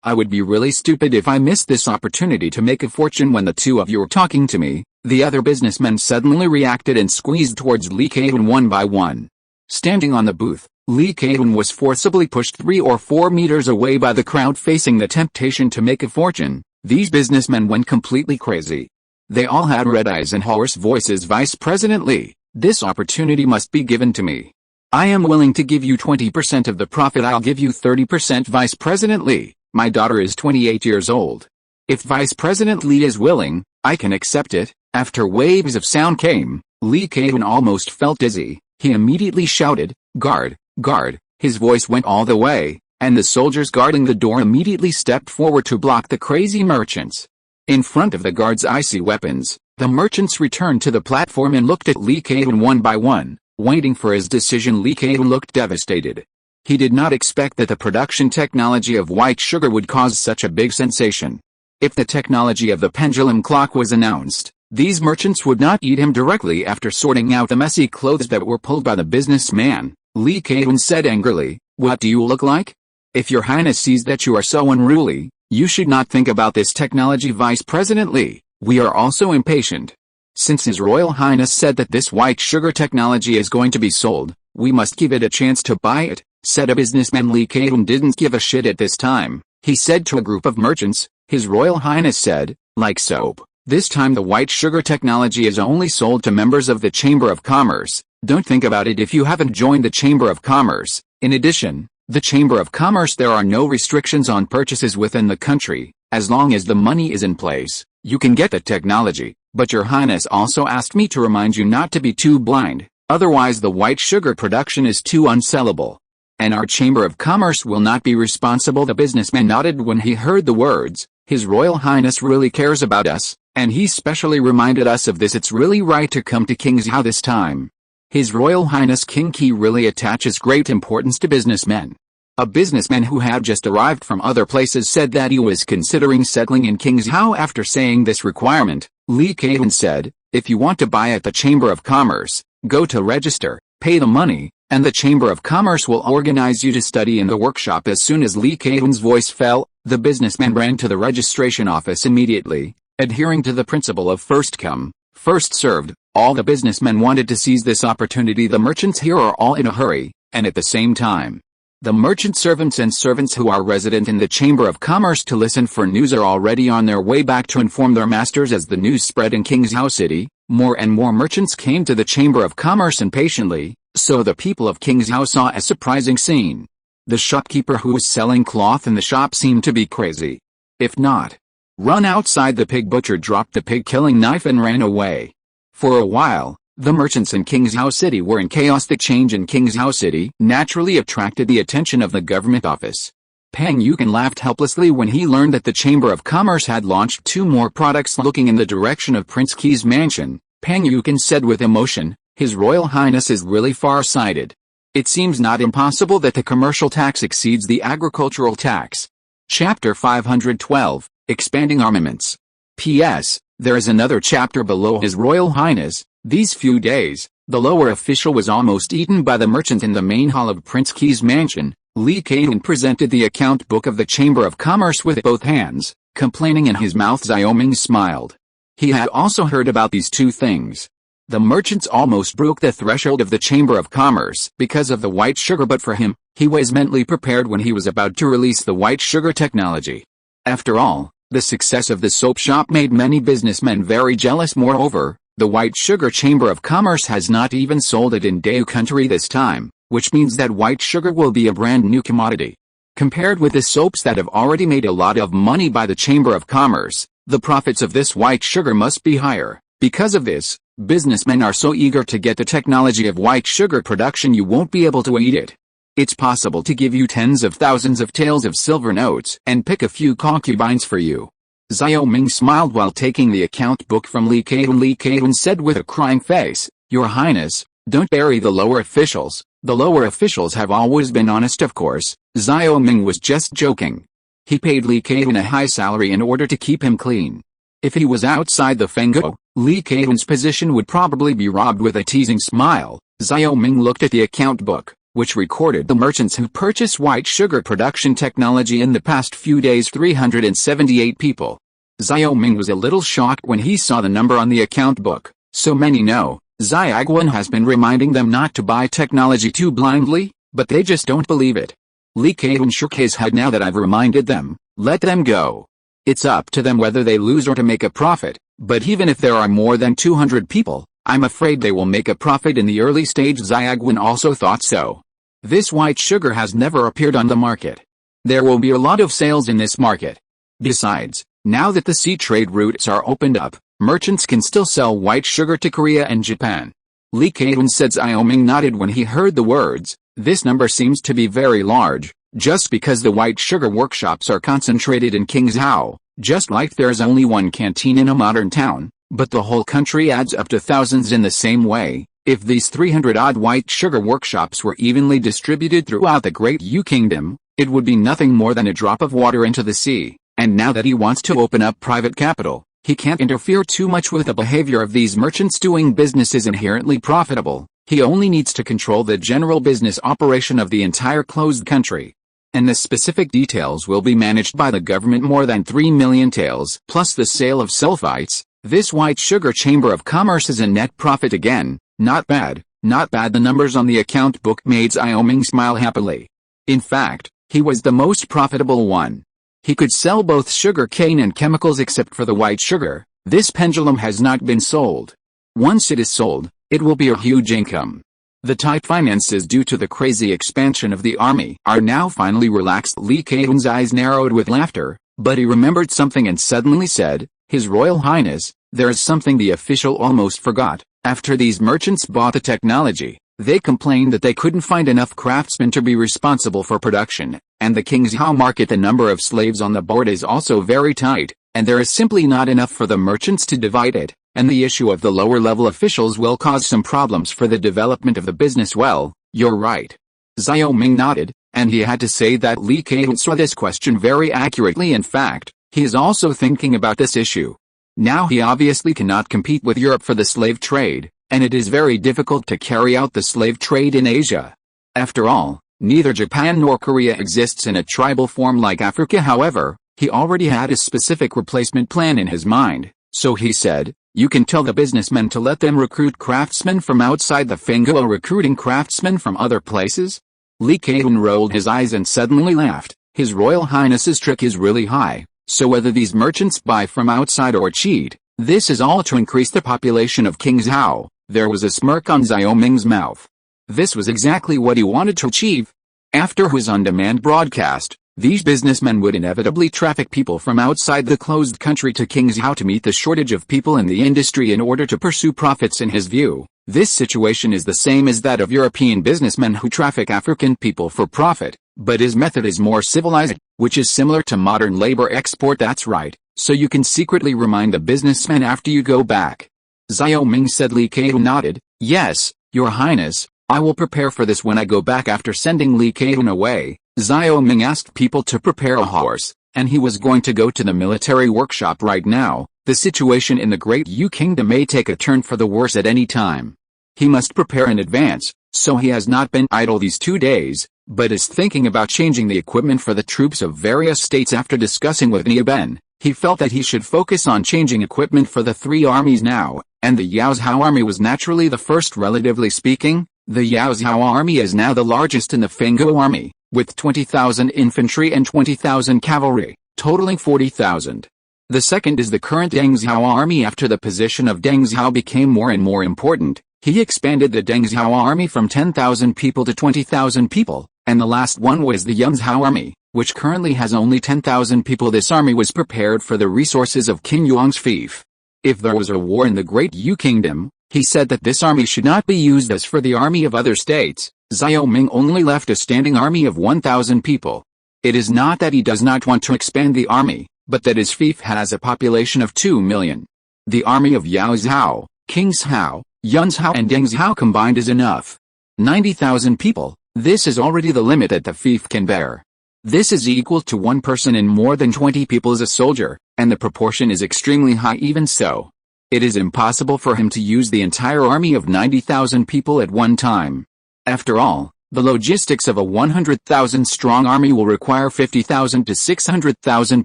I would be really stupid if I missed this opportunity to make a fortune. When the two of you are talking to me, the other businessmen suddenly reacted and squeezed towards Li Keitun one by one. Standing on the booth, Li Keitun was forcibly pushed 3 or 4 meters away by the crowd. Facing the temptation to make a fortune, these businessmen went completely crazy. They all had red eyes and hoarse voices. "Vice President Li, this opportunity must be given to me. I am willing to give you 20% of the profit. I'll give you 30%. Vice President Li, my daughter is 28 years old. If Vice President Li is willing, I can accept it." After waves of sound came, Li Keitun almost felt dizzy. He immediately shouted, "Guard, guard." His voice went all the way, and the soldiers guarding the door immediately stepped forward to block the crazy merchants. In front of the guards' icy weapons, the merchants returned to the platform and looked at Li Keitun one by one, waiting for his decision. Li Keitun looked devastated. He did not expect that the production technology of white sugar would cause such a big sensation. If the technology of the pendulum clock was announced, these merchants would not eat him directly. After sorting out the messy clothes that were pulled by the businessman, Li Keitun said angrily, "What do you look like? If your Highness sees that you are so unruly, you should not think about this technology." "Vice President Li, we are also impatient. Since His Royal Highness said that this white sugar technology is going to be sold, we must give it a chance to buy it," said a businessman. Li Keitun didn't give a shit at this time. He said to a group of merchants, "His Royal Highness said, like soap, This time the white sugar technology is only sold to members of the Chamber of Commerce. Don't think about it if you haven't joined the Chamber of Commerce. In addition, the Chamber of Commerce, there are no restrictions on purchases within the country. As long as the money is in place, you can get the technology. But Your Highness also asked me to remind you not to be too blind, otherwise the white sugar production is too unsellable. And our Chamber of Commerce will not be responsible. The businessman nodded when he heard the words. His Royal Highness really cares about us, and he specially reminded us of this. It's really right to come to King Zhao this time. His Royal Highness King Qi really attaches great importance to businessmen. A businessman who had just arrived from other places said that he was considering settling in King Zhao. After saying this requirement, Li Keihun said, if you want to buy at the Chamber of Commerce, go to register, pay the money, and the Chamber of Commerce will organize you to study in the workshop. As soon as Li Keihun's voice fell, the businessman ran to the registration office immediately, adhering to the principle of first come, first served. All the businessmen wanted to seize this opportunity. The merchants here are all in a hurry, and at the same time, the merchant servants and servants who are resident in the Chamber of Commerce to listen for news are already on their way back to inform their masters. As the news spread in King Zhao City, more and more merchants came to the Chamber of Commerce impatiently, so the people of King Zhao saw a surprising scene. The shopkeeper who was selling cloth in the shop seemed to be crazy. If not, run outside. The pig butcher dropped the pig-killing knife and ran away. For a while, the merchants in King Zhao City were in chaos. The change in King Zhao City naturally attracted the attention of the government office. Pang Yukan laughed helplessly when he learned that the Chamber of Commerce had launched 2 more products. Looking in the direction of Prince Qi's mansion, Pang Yukan said with emotion, His Royal Highness is really far-sighted. It seems not impossible that the commercial tax exceeds the agricultural tax. Chapter 512, Expanding Armaments. P.S. There is another chapter below His Royal Highness. These few days, the lower official was almost eaten by the merchant in the main hall of Prince Qi's mansion. Li Keihun presented the account book of the Chamber of Commerce with both hands, complaining in his mouth. Xiao Ming smiled. He had also heard about these 2 things. The merchants almost broke the threshold of the Chamber of Commerce because of the white sugar, but for him, he was mentally prepared when he was about to release the white sugar technology. After all, the success of the soap shop made many businessmen very jealous. Moreover, the white sugar Chamber of Commerce has not even sold it in Dayu country this time, which means that white sugar will be a brand new commodity. Compared with the soaps that have already made a lot of money by the Chamber of Commerce, the profits of this white sugar must be higher. Because of this, businessmen are so eager to get the technology of white sugar production you won't be able to eat it. It's possible to give you tens of thousands of taels of silver notes and pick a few concubines for you. Xiao Ming smiled while taking the account book from Li Keihun. Li Keihun said with a crying face, Your Highness, don't bury the lower officials. The lower officials have always been honest. Of course, Xiao Ming was just joking. He paid Li Keihun a high salary in order to keep him clean. If he was outside the Fengguo, Li Keihun's position would probably be robbed. With a teasing smile, Xiao Ming looked at the account book, which recorded the merchants who purchased white sugar production technology in the past few days. 378 people. Xiao Ming was a little shocked when he saw the number on the account book. So many. No, Xiaoguan has been reminding them not to buy technology too blindly, but they just don't believe it. Li Keihun shook his head. Now that I've reminded them, let them go. It's up to them whether they lose or to make a profit, but even if there are more than 200 people, I'm afraid they will make a profit in the early stage. Xiaoguan also thought so. This white sugar has never appeared on the market. There will be a lot of sales in this market. Besides, now that the sea trade routes are opened up, merchants can still sell white sugar to Korea and Japan. Li Keihun said. Xiao Ming nodded when he heard the words. This number seems to be very large, just because the white sugar workshops are concentrated in King Zhao, just like there's only one canteen in a modern town, but the whole country adds up to thousands in the same way. If these 300-odd white sugar workshops were evenly distributed throughout the Great Yu Kingdom, it would be nothing more than a drop of water into the sea. And now that he wants to open up private capital, he can't interfere too much with the behavior of these merchants. Doing business is inherently profitable. He only needs to control the general business operation of the entire closed country. And the specific details will be managed by the government. More than 3 million taels plus the sale of sulfites. This white sugar Chamber of Commerce is a net profit again. Not bad, not bad. The numbers on the account book made Xiao Ming smile happily. In fact, he was the most profitable one. He could sell both sugar cane and chemicals except for the white sugar, This pendulum has not been sold. Once it is sold, it will be a huge income. The tight finances due to the crazy expansion of the army are now finally relaxed. Lee Kayun's eyes narrowed with laughter, but he remembered something and suddenly said, His Royal Highness, there is something the official almost forgot. After these merchants bought the technology, they complained that they couldn't find enough craftsmen to be responsible for production, and the King's How market, the number of slaves on the board is also very tight, and there is simply not enough for the merchants to divide it, and the issue of the lower level officials will cause some problems for the development of the business. Well, you're right. Xiao Ming nodded, and he had to say that Li Kayun saw this question very accurately. In fact, he is also thinking about this issue. Now he obviously cannot compete with Europe for the slave trade, and it is very difficult to carry out the slave trade in Asia. After all, neither Japan nor Korea exists in a tribal form like Africa. However, he already had a specific replacement plan in his mind, so he said, You can tell the businessmen to let them recruit craftsmen from outside the Fenghuo. Recruiting craftsmen from other places? Li Kayun rolled his eyes and suddenly laughed. His Royal Highness's trick is really high, so whether these merchants buy from outside or cheat, this is all to increase the population of King's How. There was a smirk on Xiao Ming's mouth. This was exactly what he wanted to achieve. After his on-demand broadcast, these businessmen would inevitably traffic people from outside the closed country to King's How to meet the shortage of people in the industry in order to pursue profits. In his view, this situation is the same as that of European businessmen who traffic African people for profit, but his method is more civilized, which is similar to modern labor export. That's right, so you can secretly remind the businessmen after you go back. Xiao Ming said. Li Kayun nodded. Yes, Your Highness, I will prepare for this when I go back. After sending Li Kayun away, Xiao Ming asked people to prepare a horse, and he was going to go to the military workshop right now. The situation in the Great Yu Kingdom may take a turn for the worse at any time. He must prepare in advance, so he has not been idle these 2 days, but is thinking about changing the equipment for the troops of various states. After discussing with Niaben, he felt that he should focus on changing equipment for the 3 armies now, and the Yaozhou army was naturally the first. Relatively speaking, the Yaozhou army is now the largest in the Fenghuo army, with 20,000 infantry and 20,000 cavalry, totaling 40,000. The second is the current Dengzhou army. After the position of Dengzhou became more and more important, he expanded the Dengzhou army from 10,000 people to 20,000 people, and the last one was the Yunzhou army, which currently has only 10,000 people. This army was prepared for the resources of King Yuang's fief. If there was a war in the Great Yu Kingdom, he said that this army should not be used as for the army of other states. Xiao Ming only left a standing army of 1,000 people. It is not that he does not want to expand the army, but that his fief has a population of 2 million. The army of Yaozhou, King's How, Yunzhou and Dengzhou combined is enough. 90,000 people, this is already the limit that the fief can bear. This is equal to 1 person and more than 20 people as a soldier, and the proportion is extremely high. Even so, it is impossible for him to use the entire army of 90,000 people at one time. After all, the logistics of a 100,000 strong army will require 50,000 to 600,000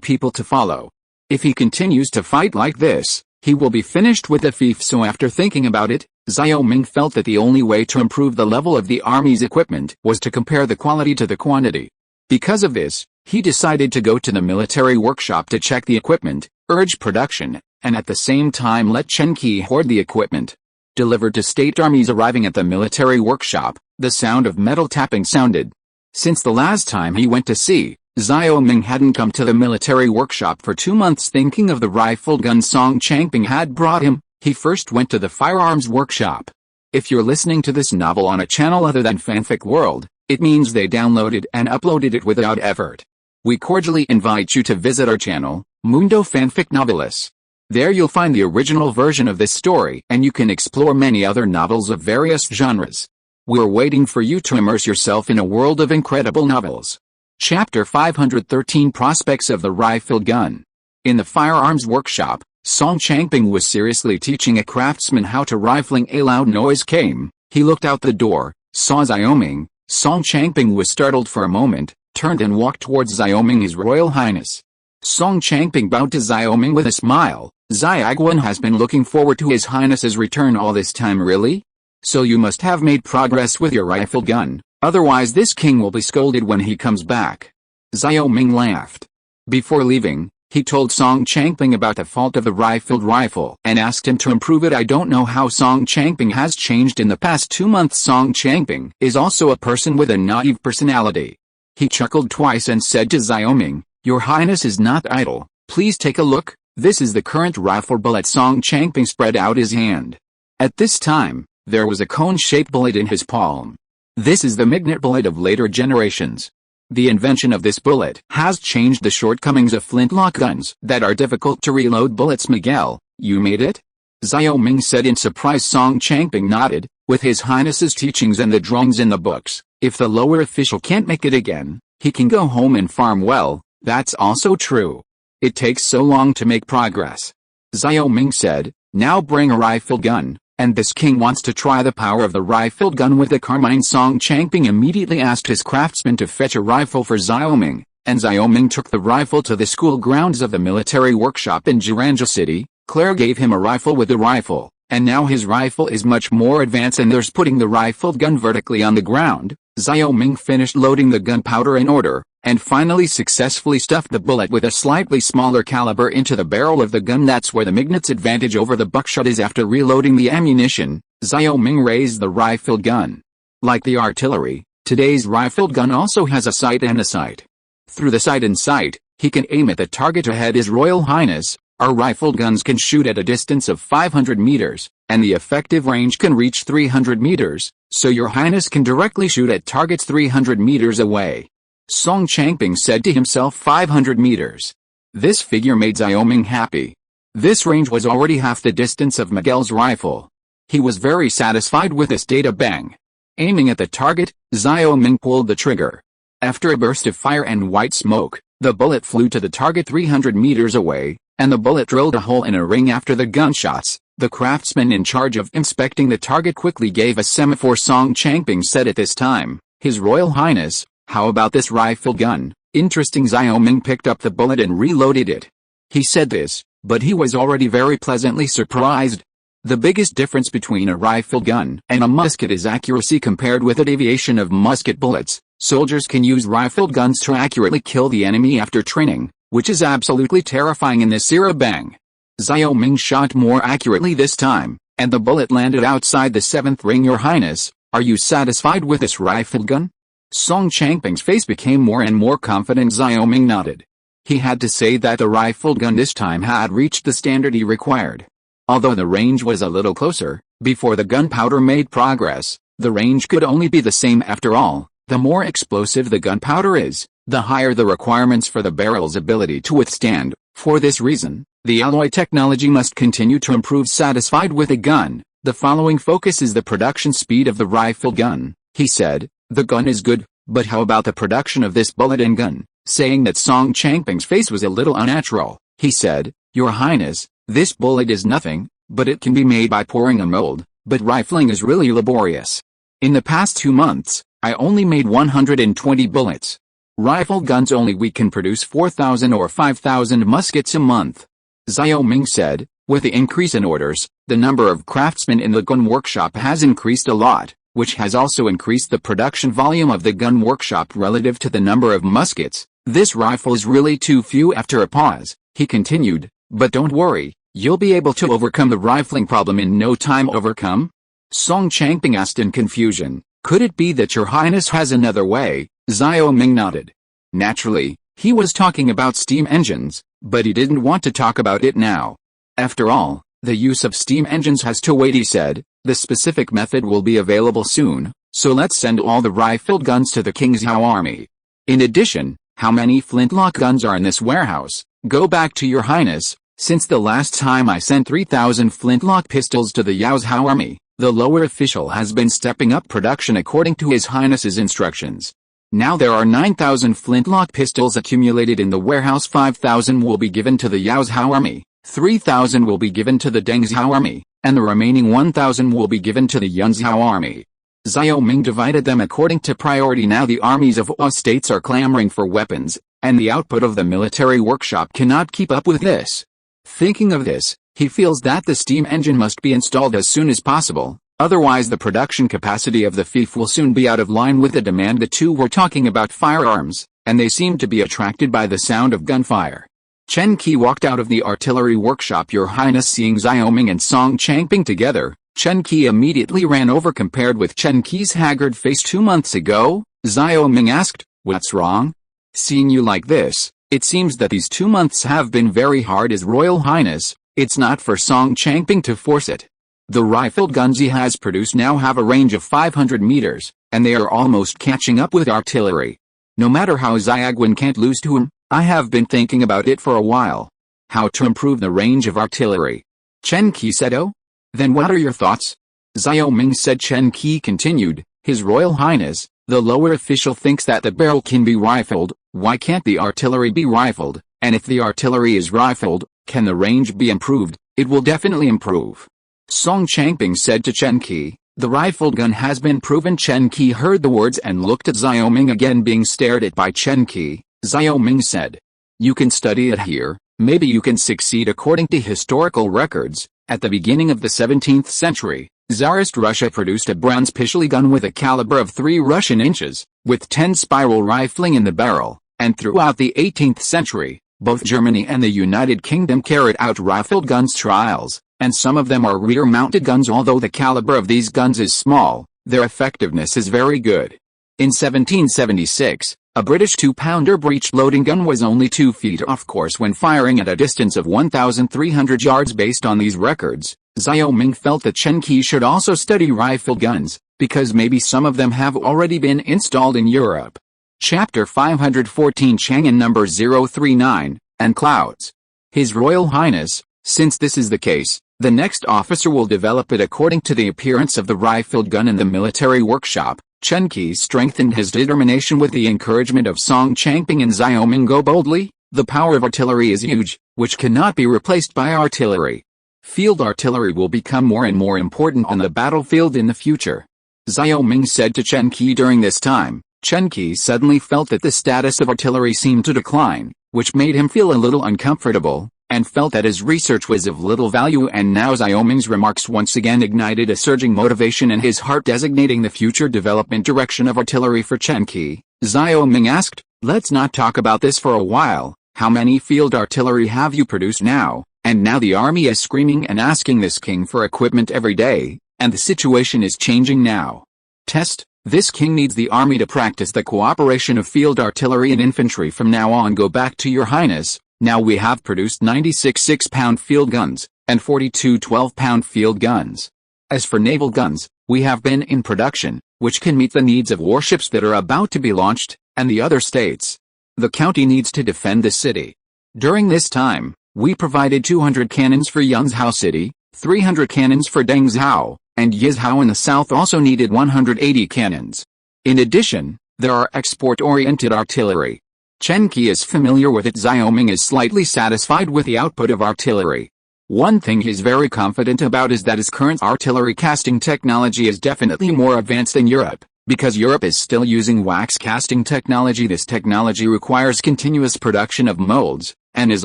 people to follow. If he continues to fight like this, he will be finished with the fief. So after thinking about it, Xiao Ming felt that the only way to improve the level of the army's equipment was to compare the quality to the quantity. Because of this, he decided to go to the military workshop to check the equipment, urge production, and at the same time let Chen Qi hoard the equipment. Delivered to state armies. Arriving at the military workshop, the sound of metal tapping sounded. Since the last time he went to see, Xiao Ming hadn't come to the military workshop for 2 months. Thinking of the rifle gun Song Changping had brought him, he first went to the firearms workshop. If you're listening to this novel on a channel other than Fanfic World, it means they downloaded and uploaded it without effort. We cordially invite you to visit our channel, Mundo Fanfic Novelis. There you'll find the original version of this story, and you can explore many other novels of various genres. We're waiting for you to immerse yourself in a world of incredible novels. Chapter 513 Prospects of the Rifle Gun. In the firearms workshop, Song Changping was seriously teaching a craftsman how to rifling. A loud noise came. He looked out the door, saw Xiao Ming. Song Changping was startled for a moment, turned and walked towards Xiao Ming. His Royal Highness. Song Changping bowed to Xiao Ming with a smile. Xiaoguan has been looking forward to His Highness's return all this time. Really? So you must have made progress with your rifle gun, otherwise this king will be scolded when he comes back. Xiao Ming laughed. Before leaving, He told Song Changping about the fault of the rifled rifle and asked him to improve it. I don't know how Song Changping has changed in the past 2 months. Song Changping is also a person with a naive personality. He chuckled twice and said to Xiaoming, "Your Highness is not idle, please take a look, this is the current rifle bullet." Song Changping spread out his hand. At this time, there was a cone-shaped bullet in his palm. This is the Mignet bullet of later generations. The invention of this bullet has changed the shortcomings of flintlock guns that are difficult to reload bullets. "Miguel, you made it?" Xiaoming said in surprise. Song Changping nodded. With His Highness's teachings and the drawings in the books, if the lower official can't make it again, he can go home and farm well. That's also true. It takes so long to make progress. Xiaoming said, "Now bring a rifled gun, and this king wants to try the power of the rifled gun with the carmine." Song Changping immediately asked his craftsman to fetch a rifle for Xiaoming, and Xiaoming took the rifle to the school grounds of the military workshop in Jiranzhou City. Claire gave him a rifle with a rifle, and now his rifle is much more advanced, and there's putting the rifled gun vertically on the ground. Xiaoming finished loading the gunpowder in order, and finally successfully stuffed the bullet with a slightly smaller caliber into the barrel of the gun. That's where the Mignet's advantage over the buckshot is. After reloading the ammunition, Xiaoming raised the rifled gun. Like the artillery, today's rifled gun also has a sight and a sight. Through the sight and sight, he can aim at the target ahead. His Royal Highness, our rifled guns can shoot at a distance of 500 meters, and the effective range can reach 300 meters, so your Highness can directly shoot at targets 300 meters away. Song Changping said to himself, 500 meters. This figure made Xiaoming happy. This range was already half the distance of Miguel's rifle. He was very satisfied with this data. Bang! Aiming at the target, Xiaoming pulled the trigger. After a burst of fire and white smoke, the bullet flew to the target 300 meters away, and the bullet drilled a hole in a ring. After the gunshots, the craftsman in charge of inspecting the target quickly gave a semaphore. Song Changping said at this time, "His Royal Highness, how about this rifle gun?" Interesting. Xiaoming picked up the bullet and reloaded it. He said this, but he was already very pleasantly surprised. The biggest difference between a rifle gun and a musket is accuracy compared with the deviation of musket bullets. Soldiers can use rifled guns to accurately kill the enemy after training, which is absolutely terrifying in this era. Bang! Xiaoming shot more accurately this time, and the bullet landed outside the 7th ring. "Your Highness, are you satisfied with this rifled gun?" Song Changping's face became more and more confident. Xiaoming nodded. He had to say that the rifled gun this time had reached the standard he required. Although the range was a little closer, before the gunpowder made progress, the range could only be the same. After all, the more explosive the gunpowder is, the higher the requirements for the barrel's ability to withstand. For this reason, the alloy technology must continue to improve. Satisfied with the gun, the following focus is the production speed of the rifled gun, he said. "The gun is good, but how about the production of this bullet and gun?" Saying that, Song Changping's face was a little unnatural. He said, "Your Highness, this bullet is nothing, but it can be made by pouring a mold, but rifling is really laborious. In the past 2 months, I only made 120 bullets. Rifle guns only we can produce 4,000 or 5,000 muskets a month." Xiaoming said, "With the increase in orders, the number of craftsmen in the gun workshop has increased a lot, which has also increased the production volume of the gun workshop relative to the number of muskets. This rifle is really too few." After a pause, he continued, "But don't worry, you'll be able to overcome the rifling problem in no time." "Overcome?" Song Changping asked in confusion. "Could it be that your Highness has another way?" Xiaoming nodded. Naturally, he was talking about steam engines, but he didn't want to talk about it now. After all, the use of steam engines has to wait. He said, "The specific method will be available soon, so let's send all the rifled guns to the King's Zhao army. In addition, how many flintlock guns are in this warehouse? Go back to your Highness. Since the last time I sent 3,000 flintlock pistols to the Yao's Zhao army, the lower official has been stepping up production according to His Highness's instructions. Now there are 9,000 flintlock pistols accumulated in the warehouse. 5,000 will be given to the Yao's Zhao army, 3,000 will be given to the Deng Zhao army, and the remaining 1,000 will be given to the Yun Zhao army." Xiaoming divided them according to priority. Now the armies of all states are clamoring for weapons, and the output of the military workshop cannot keep up with this. Thinking of this, he feels that the steam engine must be installed as soon as possible, otherwise the production capacity of the fief will soon be out of line with the demand. The two were talking about firearms, and they seemed to be attracted by the sound of gunfire. Chen Qi walked out of the artillery workshop. Your Highness, seeing Xiao Ming and Song Changping together, Chen Qi immediately ran over. Compared with Chen Qi's haggard face 2 months ago, Xiao Ming asked, "What's wrong? Seeing you like this, it seems that these 2 months have been very hard. His Royal Highness, it's not for Song Changping to force it. The rifled guns he has produced now have a range of 500 meters, and they are almost catching up with artillery. No matter how Xiaoguan can't lose to him, I have been thinking about it for a while. How to improve the range of artillery." Chen Qi said. "Oh? Then what are your thoughts?" Xiao Ming said. Chen Qi continued, "His Royal Highness, the lower official thinks that the barrel can be rifled. Why can't the artillery be rifled? And if the artillery is rifled, can the range be improved? It will definitely improve." Song Changping said to Chen Qi, "The rifled gun has been proven." Chen Qi heard the words and looked at Xiao Ming again. Being stared at by Chen Qi, Xiao Ming said, "You can study it here, maybe you can succeed." According to historical records, at the beginning of the 17th century, Tsarist Russia produced a bronze pistol gun with a caliber of 3 Russian inches, with 10 spiral rifling in the barrel, and throughout the 18th century, both Germany and the United Kingdom carried out rifled guns trials, and some of them are rear-mounted guns. Although the caliber of these guns is small, their effectiveness is very good. In 1776, a British 2-pounder breech-loading gun was only 2 feet off course when firing at a distance of 1,300 yards. Based on these records, Xiao Ming felt that Chen Qi should also study rifled guns, because maybe some of them have already been installed in Europe. Chapter 514, Chang'an number 039, and Clouds. His Royal Highness, since this is the case, the next officer will develop it according to the appearance of the rifled gun in the military workshop. Chen Qi strengthened his determination with the encouragement of Song Changping and Xiao Ming. "Go boldly, the power of artillery is huge, which cannot be replaced by artillery. Field artillery will become more and more important on the battlefield in the future," Xiao Ming said to Chen Qi. During this time, Chen Qi suddenly felt that the status of artillery seemed to decline, which made him feel a little uncomfortable, and felt that his research was of little value. And now Xiao Ming's remarks once again ignited a surging motivation in his heart, designating the future development direction of artillery for Chen Qi. Xiao Ming asked, "Let's not talk about this for a while. How many field artillery have you produced now?" And now the army is screaming and asking this king for equipment every day, and the situation is changing now. Test. This king needs the army to practice the cooperation of field artillery and infantry from now on. Go back to your highness. Now we have produced 96 6-pound field guns, and 42 12-pound field guns. As for naval guns, we have been in production, which can meet the needs of warships that are about to be launched, and the other states. The county needs to defend the city. During this time, we provided 200 cannons for Yunzhao City, 300 cannons for Dengzhao, and Yizhao in the south also needed 180 cannons. In addition, there are export-oriented artillery. Chen Qi is familiar with it. Xiao Ming is slightly satisfied with the output of artillery. One thing he's very confident about is that his current artillery casting technology is definitely more advanced than Europe, because Europe is still using wax casting technology. This technology requires continuous production of molds, and his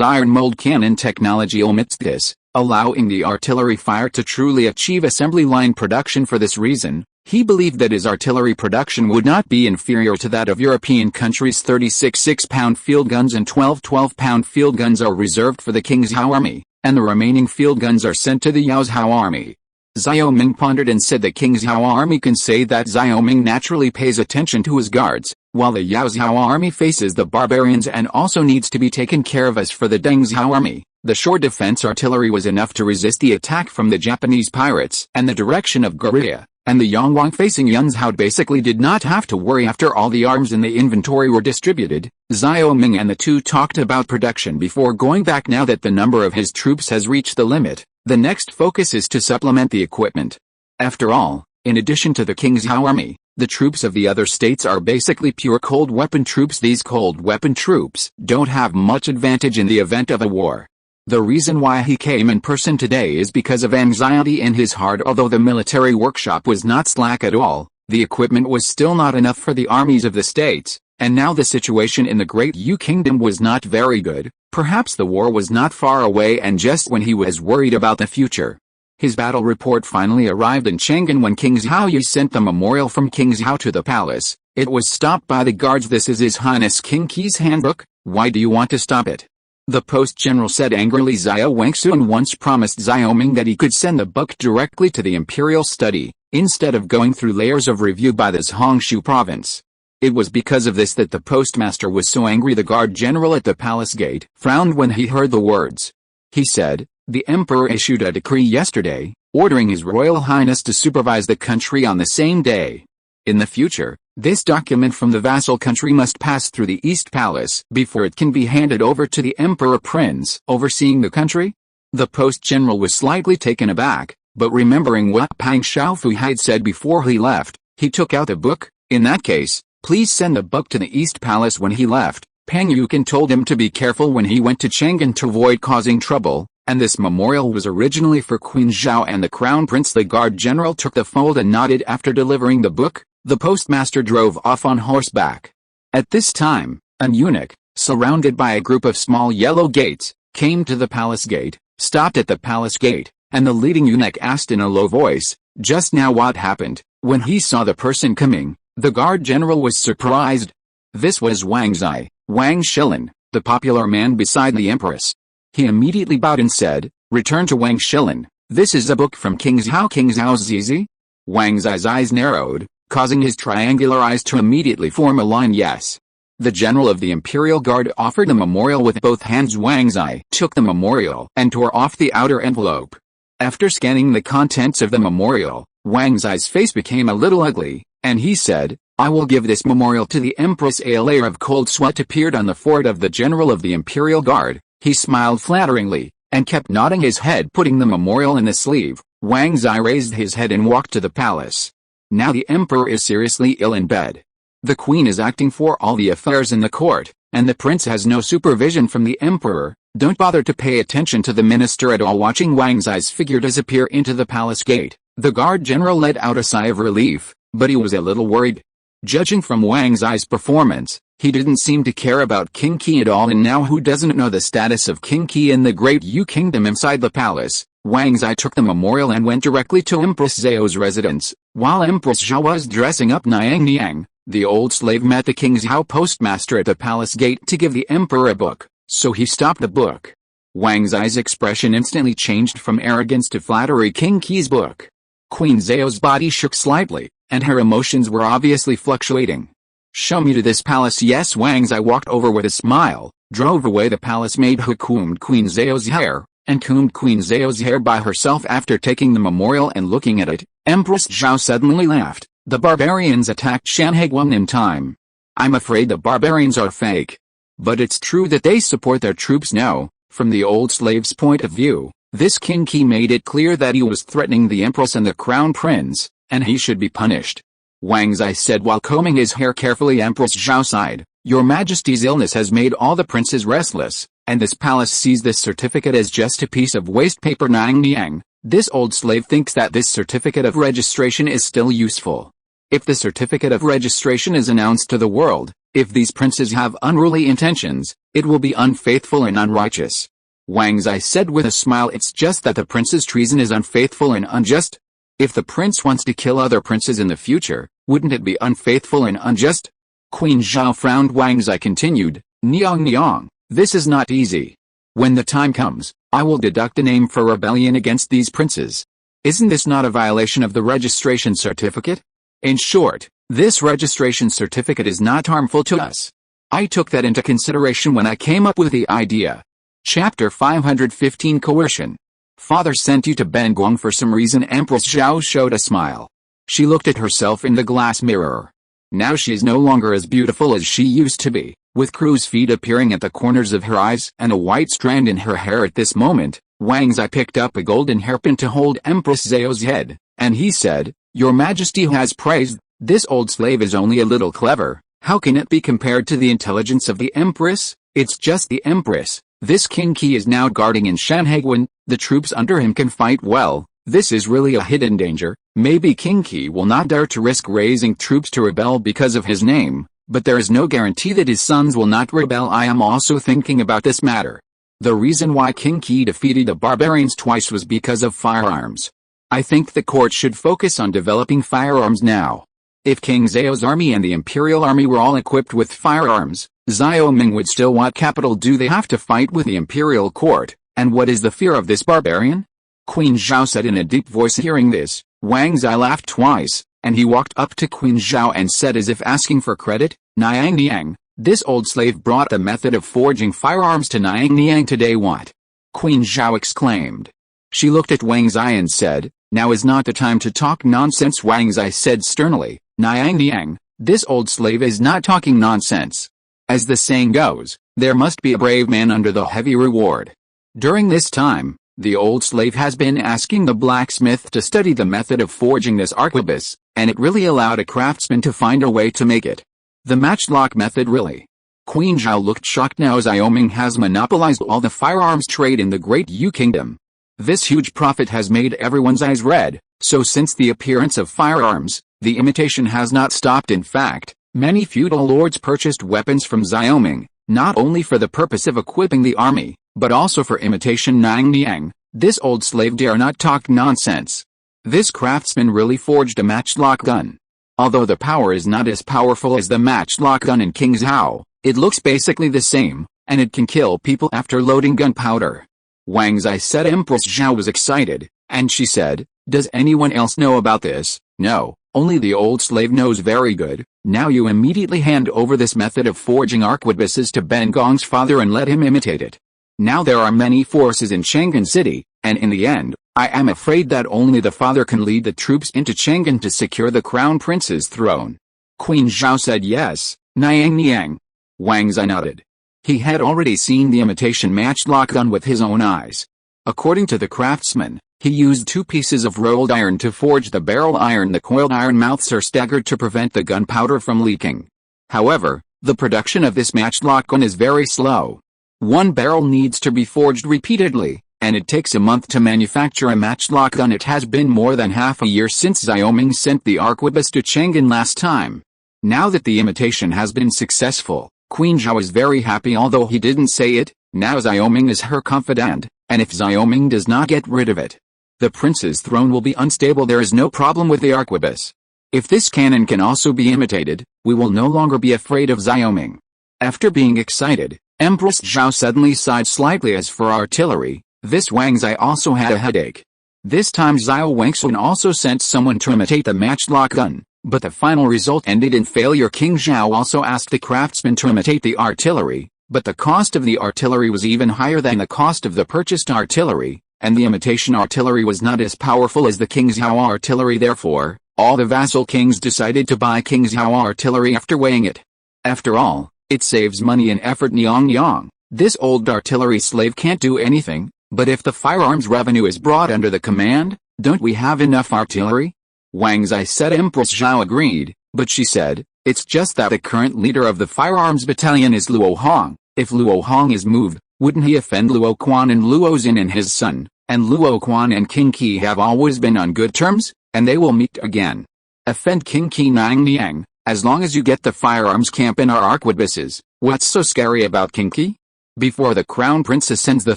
iron mold cannon technology omits this, allowing the artillery fire to truly achieve assembly line production. For this reason, he believed that his artillery production would not be inferior to that of European countries. 36 6-pound field guns and 12 12-pound field guns are reserved for the Qingzhou army, and the remaining field guns are sent to the Yaozhou army. Xiao Ming pondered and said the Qingzhou army can say that Xiao Ming naturally pays attention to his guards, while the Yaozhou army faces the barbarians and also needs to be taken care of. As for the Dengzhou army, the shore defense artillery was enough to resist the attack from the Japanese pirates and the direction of Goryeo, and the Yongwang facing Yunzhao basically did not have to worry after all the arms in the inventory were distributed. Xiao Ming and the two talked about production before going back. Now that the number of his troops has reached the limit, the next focus is to supplement the equipment. After all, in addition to the Qingzhou army, the troops of the other states are basically pure cold weapon troops. These cold weapon troops don't have much advantage in the event of a war. The reason why he came in person today is because of anxiety in his heart. Although the military workshop was not slack at all, the equipment was still not enough for the armies of the states, and now the situation in the Great Yu Kingdom was not very good. Perhaps the war was not far away, and just when he was worried about the future, his battle report finally arrived in Chang'an. When King Zhaoyu sent the memorial from King Zhao to the palace, it was stopped by the guards. "This is His Highness King Qi's handbook. Why do you want to stop it?" The post general said angrily Xiao Wangxun once promised Xiaoming that he could send the book directly to the imperial study, instead of going through layers of review by the Zhongshu province. It was because of this that the postmaster was so angry. The guard general at the palace gate frowned when he heard the words. He said, "The emperor issued a decree yesterday, ordering His Royal Highness to supervise the country on the same day. In the future, this document from the vassal country must pass through the East Palace before it can be handed over to the Emperor Prince overseeing the country." The post-general was slightly taken aback, but remembering what Pang Xiaofu had said before he left, he took out the book. "In that case, please send the book to the East Palace." When he left, Pang Yukan told him to be careful when he went to Chang'an to avoid causing trouble, and this memorial was originally for Queen Zhao and the Crown Prince. The guard general took the fold and nodded. After delivering the book, the postmaster drove off on horseback. At this time, an eunuch, surrounded by a group of small yellow gates, came to the palace gate, stopped at the palace gate, and the leading eunuch asked in a low voice, "Just now what happened?" When he saw the person coming, the guard general was surprised. This was Wang Zai, Wang Shilin, the popular man beside the empress. He immediately bowed and said, "Return to Wang Shilin, this is a book from King Zhao." King Zhao's Zizi? Wang Zai's eyes narrowed, causing his triangular eyes to immediately form a line. Yes. The general of the Imperial Guard offered the memorial with both hands. Wang Zai took the memorial and tore off the outer envelope. After scanning the contents of the memorial, Wang Zai's face became a little ugly, and he said, "I will give this memorial to the Empress." A layer of cold sweat appeared on the forehead of the general of the Imperial Guard. He smiled flatteringly, and kept nodding his head. Putting the memorial in the sleeve, Wang Zai raised his head and walked to the palace. Now the emperor is seriously ill in bed. The queen is acting for all the affairs in the court, and the prince has no supervision from the emperor. Don't bother to pay attention to the minister at all. Watching Wang Zai's figure disappear into the palace gate, the guard general let out a sigh of relief, but he was a little worried. Judging from Wang Zai's performance, he didn't seem to care about King Qi at all. And now who doesn't know the status of King Qi in the Great Yu Kingdom? Inside the palace, Wang Zai took the memorial and went directly to Empress Zhao's residence. While Empress Zhao was dressing up, Niang, the old slave, met the King Zhao postmaster at the palace gate to give the emperor a book, so he stopped the book. Wang Zai's expression instantly changed from arrogance to flattery. King Qi's book. Queen Zhao's body shook slightly, and her emotions were obviously fluctuating. "Show me to this palace." Yes. Wang Zai walked over with a smile, drove away the palace maid who combed Queen Zhao's hair, and combed Queen Zhao's hair by herself. After taking the memorial and looking at it, Empress Zhao suddenly laughed. "The barbarians attacked Shanhaiguan in time. I'm afraid the barbarians are fake. But it's true that they support their troops now." From the old slave's point of view, this King Qi made it clear that he was threatening the empress and the crown prince, and he should be punished. Wang Zai said while combing his hair carefully. Empress Zhao sighed, "Your Majesty's illness has made all the princes restless, and this palace sees this certificate as just a piece of waste paper." Niang, this old slave thinks that this certificate of registration is still useful. If the certificate of registration is announced to the world, if these princes have unruly intentions, it will be unfaithful and unrighteous. Wang Zai said with a smile, "It's just that the prince's treason is unfaithful and unjust. If the prince wants to kill other princes in the future, wouldn't it be unfaithful and unjust?" Queen Zhao frowned. Wang Zai continued, Niang, this is not easy. When the time comes, I will deduct a name for rebellion against these princes. Isn't this not a violation of the registration certificate? In short, this registration certificate is not harmful to us. I took that into consideration when I came up with the idea. Chapter 515 Coercion. Father sent you to Benguang for some reason. Empress Zhao showed a smile. She looked at herself in the glass mirror. Now she is no longer as beautiful as she used to be, with crow's feet appearing at the corners of her eyes and a white strand in her hair. At this moment, Wang Zai picked up a golden hairpin to hold Empress Zhao's head, and he said, "Your Majesty has praised, this old slave is only a little clever. How can it be compared to the intelligence of the Empress? It's just the Empress. This King Qi is now guarding in Shanhaiguan, the troops under him can fight well. This is really a hidden danger. Maybe King Qi will not dare to risk raising troops to rebel because of his name, but there is no guarantee that his sons will not rebel. I am also thinking about this matter. The reason why King Qi defeated the barbarians twice was because of firearms. I think the court should focus on developing firearms now. If King Zhao's army and the imperial army were all equipped with firearms, Xiao Ming would still. What capital do they have to fight with the imperial court, and what is the fear of this barbarian? Queen Zhao said in a deep voice. Hearing this, Wang Zai laughed twice, and he walked up to Queen Zhao and said as if asking for credit, Niang Niang, this old slave brought the method of forging firearms to Niang Niang today. What? Queen Zhao exclaimed. She looked at Wang Zai and said, now is not the time to talk nonsense. Wang Zai said sternly, Niang Niang, this old slave is not talking nonsense. As the saying goes, there must be a brave man under the heavy reward. During this time, the old slave has been asking the blacksmith to study the method of forging this arquebus, and it really allowed a craftsman to find a way to make it. The matchlock method really. Queen Zhao looked shocked. Now Xiao Ming has monopolized all the firearms trade in the Great Yu Kingdom. This huge profit has made everyone's eyes red, so since the appearance of firearms, the imitation has not stopped. In fact, many feudal lords purchased weapons from Xiao Ming, not only for the purpose of equipping the army, but also for imitation. Niang Niang, this old slave dare not talk nonsense. This craftsman really forged a matchlock gun. Although the power is not as powerful as the matchlock gun in King Zhao, it looks basically the same, and it can kill people after loading gunpowder. Wang Zai said. Empress Zhao was excited, and she said, does anyone else know about this? No, only the old slave knows. Very good. Now you immediately hand over this method of forging arquebuses to Ben Gong's father and let him imitate it. Now there are many forces in Chang'an City, and in the end, I am afraid that only the father can lead the troops into Chang'an to secure the crown prince's throne. Queen Zhao said yes, Niang Niang. Wang Zai nodded. He had already seen the imitation matchlock gun with his own eyes. According to the craftsman, he used 2 pieces of rolled iron to forge the barrel iron. The coiled iron mouths are staggered to prevent the gunpowder from leaking. However, the production of this matchlock gun is very slow. One barrel needs to be forged repeatedly, and it takes a month to manufacture a matchlock gun. It has been more than half a year since Xiao Ming sent the arquebus to Chang'an last time. Now that the imitation has been successful, Queen Zhao is very happy. Although he didn't say it, now Xiao Ming is her confidant, and if Xiao Ming does not get rid of it, the prince's throne will be unstable. There is no problem with the arquebus. If this cannon can also be imitated, we will no longer be afraid of Xiao Ming. After being excited, Empress Zhao suddenly sighed slightly. As for artillery, this Wang Zai also had a headache. This time Xiao Wangsun also sent someone to imitate the matchlock gun, but the final result ended in failure. King Zhao also asked the craftsman to imitate the artillery, but the cost of the artillery was even higher than the cost of the purchased artillery, and the imitation artillery was not as powerful as the King Zhao artillery. Therefore, all the vassal kings decided to buy King Zhao artillery after weighing it. After all, it saves money and effort. Niang Niang, this old artillery slave can't do anything, but if the firearms revenue is brought under the command, don't we have enough artillery? Wang Zai said. Empress Zhao agreed, but she said, it's just that the current leader of the firearms battalion is Luo Hong. If Luo Hong is moved, wouldn't he offend Luo Quan and Luo Xin and his son? And Luo Quan and King Qi have always been on good terms, and they will meet again. Offend King Qi? Niang Niang, as long as you get the firearms camp in our arquebuses, what's so scary about King Qi? Before the crown prince ascends the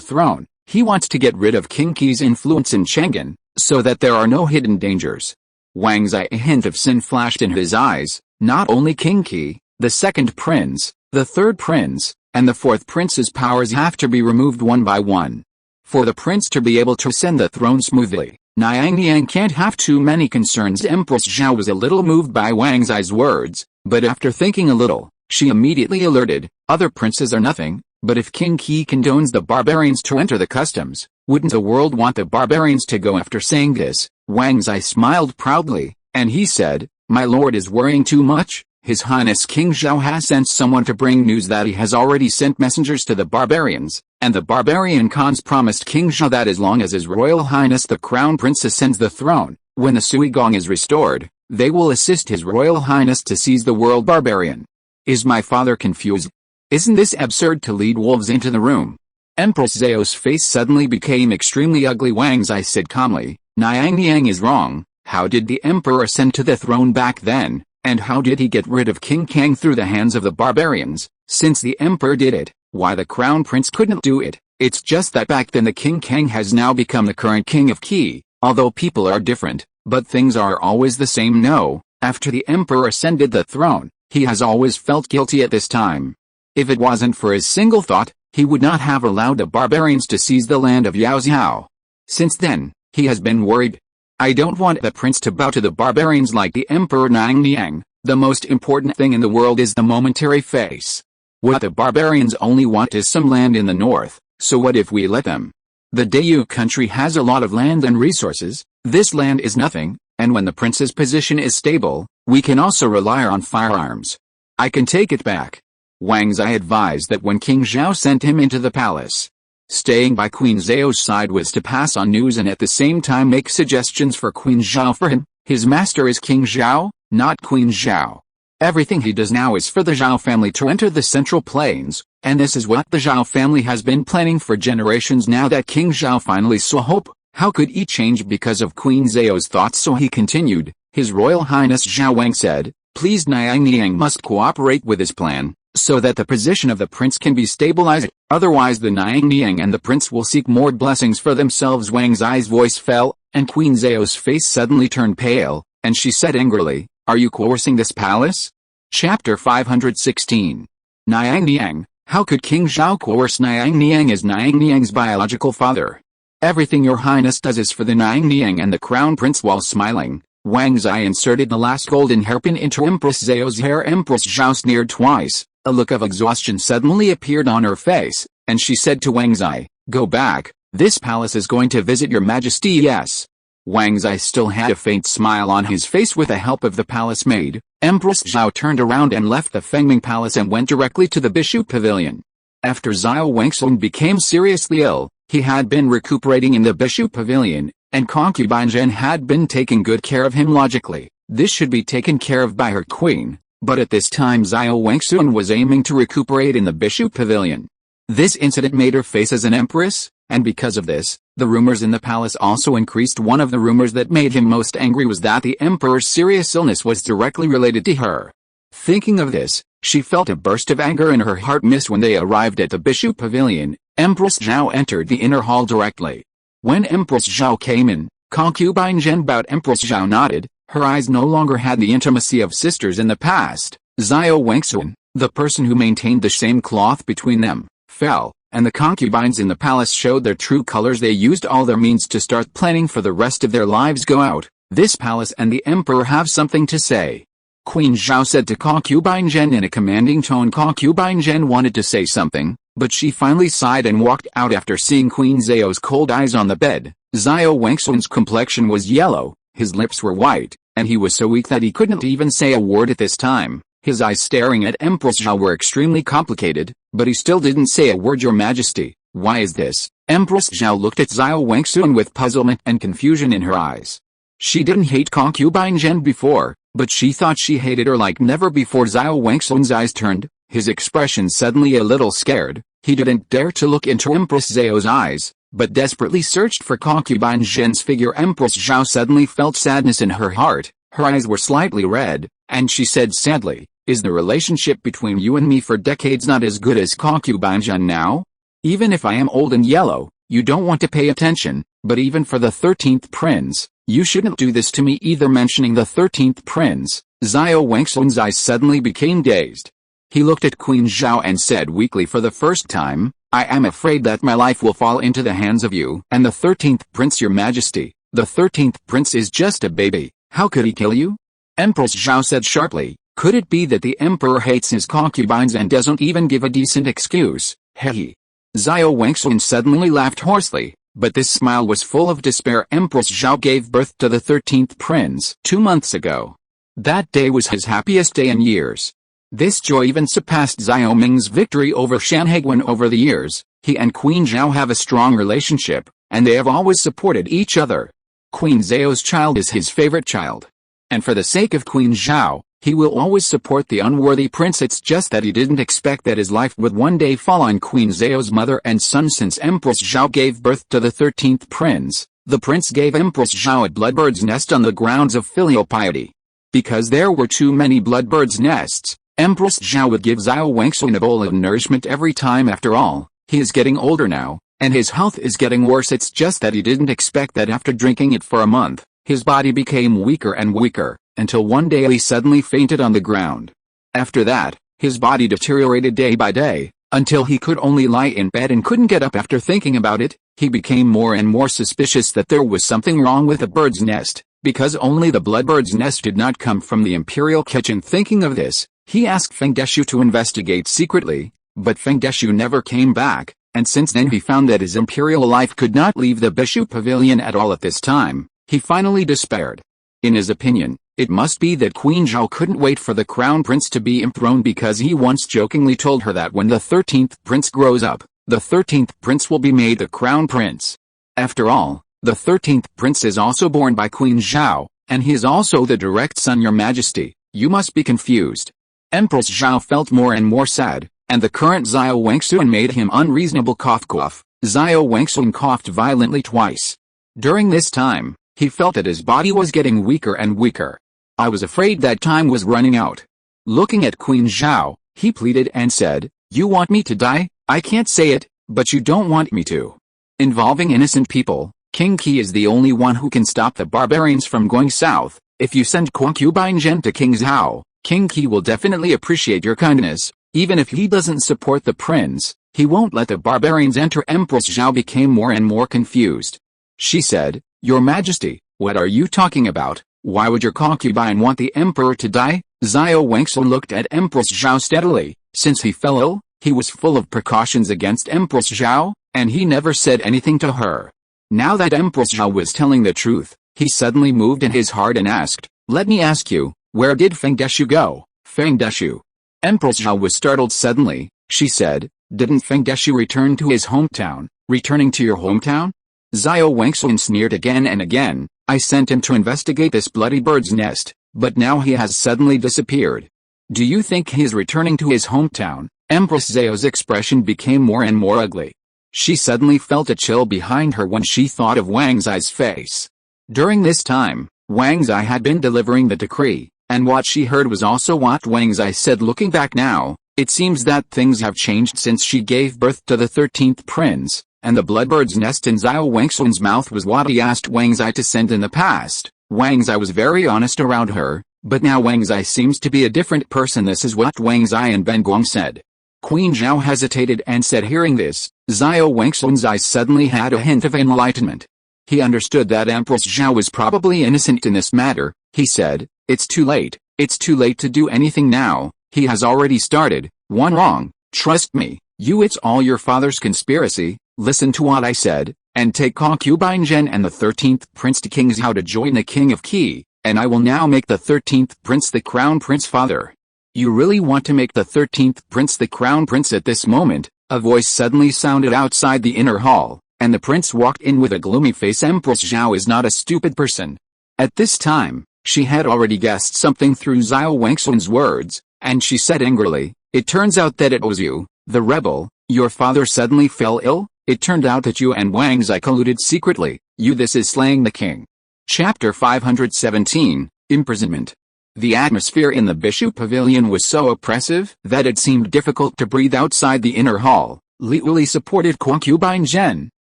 throne, he wants to get rid of King Qi's influence in Chang'an, so that there are no hidden dangers. Wang Zai, a hint of sin flashed in his eyes. Not only King Qi, the second prince, the third prince, and the fourth prince's powers have to be removed one by one. For the prince to be able to ascend the throne smoothly, Niang Niang can't have too many concerns. Empress Zhao was a little moved by Wang Zai's words, but after thinking a little, she immediately alerted, other princes are nothing, but if King Qi condones the barbarians to enter the customs, wouldn't the world want the barbarians to go? After saying this, Wang Zai smiled proudly, and he said, my lord is worrying too much. His Highness King Zhao has sent someone to bring news that he has already sent messengers to the barbarians, and the barbarian Khans promised King Zhao that as long as His Royal Highness the Crown Prince ascends the throne, when the Sui Gong is restored, they will assist His Royal Highness to seize the world barbarian. Is my father confused? Isn't this absurd to lead wolves into the room? Empress Zhao's face suddenly became extremely ugly. Wang Zai said calmly, Niang Niang is wrong. How did the emperor ascend to the throne back then, and how did he get rid of King Kang through the hands of the barbarians? Since the emperor did it, why the crown prince couldn't do it? It's just that back then the King Kang has now become the current king of Qi. Although people are different, but things are always the same. No, After the emperor ascended the throne, he has always felt guilty at this time. If it wasn't for his single thought, he would not have allowed the barbarians to seize the land of Yaoxiao. Since then, he has been worried. I don't want the prince to bow to the barbarians like the Emperor Niang Niang. The most important thing in the world is the momentary face. What the barbarians only want is some land in the north, so what if we let them? The Dayu country has a lot of land and resources, this land is nothing, and when the prince's position is stable, we can also rely on firearms. I can take it back. Wang Zai advised that when King Zhao sent him into the palace, staying by Queen Zhao's side was to pass on news and at the same time make suggestions for Queen Zhao for him. His master is King Zhao, not Queen Zhao. Everything he does now is for the Zhao family to enter the Central Plains, and this is what the Zhao family has been planning for generations. Now that King Zhao finally saw hope, how could he change because of Queen Zhao's thoughts? So he continued. His Royal Highness Zhao Wang said, please Niang Niang must cooperate with his plan, so that the position of the prince can be stabilized, otherwise the Niang Niang and the prince will seek more blessings for themselves. Wang Zai's voice fell, and Queen Zhao's face suddenly turned pale, and she said angrily, are you coercing this palace? Chapter 516. Niang Niang, how could King Zhao coerce Niang Niang as Niang Niang's biological father? Everything your highness does is for the Niang Niang and the crown prince. While smiling, Wang Zai inserted the last golden hairpin into Empress Zhao's hair. Empress Zhao sneered twice, a look of exhaustion suddenly appeared on her face, and she said to Wang Zai, go back, this palace is going to visit your majesty. Yes. Wang Zai still had a faint smile on his face. With the help of the palace maid, Empress Zhao turned around and left the Fengming Palace and went directly to the Bishu Pavilion. After Zhao Wangsun became seriously ill, he had been recuperating in the Bishu Pavilion, and concubine Zhen had been taking good care of him. Logically, this should be taken care of by her queen, but at this time Zhao Wangsun was aiming to recuperate in the Bishu Pavilion. This incident made her face as an empress, and because of this, the rumors in the palace also increased. One of the rumors that made him most angry was that the emperor's serious illness was directly related to her. Thinking of this, she felt a burst of anger in her heart. When they arrived at the Bishu Pavilion, Empress Zhao entered the inner hall directly. When Empress Zhao came in, concubine Zhen bowed. Empress Zhao nodded, her eyes no longer had the intimacy of sisters in the past. Zhao Wangsun, the person who maintained the same cloth between them, fell, and the concubines in the palace showed their true colors. They used all their means to start planning for the rest of their lives. Go out, this palace and the emperor have something to say. Queen Zhao said to concubine Zhen in a commanding tone. Concubine Zhen wanted to say something, but she finally sighed and walked out after seeing Queen Zhao's cold eyes on the bed. Zhao Wangsun's complexion was yellow, his lips were white, and he was so weak that he couldn't even say a word at this time. His eyes staring at Empress Zhao were extremely complicated, but he still didn't say a word. Your Majesty, why is this? Empress Zhao looked at Zhao Wangsun with puzzlement and confusion in her eyes. She didn't hate concubine Zhen before, but she thought she hated her like never before. Zhao Wangsun's eyes turned, his expression suddenly a little scared. He didn't dare to look into Empress Zhao's eyes, but desperately searched for concubine Zhen's figure. Empress Zhao suddenly felt sadness in her heart. Her eyes were slightly red, and she said sadly, is the relationship between you and me for decades not as good as concubine Zhen now? Even if I am old and yellow, you don't want to pay attention, but even for the 13th prince, you shouldn't do this to me either. Mentioning the 13th prince, Zhao Wangsun's eyes suddenly became dazed. He looked at Queen Zhao and said weakly for the first time, I am afraid that my life will fall into the hands of you and the 13th prince. Your Majesty, the 13th prince is just a baby, how could he kill you? Empress Zhao said sharply, could it be that the emperor hates his concubines and doesn't even give a decent excuse? Hehe. Zhao Wangsun suddenly laughed hoarsely, but this smile was full of despair. Empress Zhao gave birth to the 13th prince 2 months ago. That day was his happiest day in years. This joy even surpassed Zhao Ming's victory over Shan Haiguan. Over the years, he and Queen Zhao have a strong relationship, and they have always supported each other. Queen Zhao's child is his favorite child. And for the sake of Queen Zhao, he will always support the unworthy prince. It's just that he didn't expect that his life would one day fall on Queen Zhao's mother and son. Since Empress Zhao gave birth to the 13th prince, the prince gave Empress Zhao a bloodbird's nest on the grounds of filial piety. Because there were too many bloodbird's nests, Empress Zhao would give Zhao Wangsun a bowl of nourishment every time. After all, he is getting older now, and his health is getting worse. It's just that he didn't expect that after drinking it for a month, his body became weaker and weaker. until one day he suddenly fainted on the ground. After that, his body deteriorated day by day, until he could only lie in bed and couldn't get up. After thinking about it, he became more and more suspicious that there was something wrong with the bird's nest, because only the bloodbird's nest did not come from the imperial kitchen. Thinking of this, he asked Feng Deshi to investigate secretly, but Feng Deshi never came back, and since then he found that his imperial life could not leave the Bishu Pavilion at all at this time. He finally despaired. In his opinion, it must be that Queen Zhao couldn't wait for the crown prince to be enthroned, because he once jokingly told her that when the 13th prince grows up, the 13th prince will be made the crown prince. After all, the 13th prince is also born by Queen Zhao, and he is also the direct son. Your Majesty, you must be confused. Empress Zhao felt more and more sad, and the current Xiao Wangxuan made him unreasonable. Cough cough. Xiao Wangxuan coughed violently twice. During this time, he felt that his body was getting weaker and weaker. I was afraid that time was running out. Looking at Queen Zhao, he pleaded and said, "You want me to die? I can't say it, but you don't want me to." Involving innocent people, King Qi is the only one who can stop the barbarians from going south. If you send concubine Zhen to King Zhao, King Qi will definitely appreciate your kindness. Even if he doesn't support the prince, he won't let the barbarians enter. Empress Zhao became more and more confused. She said, "Your Majesty, what are you talking about? Why would your concubine want the emperor to die?" Xiao Wangxuan looked at Empress Zhao steadily. Since he fell ill, he was full of precautions against Empress Zhao, and he never said anything to her. Now that Empress Zhao was telling the truth, he suddenly moved in his heart and asked, "Let me ask you, where did Feng Deshi go?" Feng Deshi. Empress Zhao was startled suddenly. She said, "Didn't Feng Deshi return to his hometown?" "Returning to your hometown?" Xiao Wangxuan sneered again and again. "I sent him to investigate this bloody bird's nest, but now he has suddenly disappeared. Do you think he is returning to his hometown?" Empress Xiao's expression became more and more ugly. She suddenly felt a chill behind her when she thought of Wang Zai's face. During this time, Wang Zai had been delivering the decree, and what she heard was also what Wang Zai said. Looking back now, it seems that things have changed since she gave birth to the 13th prince, and the bloodbird's nest in Xiao Wangxuan's mouth was what he asked Wang Zai to send in the past. Wang Zai was very honest around her, but now Wang Zai seems to be a different person. This is what Wang Zai and Ben Guang said. Queen Zhao hesitated and said. Hearing this, Xiao Wangxuan's eyes suddenly had a hint of enlightenment. He understood that Empress Zhao was probably innocent in this matter. He said, "It's too late. It's too late to do anything now. He has already started one wrong. Trust me, it's all your father's conspiracy. Listen to what I said, and take concubine Zhen and the 13th prince to King Zhao to join the King of Qi, and I will now make the 13th prince the crown prince." "Father, you really want to make the 13th prince the crown prince?" At this moment, a voice suddenly sounded outside the inner hall, and the prince walked in with a gloomy face. Empress Zhao is not a stupid person. At this time, she had already guessed something through Xiao Wangxuan's words, and she said angrily, "It turns out that it was you, the rebel. Your father suddenly fell ill. It turned out that you and Wang Zai colluded secretly. This is slaying the king." Chapter 517, Imprisonment. The atmosphere in the Bishu Pavilion was so oppressive that it seemed difficult to breathe. Outside the inner hall, Li Uli supported concubine Zhen,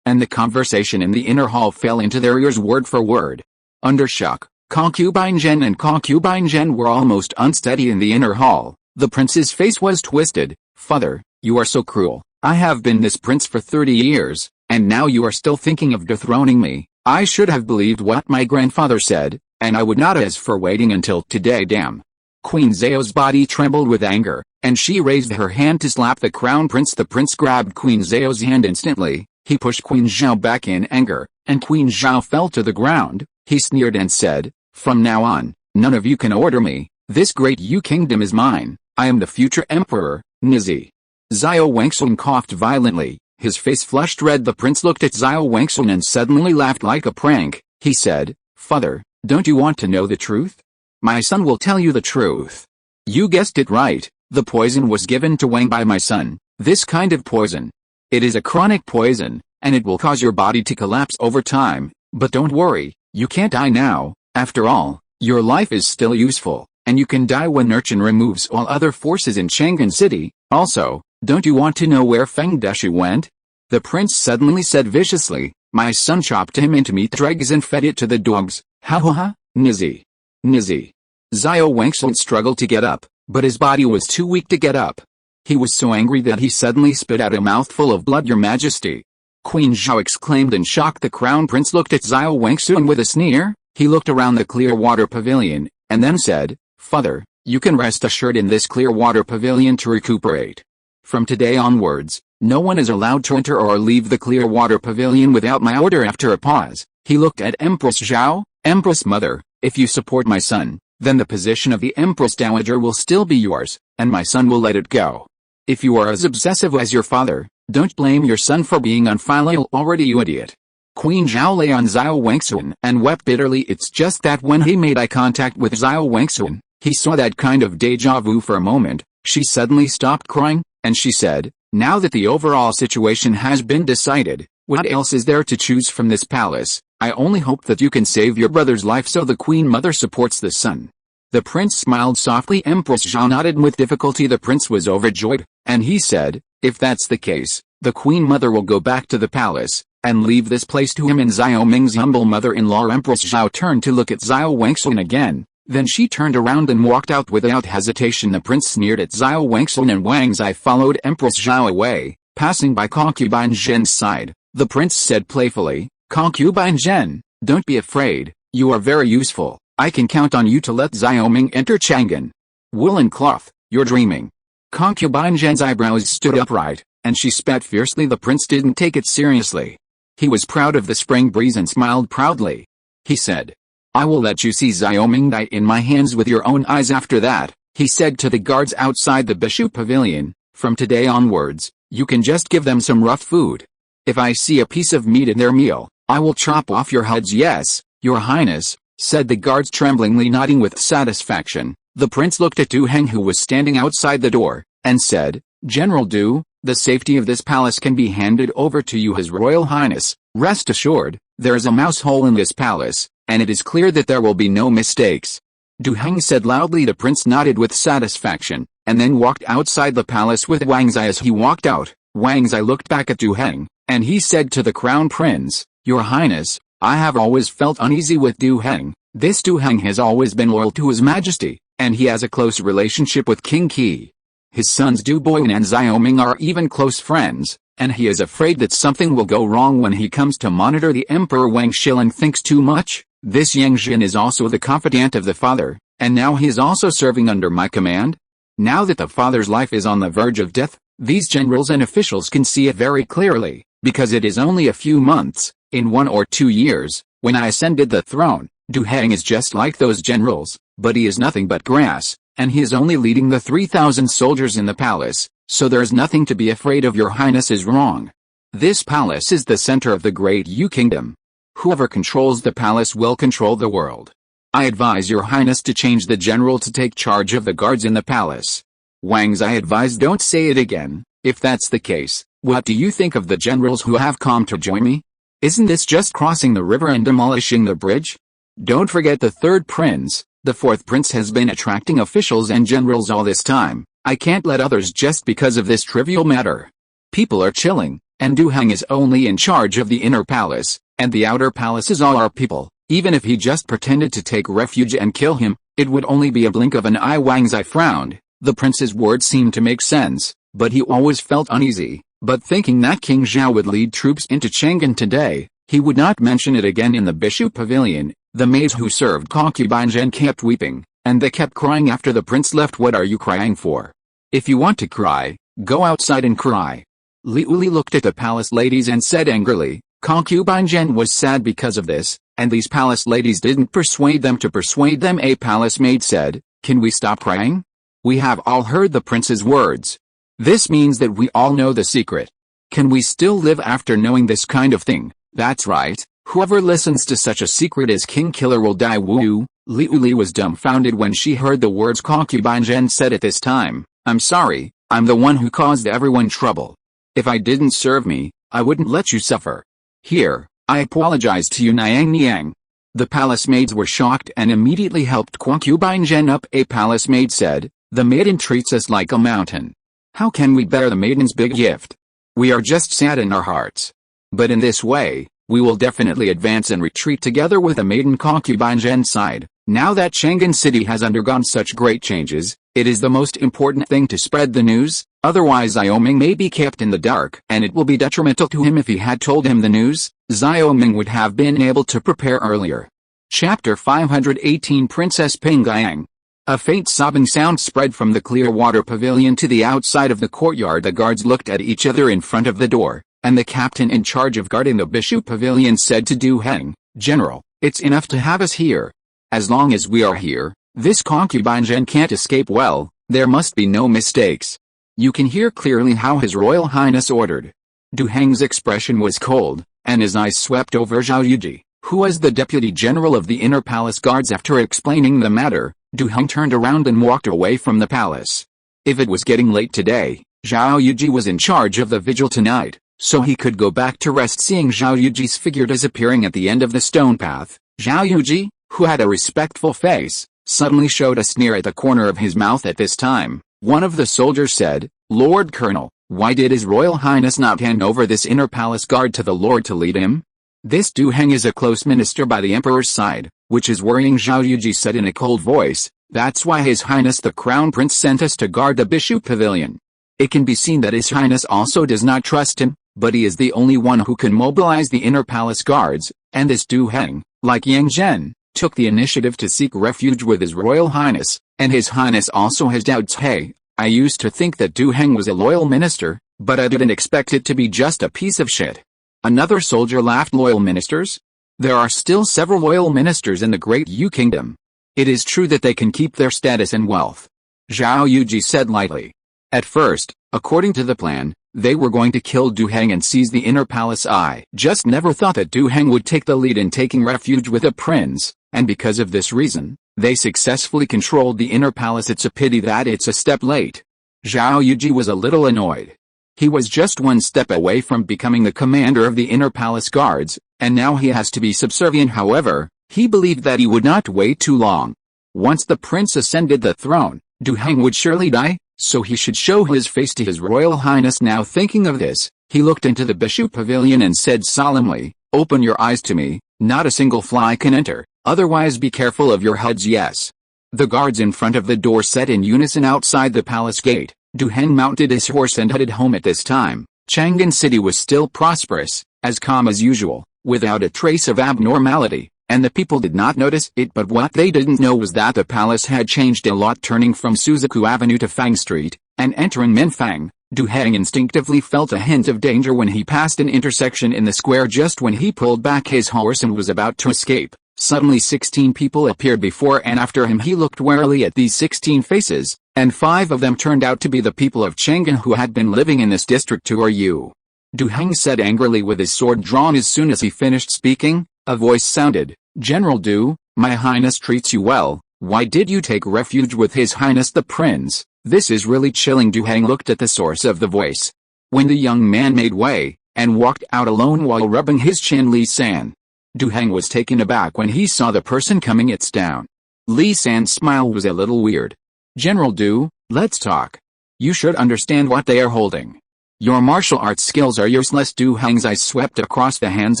and the conversation in the inner hall fell into their ears word for word. Under shock, concubine Zhen were almost unsteady in the inner hall. The prince's face was twisted. "Father, you are so cruel. I have been this prince for 30 years, and now you are still thinking of dethroning me. I should have believed what my grandfather said, and I would not ask for waiting until today. Damn." Queen Zhao's body trembled with anger, and she raised her hand to slap the crown prince. The prince grabbed Queen Zhao's hand instantly. He pushed Queen Zhao back in anger, and Queen Zhao fell to the ground. He sneered and said, "From now on, none of you can order me. This great Yu kingdom is mine. I am the future emperor, Nizi." Xiao Wangxuan coughed violently. His face flushed red. The prince looked at Xiao Wangxuan and suddenly laughed like a prank. He said, "Father, don't you want to know the truth? My son will tell you the truth." "You guessed it right. The poison was given to Wang by my son. This kind of poison. It is a chronic poison, and it will cause your body to collapse over time. But don't worry, you can't die now. After all, your life is still useful, and you can die when Urchin removes all other forces in Chang'an City. Also, don't you want to know where Feng Deshi went?" The prince suddenly said viciously, "My son chopped him into meat dregs and fed it to the dogs. Ha ha ha, Nizi. Nizi." Xiao Wangsun struggled to get up, but his body was too weak to get up. He was so angry that he suddenly spit out a mouthful of blood. Your Majesty! Queen Zhao exclaimed in shock. The crown prince looked at Xiao Wangsun with a sneer. He looked around the clear water pavilion, and then said, Father, you can rest assured in this clear water pavilion to recuperate. From today onwards, no one is allowed to enter or leave the clear water pavilion without my order. After a pause, he looked at Empress Zhao. Empress Mother, if you support my son, then the position of the Empress Dowager will still be yours, and my son will let it go. If you are as obsessive as your father, don't blame your son for being unfilial already, you idiot. Queen Zhao lay on Xiao Wangsun and wept bitterly. It's just that when he made eye contact with Xiao Wangsun, he saw that kind of deja vu for a moment. She suddenly stopped crying, and she said, now that the overall situation has been decided, what else is there to choose from this palace? I only hope that you can save your brother's life. So the Queen Mother supports the son. The prince smiled softly. Empress Zhao nodded with difficulty. The prince was overjoyed, and he said, if that's the case, the Queen Mother will go back to the palace, and leave this place to him and Xiao Ming's humble mother-in-law. Empress Zhao turned to look at Xiao Wangsun again, then she turned around and walked out without hesitation. The prince sneered at Xiao Wangsun and Wang Zai followed Empress Zhao away. Passing by concubine Zhen's side, the prince said playfully, Concubine Zhen, don't be afraid, you are very useful. I can count on you to let Xiao Ming enter Chang'an. Woolen cloth, you're dreaming. Concubine Zhen's eyebrows stood upright, and she spat fiercely. The prince didn't take it seriously. He was proud of the spring breeze and smiled proudly. He said, I will let you see Xiao Ming die in my hands with your own eyes. After that, he said to the guards outside the Bishu Pavilion, from today onwards, you can just give them some rough food. If I see a piece of meat in their meal, I will chop off your heads. Yes, your highness, said the guards tremblingly, nodding with satisfaction. The prince looked at Du Heng, who was standing outside the door, and said, General Du, the safety of this palace can be handed over to you, His Royal Highness. Rest assured, there is a mouse hole in this palace, and it is clear that there will be no mistakes. Du Heng said loudly. The prince nodded with satisfaction, and then walked outside the palace with Wang Zai. As he walked out, Wang Zai looked back at Du Heng, and he said to the crown prince, Your Highness, I have always felt uneasy with Du Heng. This Du Heng has always been loyal to His Majesty, and he has a close relationship with King Qi. His sons Du Boyan and Xiao Ming are even close friends, and he is afraid that something will go wrong when he comes to monitor the Emperor. Wang Shilin thinks too much. This Yang Jin is also the confidant of the father, and now he is also serving under my command. Now that the father's life is on the verge of death, these generals and officials can see it very clearly, because it is only a few months, in 1 or 2 years, when I ascended the throne. Du Heng is just like those generals, but he is nothing but grass, and he is only leading the 3,000 soldiers in the palace, so there is nothing to be afraid of. Your Highness is wrong. This palace is the center of the great Yu Kingdom. Whoever controls the palace will control the world. I advise Your Highness to change the general to take charge of the guards in the palace. Wang Zai advised. Don't say it again. If that's the case, what do you think of the generals who have come to join me? Isn't this just crossing the river and demolishing the bridge? Don't forget the third prince. The fourth prince has been attracting officials and generals all this time. I can't let others just because of this trivial matter. People are chilling, and Du Heng is only in charge of the inner palace, and the outer palace is all our people. Even if he just pretended to take refuge and kill him, it would only be a blink of an eye. Wang Zai frowned. The prince's words seemed to make sense, but he always felt uneasy. But thinking that King Zhao would lead troops into Chang'an today, he would not mention it again. In the Bishu Pavilion, the maids who served concubine Zhen kept weeping, and they kept crying after the prince left. What are you crying for? If you want to cry, go outside and cry. Liu Li looked at the palace ladies and said angrily, concubine Zhen was sad because of this, and these palace ladies didn't persuade them to persuade them. A palace maid said, can we stop crying? We have all heard the prince's words. This means that we all know the secret. Can we still live after knowing this kind of thing? That's right, whoever listens to such a secret as King Killer will die. Woo! Liu Li was dumbfounded when she heard the words concubine Zhen said at this time. I'm sorry, I'm the one who caused everyone trouble. If I didn't serve me, I wouldn't let you suffer. Here, I apologize to you. Niang Niang. The palace maids were shocked and immediately helped concubine Zhen up. A palace maid said, the maiden treats us like a mountain. How can we bear the maiden's big gift? We are just sad in our hearts. But in this way, we will definitely advance and retreat together with the maiden. Concubine Zhen sighed. Now that Chang'an City has undergone such great changes, it is the most important thing to spread the news, otherwise Xiao Ming may be kept in the dark and it will be detrimental to him if he had told him the news. Xiao Ming would have been able to prepare earlier. Chapter 518 Princess Pingyang. A faint sobbing sound spread from the Clearwater Pavilion to the outside of the courtyard. The guards looked at each other in front of the door, and the captain in charge of guarding the Bishu Pavilion said to Du Heng, "General, it's enough to have us here. As long as we are here, this concubine Zhen can't escape. Well, there must be no mistakes." You can hear clearly how His Royal Highness ordered. Du Heng's expression was cold, and his eyes swept over Zhao Yuji, who was the Deputy General of the Inner Palace Guards. After explaining the matter, Du Heng turned around and walked away from the palace. If it was getting late today, Zhao Yuji was in charge of the vigil tonight, so he could go back to rest. Seeing Zhao Yuji's figure disappearing at the end of the stone path, Zhao Yuji, who had a respectful face, suddenly showed a sneer at the corner of his mouth. At this time, one of the soldiers said, "Lord Colonel, why did His Royal Highness not hand over this Inner Palace Guard to the Lord to lead him?" "This Du Heng is a close minister by the Emperor's side, which is worrying," Zhao Yuji said in a cold voice. "That's why His Highness the Crown Prince sent us to guard the Bishu Pavilion. It can be seen that His Highness also does not trust him, but he is the only one who can mobilize the Inner Palace Guards, and this Du Heng, like Yang Zhen, took the initiative to seek refuge with His Royal Highness, and His Highness also has doubts." "Hey, I used to think that Du Heng was a loyal minister, but I didn't expect it to be just a piece of shit." Another soldier laughed. "Loyal ministers? There are still several loyal ministers in the Great Yu Kingdom. It is true that they can keep their status and wealth," Zhao Yuji said lightly. "At first, according to the plan, they were going to kill Du Heng and seize the Inner Palace. I just never thought that Du Heng would take the lead in taking refuge with a prince, and because of this reason, they successfully controlled the Inner Palace. It's a pity that it's a step late." Zhao Yuji was a little annoyed. He was just one step away from becoming the commander of the Inner Palace Guards, and now he has to be subservient. However, he believed that he would not wait too long. Once the prince ascended the throne, Du Heng would surely die, so he should show his face to His Royal Highness. Now thinking of this, he looked into the Bishu Pavilion and said solemnly, "Open your eyes to me, not a single fly can enter, otherwise be careful of your heads." Yes. The guards in front of the door said in unison. Outside the palace gate, Du Heng mounted his horse and headed home. At this time, Chang'an City was still prosperous, as calm as usual, without a trace of abnormality, and the people did not notice it. But what they didn't know was that the palace had changed a lot. Turning from Suzaku Avenue to Fang Street, and entering Minfang, Du Heng instinctively felt a hint of danger when he passed an intersection in the square. Just when he pulled back his horse and was about to escape, suddenly 16 people appeared before and after him. He looked warily at these 16 faces, and 5 of them turned out to be the people of Chang'an who had been living in this district. "Who are you?" Du Heng said angrily with his sword drawn. As soon as he finished speaking, a voice sounded, "General Du, my highness treats you well. Why did you take refuge with His Highness the Prince? This is really chilling." Du Heng looked at the source of the voice. When the young man made way, and walked out alone while rubbing his chin, Li San. Du Heng was taken aback when he saw the person coming. "It's down." Li San's smile was a little weird. "General Du, let's talk. You should understand what they are holding. Your martial arts skills are useless." Du Heng's eyes swept across the hands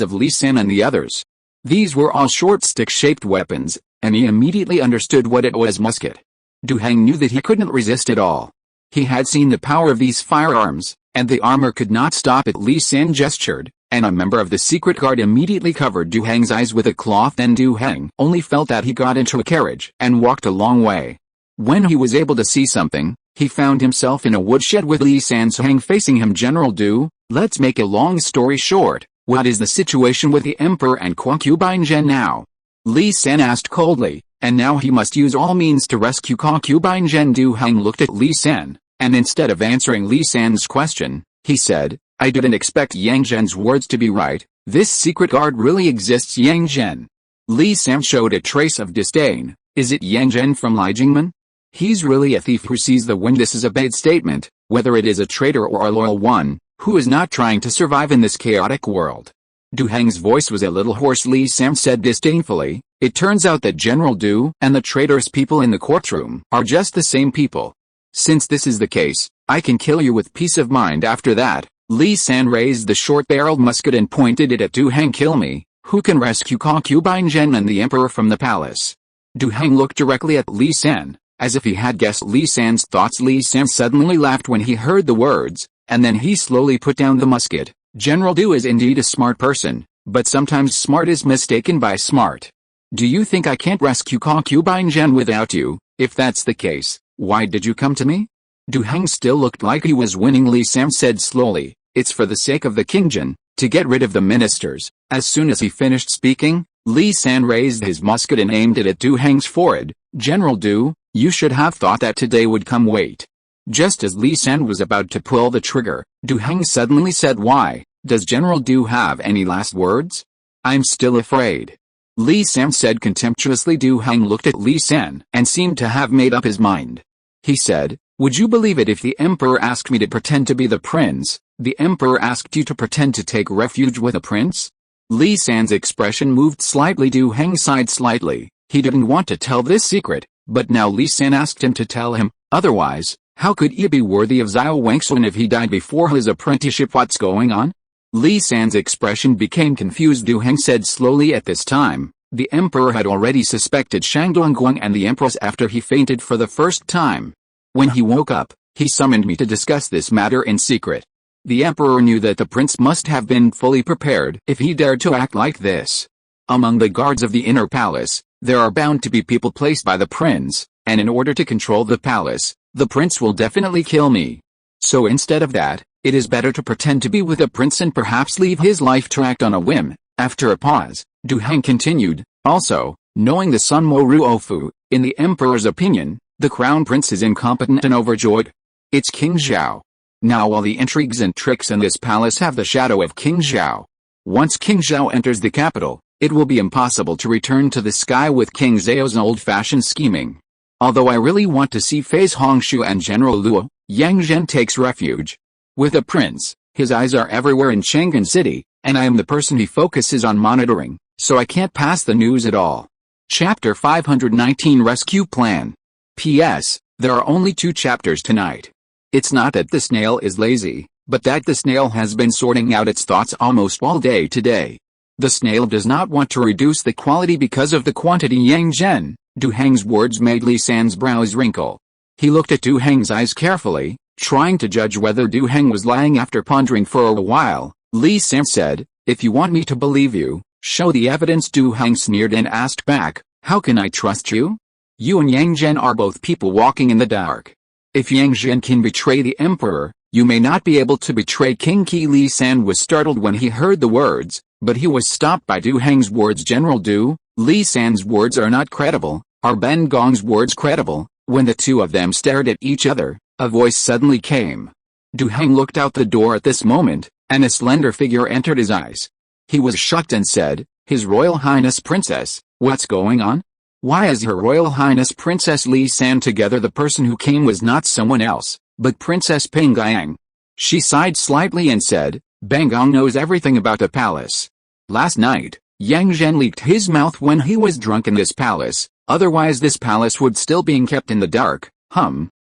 of Li San and the others. These were all short stick-shaped weapons, and he immediately understood what it was. Musket. Du Heng knew that he couldn't resist at all. He had seen the power of these firearms, and the armor could not stop it. Li San gestured, and a member of the secret guard immediately covered Du Heng's eyes with a cloth. Then Du Heng only felt that he got into a carriage and walked a long way. When he was able to see something, he found himself in a woodshed with Li San's Heng facing him. "General Du, let's make a long story short. What is the situation with the Emperor and concubine Zhen now?" Li San asked coldly, and now he must use all means to rescue concubine Zhen. Du Heng looked at Li San, and instead of answering Li San's question, he said, "I didn't expect Yang Zhen's words to be right. This secret guard really exists." Yang Zhen. Li San showed a trace of disdain. "Is it Yang Zhen from Lijiangmen? He's really a thief who sees the wind." This is a bad statement, whether it is a traitor or a loyal one, who is not trying to survive in this chaotic world. Du Heng's voice was a little hoarse. Li San said disdainfully, "It turns out that General Du and the traitorous people in the courtroom are just the same people. Since this is the case, I can kill you with peace of mind." After that, Li San raised the short-barreled musket and pointed it at Du Heng. "Kill me. Who can rescue concubine Zhen and the Emperor from the palace?" Du Heng looked directly at Li San, as if he had guessed Li San's thoughts. Li San suddenly laughed when he heard the words, and then he slowly put down the musket. General Du is indeed a smart person, but sometimes smart is mistaken by smart. Do you think I can't rescue concubine Zhen without you? If that's the case, why did you come to me? Du Heng still looked like he was winning. Li San said slowly, it's for the sake of the King Zhen, to get rid of the ministers. As soon as he finished speaking, Li San raised his musket and aimed it at Du Heng's forehead. General Du, you should have thought that today would come. Wait. Just as Li San was about to pull the trigger, Du Heng suddenly said, why, does General Du have any last words? I'm still afraid. Li San said contemptuously. Du Heng looked at Li San and seemed to have made up his mind. He said, would you believe it if the Emperor asked me to pretend to be the prince? The Emperor asked you to pretend to take refuge with a prince? Li San's expression moved slightly. Du Heng sighed slightly. He didn't want to tell this secret, but now Li San asked him to tell him, otherwise, how could he be worthy of Xiao Wangsun if he died before his apprenticeship? What's going on? Li San's expression became confused. Du Heng said slowly, at this time, the Emperor had already suspected Shang Dongguang and the Empress after he fainted for the first time. When he woke up, he summoned me to discuss this matter in secret. The Emperor knew that the prince must have been fully prepared if he dared to act like this. Among the guards of the inner palace, there are bound to be people placed by the prince, and in order to control the palace, the prince will definitely kill me. So instead of that, it is better to pretend to be with the prince and perhaps leave his life to act on a whim. After a pause, Du Heng continued, also, knowing the Sun Mo Ruofu, in the Emperor's opinion, the crown prince is incompetent and overjoyed. It's King Zhao. Now all the intrigues and tricks in this palace have the shadow of King Zhao. Once King Zhao enters the capital, it will be impossible to return to the sky with King Zhao's old-fashioned scheming. Although I really want to see Phase Hongshu and General Luo, Yang Zhen takes refuge. With a prince, his eyes are everywhere in Chang'an City, and I am the person he focuses on monitoring, so I can't pass the news at all. Chapter 519 Rescue Plan. P.S. There are only 2 chapters tonight. It's not that the snail is lazy, but that the snail has been sorting out its thoughts almost all day today. The snail does not want to reduce the quality because of the quantity. Yang Zhen. Du Heng's words made Li San's brows wrinkle. He looked at Du Heng's eyes carefully, trying to judge whether Du Heng was lying. After pondering for a while, Li San said, if you want me to believe you, show the evidence. Du Heng sneered and asked back, how can I trust you? You and Yang Zhen are both people walking in the dark. If Yang Zhen can betray the Emperor, you may not be able to betray King Qi. Li San was startled when he heard the words, but he was stopped by Du Heng's words. General Du, Li San's words are not credible. Are Ben Gong's words credible? When the two of them stared at each other, a voice suddenly came. Du Heng looked out the door at this moment, and a slender figure entered his eyes. He was shocked and said, His Royal Highness Princess, what's going on? Why is Her Royal Highness Princess Li San together? The person who came was not someone else, but Princess Peng Gang. She sighed slightly and said, Beng Gong knows everything about the palace. Last night, Yang Zhen leaked his mouth when he was drunk in this palace, otherwise this palace would still being kept in the dark.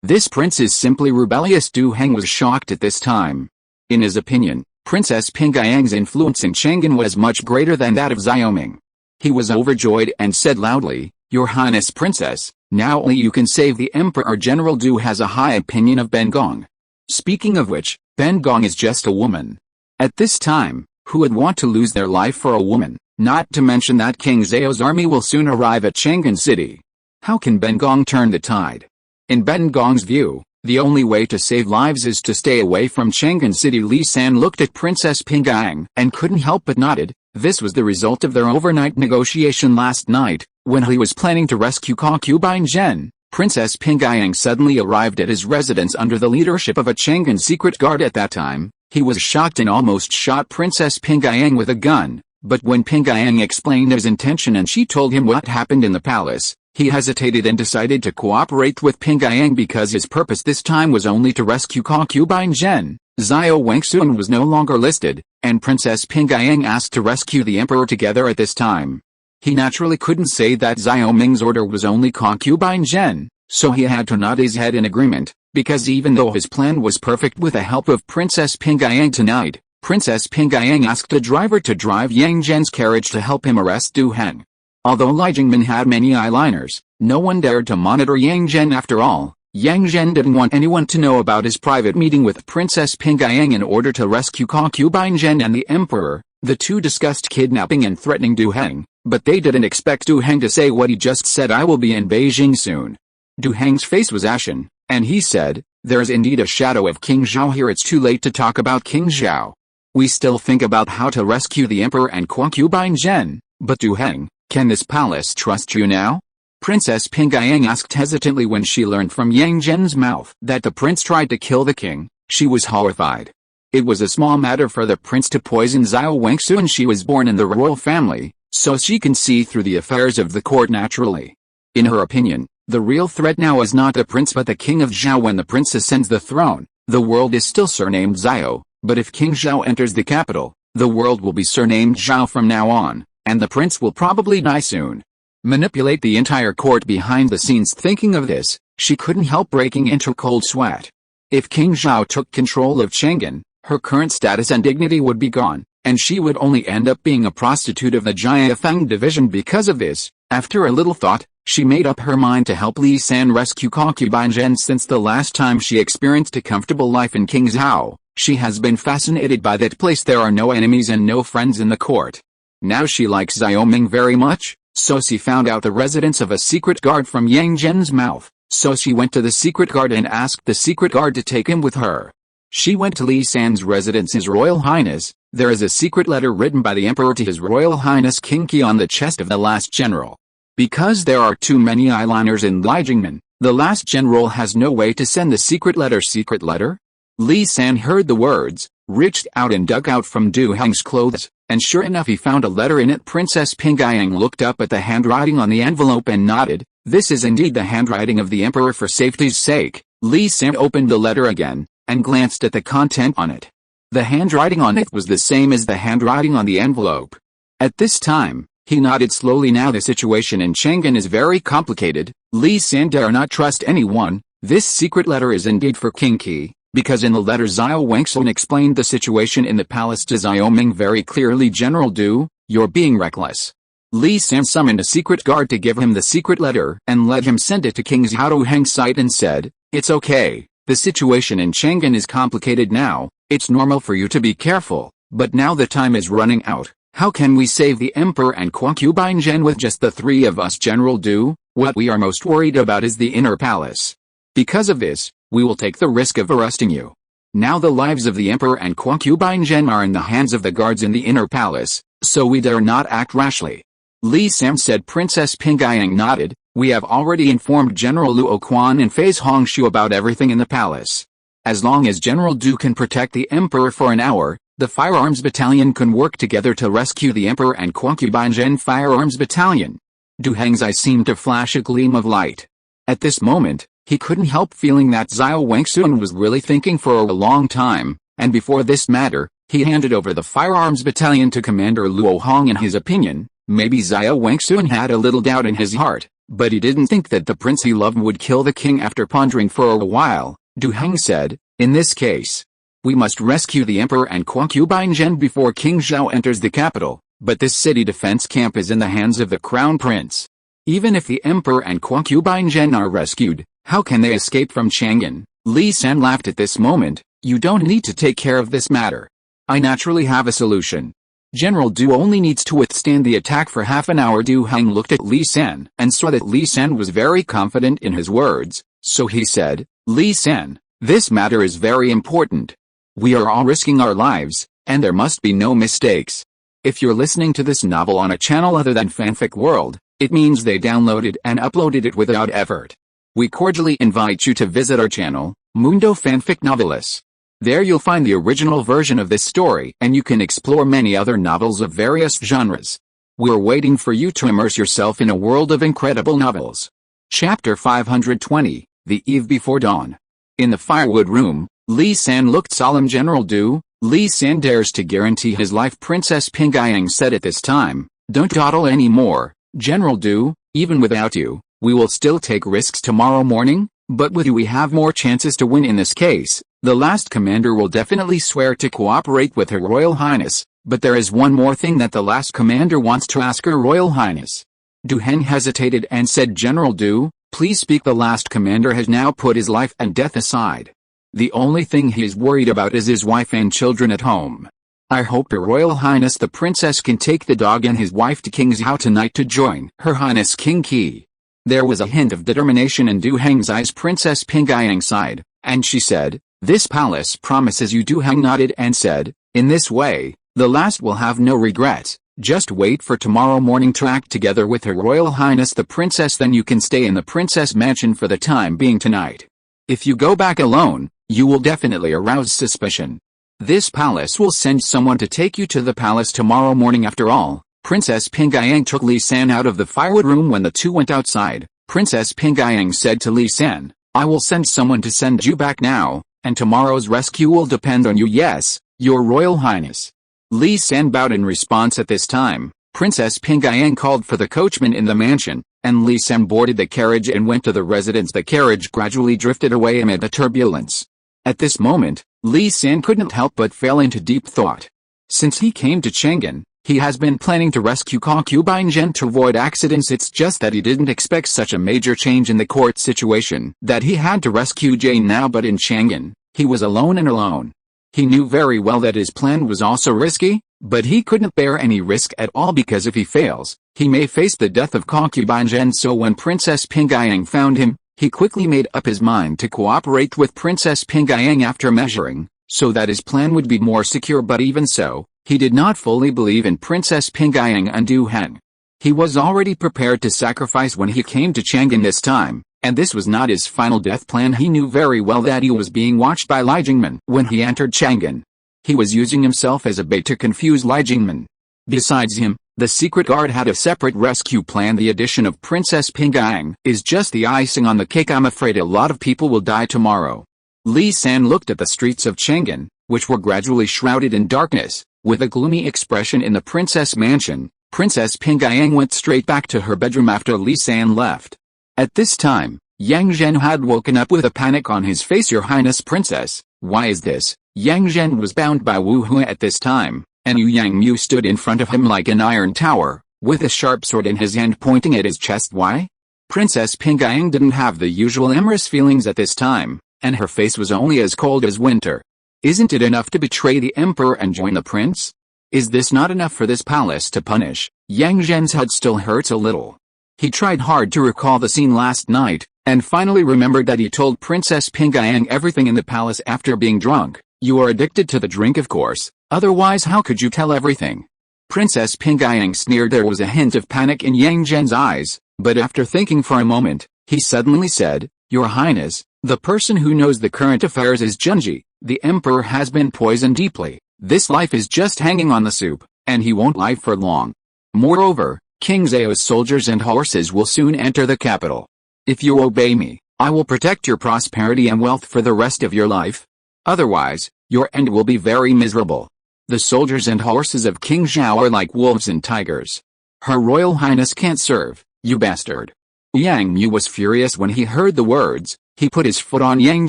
This prince is simply rebellious. Du Heng was shocked at this time. In his opinion, Princess Peng Gang's influence in Chang'an was much greater than that of Xiaoming. He was overjoyed and said loudly, Your Highness Princess, now only you can save the Emperor. General Du has a high opinion of Ben Gong. Speaking of which, Ben Gong is just a woman. At this time, who would want to lose their life for a woman? Not to mention that King Zhao's army will soon arrive at Chang'an City. How can Ben Gong turn the tide? In Ben Gong's view, the only way to save lives is to stay away from Chang'an City. Li San looked at Princess Peng Gang and couldn't help but nodded. This was the result of their overnight negotiation last night, when he was planning to rescue concubine Zhen. Princess Peng Gang suddenly arrived at his residence under the leadership of a Chang'an secret guard. At that time, he was shocked and almost shot Princess Peng Gang with a gun. But when Peng Gang explained his intention and she told him what happened in the palace, he hesitated and decided to cooperate with Peng Gang because his purpose this time was only to rescue concubine Zhen. Xiao Wangsun was no longer listed, and Princess Peng Gang asked to rescue the Emperor together at this time. He naturally couldn't say that Xiaoming's order was only concubine Zhen, so he had to nod his head in agreement, because even though his plan was perfect with the help of Princess Peng Gang tonight, Princess Peng Gang asked a driver to drive Yang Zhen's carriage to help him arrest Du Heng. Although Li Jingmin had many eyeliners, no one dared to monitor Yang Zhen after all. Yang Zhen didn't want anyone to know about his private meeting with Princess Pingayang in order to rescue concubine Zhen and the emperor. The two discussed kidnapping and threatening Du Heng, but they didn't expect Du Heng to say what he just said: "I will be in Beijing soon." Du Heng's face was ashen, and he said, "There is indeed a shadow of King Zhao here. It's too late to talk about King Zhao. We still think about how to rescue the emperor and concubine Zhen, but Du Heng, can this palace trust you now?" Princess Pingayang asked hesitantly when she learned from Yang Zhen's mouth that the prince tried to kill the king. She was horrified. It was a small matter for the prince to poison Xiao Wengsu, and she was born in the royal family, so she can see through the affairs of the court naturally. In her opinion, the real threat now is not the prince but the king of Zhao. When the prince ascends the throne, the world is still surnamed Xiao, but if King Zhao enters the capital, the world will be surnamed Zhao from now on, and the prince will probably die soon. Manipulate the entire court behind the scenes. Thinking of this, she couldn't help breaking into cold sweat. If King Zhao took control of Chang'an, her current status and dignity would be gone, and she would only end up being a prostitute of the Jiafeng division. Because of this, after a little thought, she made up her mind to help Li San rescue concubine Zhen. Since the last time she experienced a comfortable life in King Zhao, she has been fascinated by that place. There are no enemies and no friends in the court. Now she likes Xiaoming very much, so she found out the residence of a secret guard from Yang Zhen's mouth. So she went to the secret guard and asked the secret guard to take him with her. She went to Li San's residence. His Royal Highness, there is a secret letter written by the Emperor to His Royal Highness King Qi on the chest of the last general. Because there are too many eyeliners in Li Jingmen, the last general has no way to send the secret letter. Secret letter? Li San heard the words, reached out and dug out from Du Heng's clothes, and sure enough he found a letter in it. Princess Pingayang looked up at the handwriting on the envelope and nodded. This is indeed the handwriting of the emperor. For safety's sake, Li San opened the letter again, and glanced at the content on it. The handwriting on it was the same as the handwriting on the envelope. At this time, he nodded slowly. Now the situation in Chang'an is very complicated. Li San dare not trust anyone. This secret letter is indeed for King Qi, because in the letter Xiao Wengsun explained the situation in the palace to Xiaoming very clearly. General Du, you're being reckless. Li San summoned a secret guard to give him the secret letter and let him send it to King Zhao Heng's sight and said, "It's okay. The situation in Chang'an is complicated now. It's normal for you to be careful, but now the time is running out. How can we save the emperor and concubine Zhen with just the three of us? General Du, what we are most worried about is the inner palace. Because of this, we will take the risk of arresting you. Now the lives of the emperor and concubine Zhen are in the hands of the guards in the inner palace, so we dare not act rashly." Li San said. Princess Pingayang nodded. "We have already informed General Luo Quan and Phase Hongshu about everything in the palace. As long as General Du can protect the emperor for an hour, the firearms battalion can work together to rescue the emperor and concubine Zhen." Firearms battalion. Du Heng's eyes seemed to flash a gleam of light. At this moment, he couldn't help feeling that Xiao Wengsun was really thinking for a long time, and before this matter, he handed over the firearms battalion to Commander Luo Hong. In his opinion, maybe Xiao Wengsun had a little doubt in his heart, but he didn't think that the prince he loved would kill the king. After pondering for a while, Du Heng said, "In this case, we must rescue the emperor and concubine Zhen before King Zhao enters the capital, but this city defense camp is in the hands of the crown prince. Even if the emperor and concubine Zhen are rescued, how can they escape from Chang'an?" Li San laughed at this moment. "You don't need to take care of this matter. I naturally have a solution. General Du only needs to withstand the attack for half an hour." Du Heng looked at Li San and saw that Li San was very confident in his words, so he said, "Li San, this matter is very important. We are all risking our lives, and there must be no mistakes. If you're listening to this novel on a channel other than Fanfic World, it means they downloaded and uploaded it without effort. We cordially invite you to visit our channel, Mundo Fanfic Novelis. There you'll find the original version of this story, and you can explore many other novels of various genres. We're waiting for you to immerse yourself in a world of incredible novels." Chapter 520, The Eve Before Dawn. In the firewood room, Li San looked solemn. "General Du, Li San dares to guarantee his life," Princess Pingayang said at this time. "Don't dawdle anymore, General Du. Even without you, we will still take risks tomorrow morning, but with you we have more chances to win in this case. The last commander will definitely swear to cooperate with Her Royal Highness, but there is one more thing that the last commander wants to ask Her Royal Highness." Du Heng hesitated and said, General Du, please speak. The last commander has now put his life and death aside. The only thing he is worried about is his wife and children at home. I hope Her Royal Highness the Princess can take the dog and his wife to King Zhao tonight to join Her Highness King Qi. There was a hint of determination in Du Heng's eyes. Princess Pingyang sighed, and she said, This palace promises you. Du Heng nodded and said, In this way, the last will have no regrets. Just wait for tomorrow morning to act together with Her Royal Highness the Princess, then you can stay in the Princess Mansion for the time being tonight. If you go back alone, you will definitely arouse suspicion. This palace will send someone to take you to the palace tomorrow morning. After all, Princess Pingyang took Li San out of the firewood room when the two went outside. Princess Pingyang said to Li San, I will send someone to send you back now, and tomorrow's rescue will depend on you. Yes, Your Royal Highness. Li San bowed in response. At this time, Princess Pingyang called for the coachman in the mansion, and Li San boarded the carriage and went to the residence. The carriage gradually drifted away amid the turbulence. At this moment, Li San couldn't help but fell into deep thought. Since he came to Chang'an, he has been planning to rescue concubine Zhen to avoid accidents. It's just that he didn't expect such a major change in the court situation, that he had to rescue Jane now. But in Chang'an, he was alone and alone. He knew very well that his plan was also risky, but he couldn't bear any risk at all, because if he fails, he may face the death of concubine Zhen. So when Princess Pingyang found him, he quickly made up his mind to cooperate with Princess Pingyang after measuring, so that his plan would be more secure. But even so, he did not fully believe in Princess Pingyang and Du Heng. He was already prepared to sacrifice when he came to Chang'an this time, and this was not his final death plan. He knew very well that he was being watched by Li Jingmen. When he entered Chang'an, he was using himself as a bait to confuse Li Jingmen. Besides him, the secret guard had a separate rescue plan. The addition of Princess Pingyang is just the icing on the cake. I'm afraid a lot of people will die tomorrow. Li San looked at the streets of Chang'an, which were gradually shrouded in darkness. With a gloomy expression in the Princess Mansion, Princess Pingyang went straight back to her bedroom after Li San left. At this time, Yang Zhen had woken up with a panic on his face. Your Highness Princess, why is this? Yang Zhen was bound by Wu Hui at this time, and Yu Yangmu stood in front of him like an iron tower, with a sharp sword in his hand pointing at his chest. Why? Princess Pingyang didn't have the usual amorous feelings at this time, and her face was only as cold as winter. Isn't it enough to betray the emperor and join the prince? Is this not enough for this palace to punish? Yang Zhen's head still hurts a little. He tried hard to recall the scene last night, and finally remembered that he told Princess Pingyang everything in the palace after being drunk. You are addicted to the drink, of course, otherwise how could you tell everything? Princess Pingyang sneered. There was a hint of panic in Yang Zhen's eyes, but after thinking for a moment, he suddenly said, Your Highness, the person who knows the current affairs is Junji. The emperor has been poisoned deeply. This life is just hanging on the soup, and he won't live for long. Moreover, King Zhao's soldiers and horses will soon enter the capital. If you obey me, I will protect your prosperity and wealth for the rest of your life. Otherwise, your end will be very miserable. The soldiers and horses of King Zhao are like wolves and tigers. Her Royal Highness can't serve, you bastard. Yang Mu was furious when he heard the words. He put his foot on Yang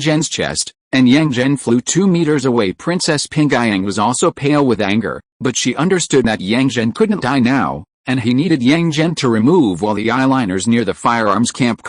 Zhen's chest, and Yang Zhen flew 2 meters away. Princess Pingyang was also pale with anger, but she understood that Yang Zhen couldn't die now, and he needed Yang Zhen to remove all the eyeliners near the firearms camp.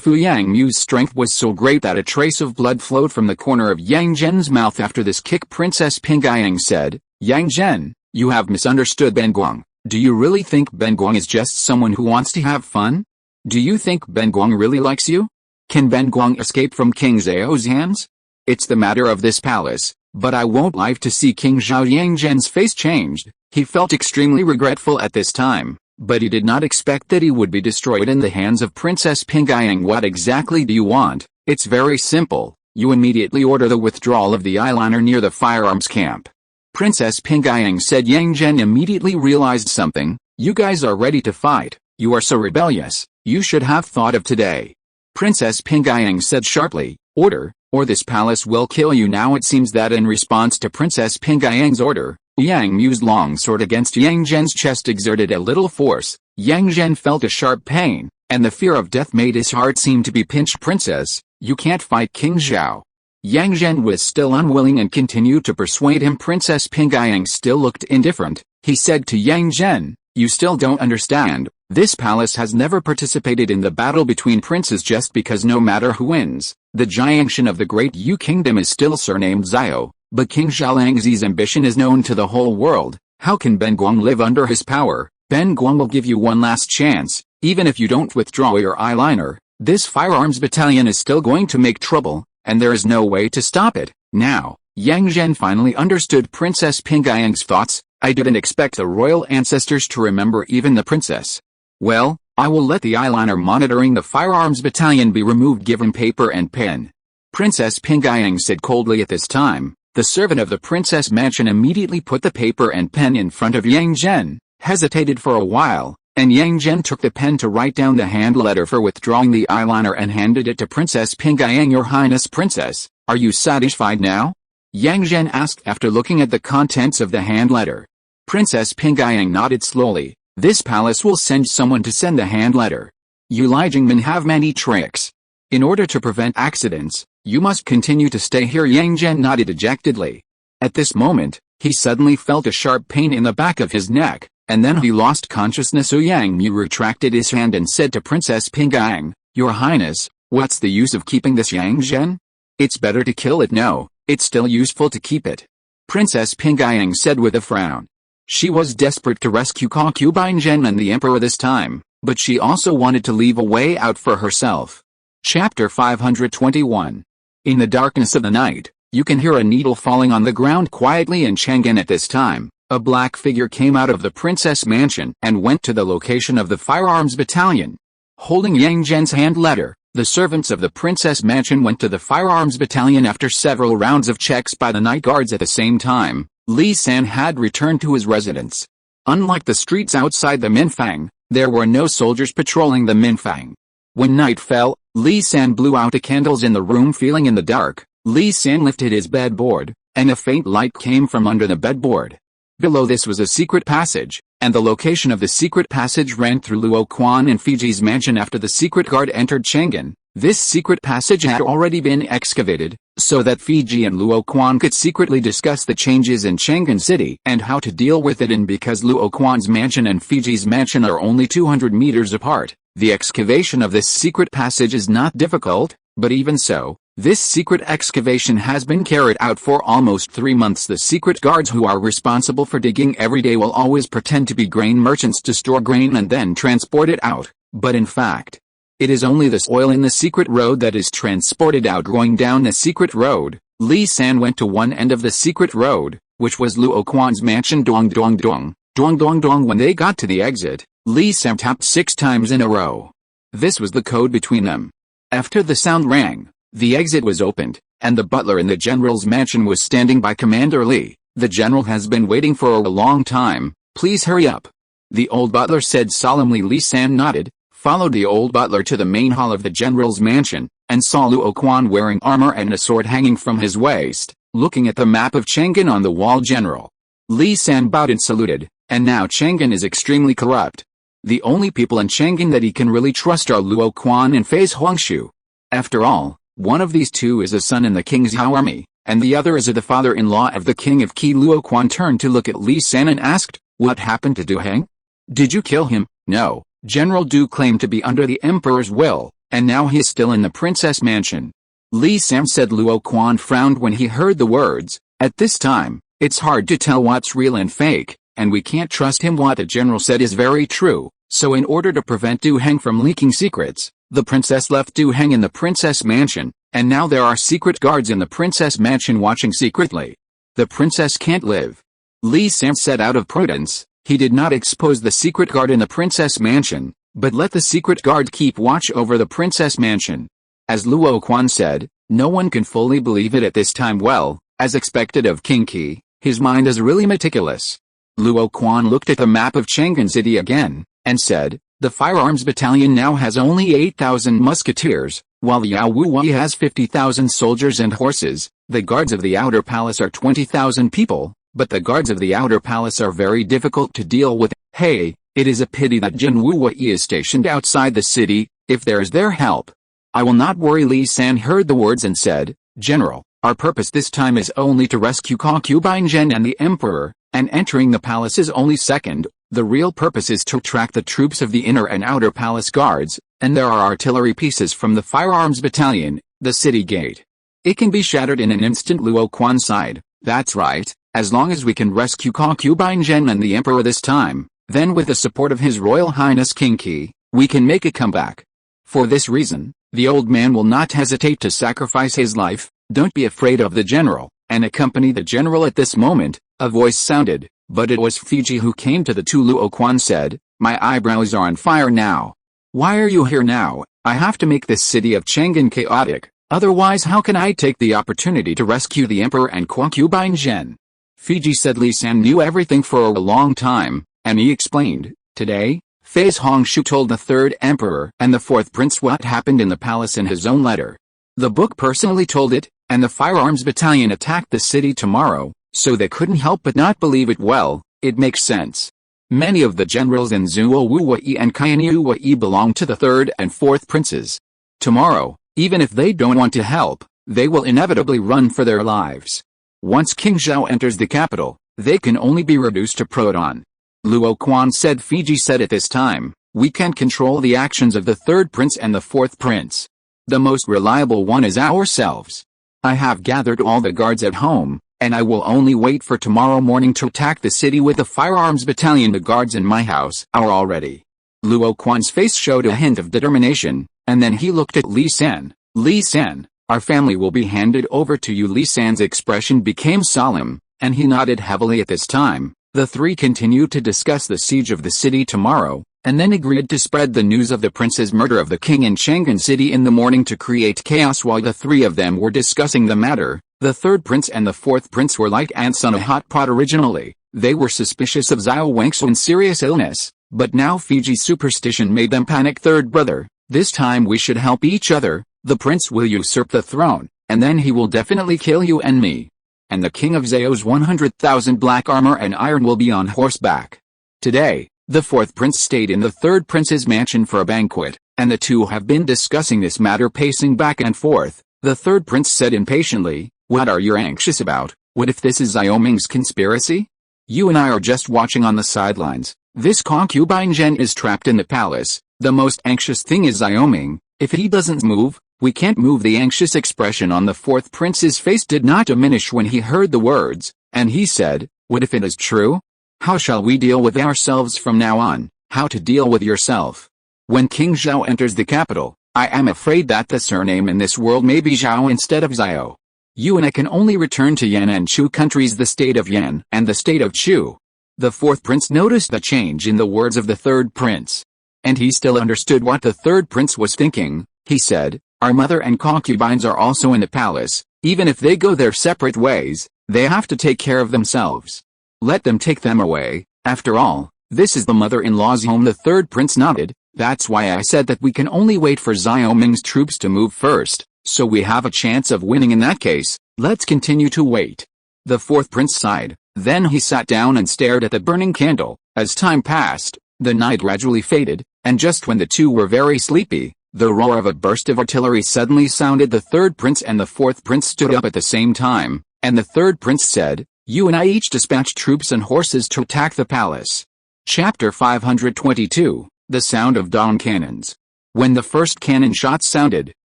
Yang Mu's strength was so great that a trace of blood flowed from the corner of Yang Zhen's mouth. After this kick, Princess Pingyang said, Yang Zhen, you have misunderstood Ben Guang. Do you really think Ben Guang is just someone who wants to have fun? Do you think Ben Guang really likes you? Can Ben Guang escape from King Zhao's hands? It's the matter of this palace, but I won't live to see King Zhao. Yang Zhen's face changed. He felt extremely regretful at this time, but he did not expect that he would be destroyed in the hands of Princess Pingyang. What exactly do you want? It's very simple. You immediately order the withdrawal of the eyeliner near the firearms camp. Princess Pingyang said. Yang Zhen immediately realized something. You guys are ready to fight. You are so rebellious. You should have thought of today. Princess Pingyang said sharply, Order, or this palace will kill you now. It seems that in response to Princess Pingyang's order, Yang Mu's long sword against Yang Zhen's chest exerted a little force. Yang Zhen felt a sharp pain, and the fear of death made his heart seem to be pinched. Princess, you can't fight King Zhao. Yang Zhen was still unwilling and continued to persuade him. Princess Pingyang still looked indifferent. He said to Yang Zhen, You still don't understand. This palace has never participated in the battle between princes just because no matter who wins, the Jiangshan of the Great Yu Kingdom is still surnamed Zhao, but King Xiaolangzi's ambition is known to the whole world. How can Ben Guang live under his power? Ben Guang will give you one last chance, even if you don't withdraw your eyeliner. This firearms battalion is still going to make trouble, and there is no way to stop it. Now, Yang Zhen finally understood Princess Pingyang's thoughts. I didn't expect the royal ancestors to remember even the princess. Well, I will let the eyeliner monitoring the firearms battalion be removed. Give him paper and pen. Princess Pingyang said coldly at this time. The servant of the princess mansion immediately put the paper and pen in front of Yang Zhen, hesitated for a while, and Yang Zhen took the pen to write down the hand letter for withdrawing the eyeliner and handed it to Princess Pingyang. Your Highness Princess, are you satisfied now? Yang Zhen asked after looking at the contents of the hand letter. Princess Pingyang nodded slowly. This palace will send someone to send the hand letter. You Li Jingmen have many tricks. In order to prevent accidents, you must continue to stay here. Yang Zhen nodded dejectedly. At this moment, he suddenly felt a sharp pain in the back of his neck, and then he lost consciousness. Yang Mu retracted his hand and said to Princess Pingyang, Your Highness, what's the use of keeping this Yang Zhen? It's better to kill it. No, it's still useful to keep it. Princess Pingyang said with a frown. She was desperate to rescue concubine Zhen and the emperor this time, but she also wanted to leave a way out for herself. Chapter 521. In the darkness of the night, you can hear a needle falling on the ground quietly in Chang'an. At this time, a black figure came out of the princess mansion and went to the location of the firearms battalion. Holding Yang Zhen's hand letter, the servants of the princess mansion went to the firearms battalion. After several rounds of checks by the night guards at the same time, Li San had returned to his residence. Unlike the streets outside the Minfang, there were no soldiers patrolling the Minfang. When night fell, Li San blew out the candles in the room. Feeling in the dark, Li San lifted his bedboard, and a faint light came from under the bedboard. Below this was a secret passage, and the location of the secret passage ran through Luo Quan and Fiji's mansion. After the secret guard entered Chang'an, this secret passage had already been excavated, so that Fiji and Luo Quan could secretly discuss the changes in Chang'an City and how to deal with it. And because Luo Quan's mansion and Fiji's mansion are only 200 meters apart, the excavation of this secret passage is not difficult, but even so, this secret excavation has been carried out for almost 3 months. The secret guards who are responsible for digging every day will always pretend to be grain merchants to store grain and then transport it out, but in fact, it is only the soil in the secret road that is transported out. Going down the secret road, Li San went to one end of the secret road, which was Luo Quan's mansion. Dong dong dong, dong dong dong. When they got to the exit, Li San tapped 6 times in a row. This was the code between them. After the sound rang, the exit was opened, and the butler in the general's mansion was standing by. Commander Li, the general has been waiting for a long time, please hurry up. The old butler said solemnly. Li San nodded, followed the old butler to the main hall of the general's mansion, and saw Luo Quan wearing armor and a sword hanging from his waist, looking at the map of Chang'an on the wall. General Li San bowed and saluted, and now Chang'an is extremely corrupt. The only people in Chang'an that he can really trust are Luo Quan and Phase Huangshu. After all, one of these two is a son in the king's army, and the other is the father-in-law of the king of Qi. Luo Quan turned to look at Li San and asked, what happened to Du Heng? Did you kill him? No. General Du claimed to be under the emperor's will, and now he is still in the princess mansion. Li San said. Luo Quan frowned when he heard the words. At this time, it's hard to tell what's real and fake, and we can't trust him. What the general said is very true, so in order to prevent Du Heng from leaking secrets, the princess left Du Heng in the princess mansion, and now there are secret guards in the princess mansion watching secretly. The princess can't live. Li San said out of prudence. He did not expose the secret guard in the princess mansion, but let the secret guard keep watch over the princess mansion. As Luo Quan said, no one can fully believe it at this time. Well, as expected of King Qi, his mind is really meticulous. Luo Quan looked at the map of Chang'an City again, and said, the firearms battalion now has only 8,000 musketeers, while Yao Wuwei has 50,000 soldiers and horses. The guards of the outer palace are 20,000 people. But the guards of the outer palace are very difficult to deal with. Hey, it is a pity that Jin Wuwei is stationed outside the city. If there is their help, I will not worry. Li San heard the words and said, General, our purpose this time is only to rescue concubine Zhen and the emperor, and entering the palace is only second. The real purpose is to track the troops of the inner and outer palace guards, and there are artillery pieces from the firearms battalion, the city gate. It can be shattered in an instant, Luo Quan sighed. That's right, as long as we can rescue concubine Zhen and the emperor this time, then with the support of His Royal Highness King Qi, we can make a comeback. For this reason, the old man will not hesitate to sacrifice his life. Don't be afraid of the general. And accompany the general at this moment, a voice sounded, but it was Fiji who came to the two. Luo Quan said, my eyebrows are on fire now. Why are you here now? I have to make this city of Chang'an chaotic, otherwise how can I take the opportunity to rescue the emperor and concubine Zhen? Fiji said Li San knew everything for a long time, and he explained, today, Phase Hongshu told the third emperor and the fourth prince what happened in the palace in his own letter. The book personally told it, and the firearms battalion attacked the city tomorrow, so they couldn't help but not believe it. Well, it makes sense. Many of the generals in Zuo Wuyi and Qianyu Wei belong to the third and fourth princes. Tomorrow, even if they don't want to help, they will inevitably run for their lives. Once King Zhao enters the capital, they can only be reduced to Proton. Luo Quan said. Fiji said at this time, we can control the actions of the third prince and the fourth prince. The most reliable one is ourselves. I have gathered all the guards at home, and I will only wait for tomorrow morning to attack the city with the firearms battalion. The guards in my house are all ready. Luo Quan's face showed a hint of determination, and then he looked at Li San. Li San, our family will be handed over to you. Li San's expression became solemn, and he nodded heavily at this time. The three continued to discuss the siege of the city tomorrow, and then agreed to spread the news of the prince's murder of the king in Chang'an City in the morning to create chaos. While the three of them were discussing the matter, the third prince and the fourth prince were like ants on a hot pot. Originally, they were suspicious of Zhao Wengsun's serious illness, but now Fiji's superstition made them panic. Third brother, this time we should help each other. The prince will usurp the throne, and then he will definitely kill you and me. And the king of Zhao's 100,000 black armor and iron will be on horseback. Today, the fourth prince stayed in the third prince's mansion for a banquet, and the two have been discussing this matter, pacing back and forth. The third prince said impatiently, what are you anxious about? What if this is Zhao Ming's conspiracy? You and I are just watching on the sidelines. This concubine Zhen is trapped in the palace. The most anxious thing is Zhao Ming. If he doesn't move, we can't move. The anxious expression on the fourth prince's face did not diminish when he heard the words, and he said, what if it is true? How shall we deal with ourselves from now on? How to deal with yourself? When King Zhao enters the capital, I am afraid that the surname in this world may be Zhao instead of Zhao. You and I can only return to Yan and Chu countries, the state of Yan and the state of Chu. The fourth prince noticed the change in the words of the third prince. And he still understood what the third prince was thinking. He said, our mother and concubines are also in the palace. Even if they go their separate ways, they have to take care of themselves. Let them take them away. After all, this is the mother-in-law's home. The third prince nodded. That's why I said that we can only wait for Zhao Ming's troops to move first, so we have a chance of winning. In that case, let's continue to wait. The fourth prince sighed. Then he sat down and stared at the burning candle. As time passed, the night gradually faded, and just when the two were very sleepy, the roar of a burst of artillery suddenly sounded. The third prince and the fourth prince stood up at the same time, and the third prince said, you and I each dispatch troops and horses to attack the palace. Chapter 522, The Sound of Dawn Cannons. When the first cannon shot sounded,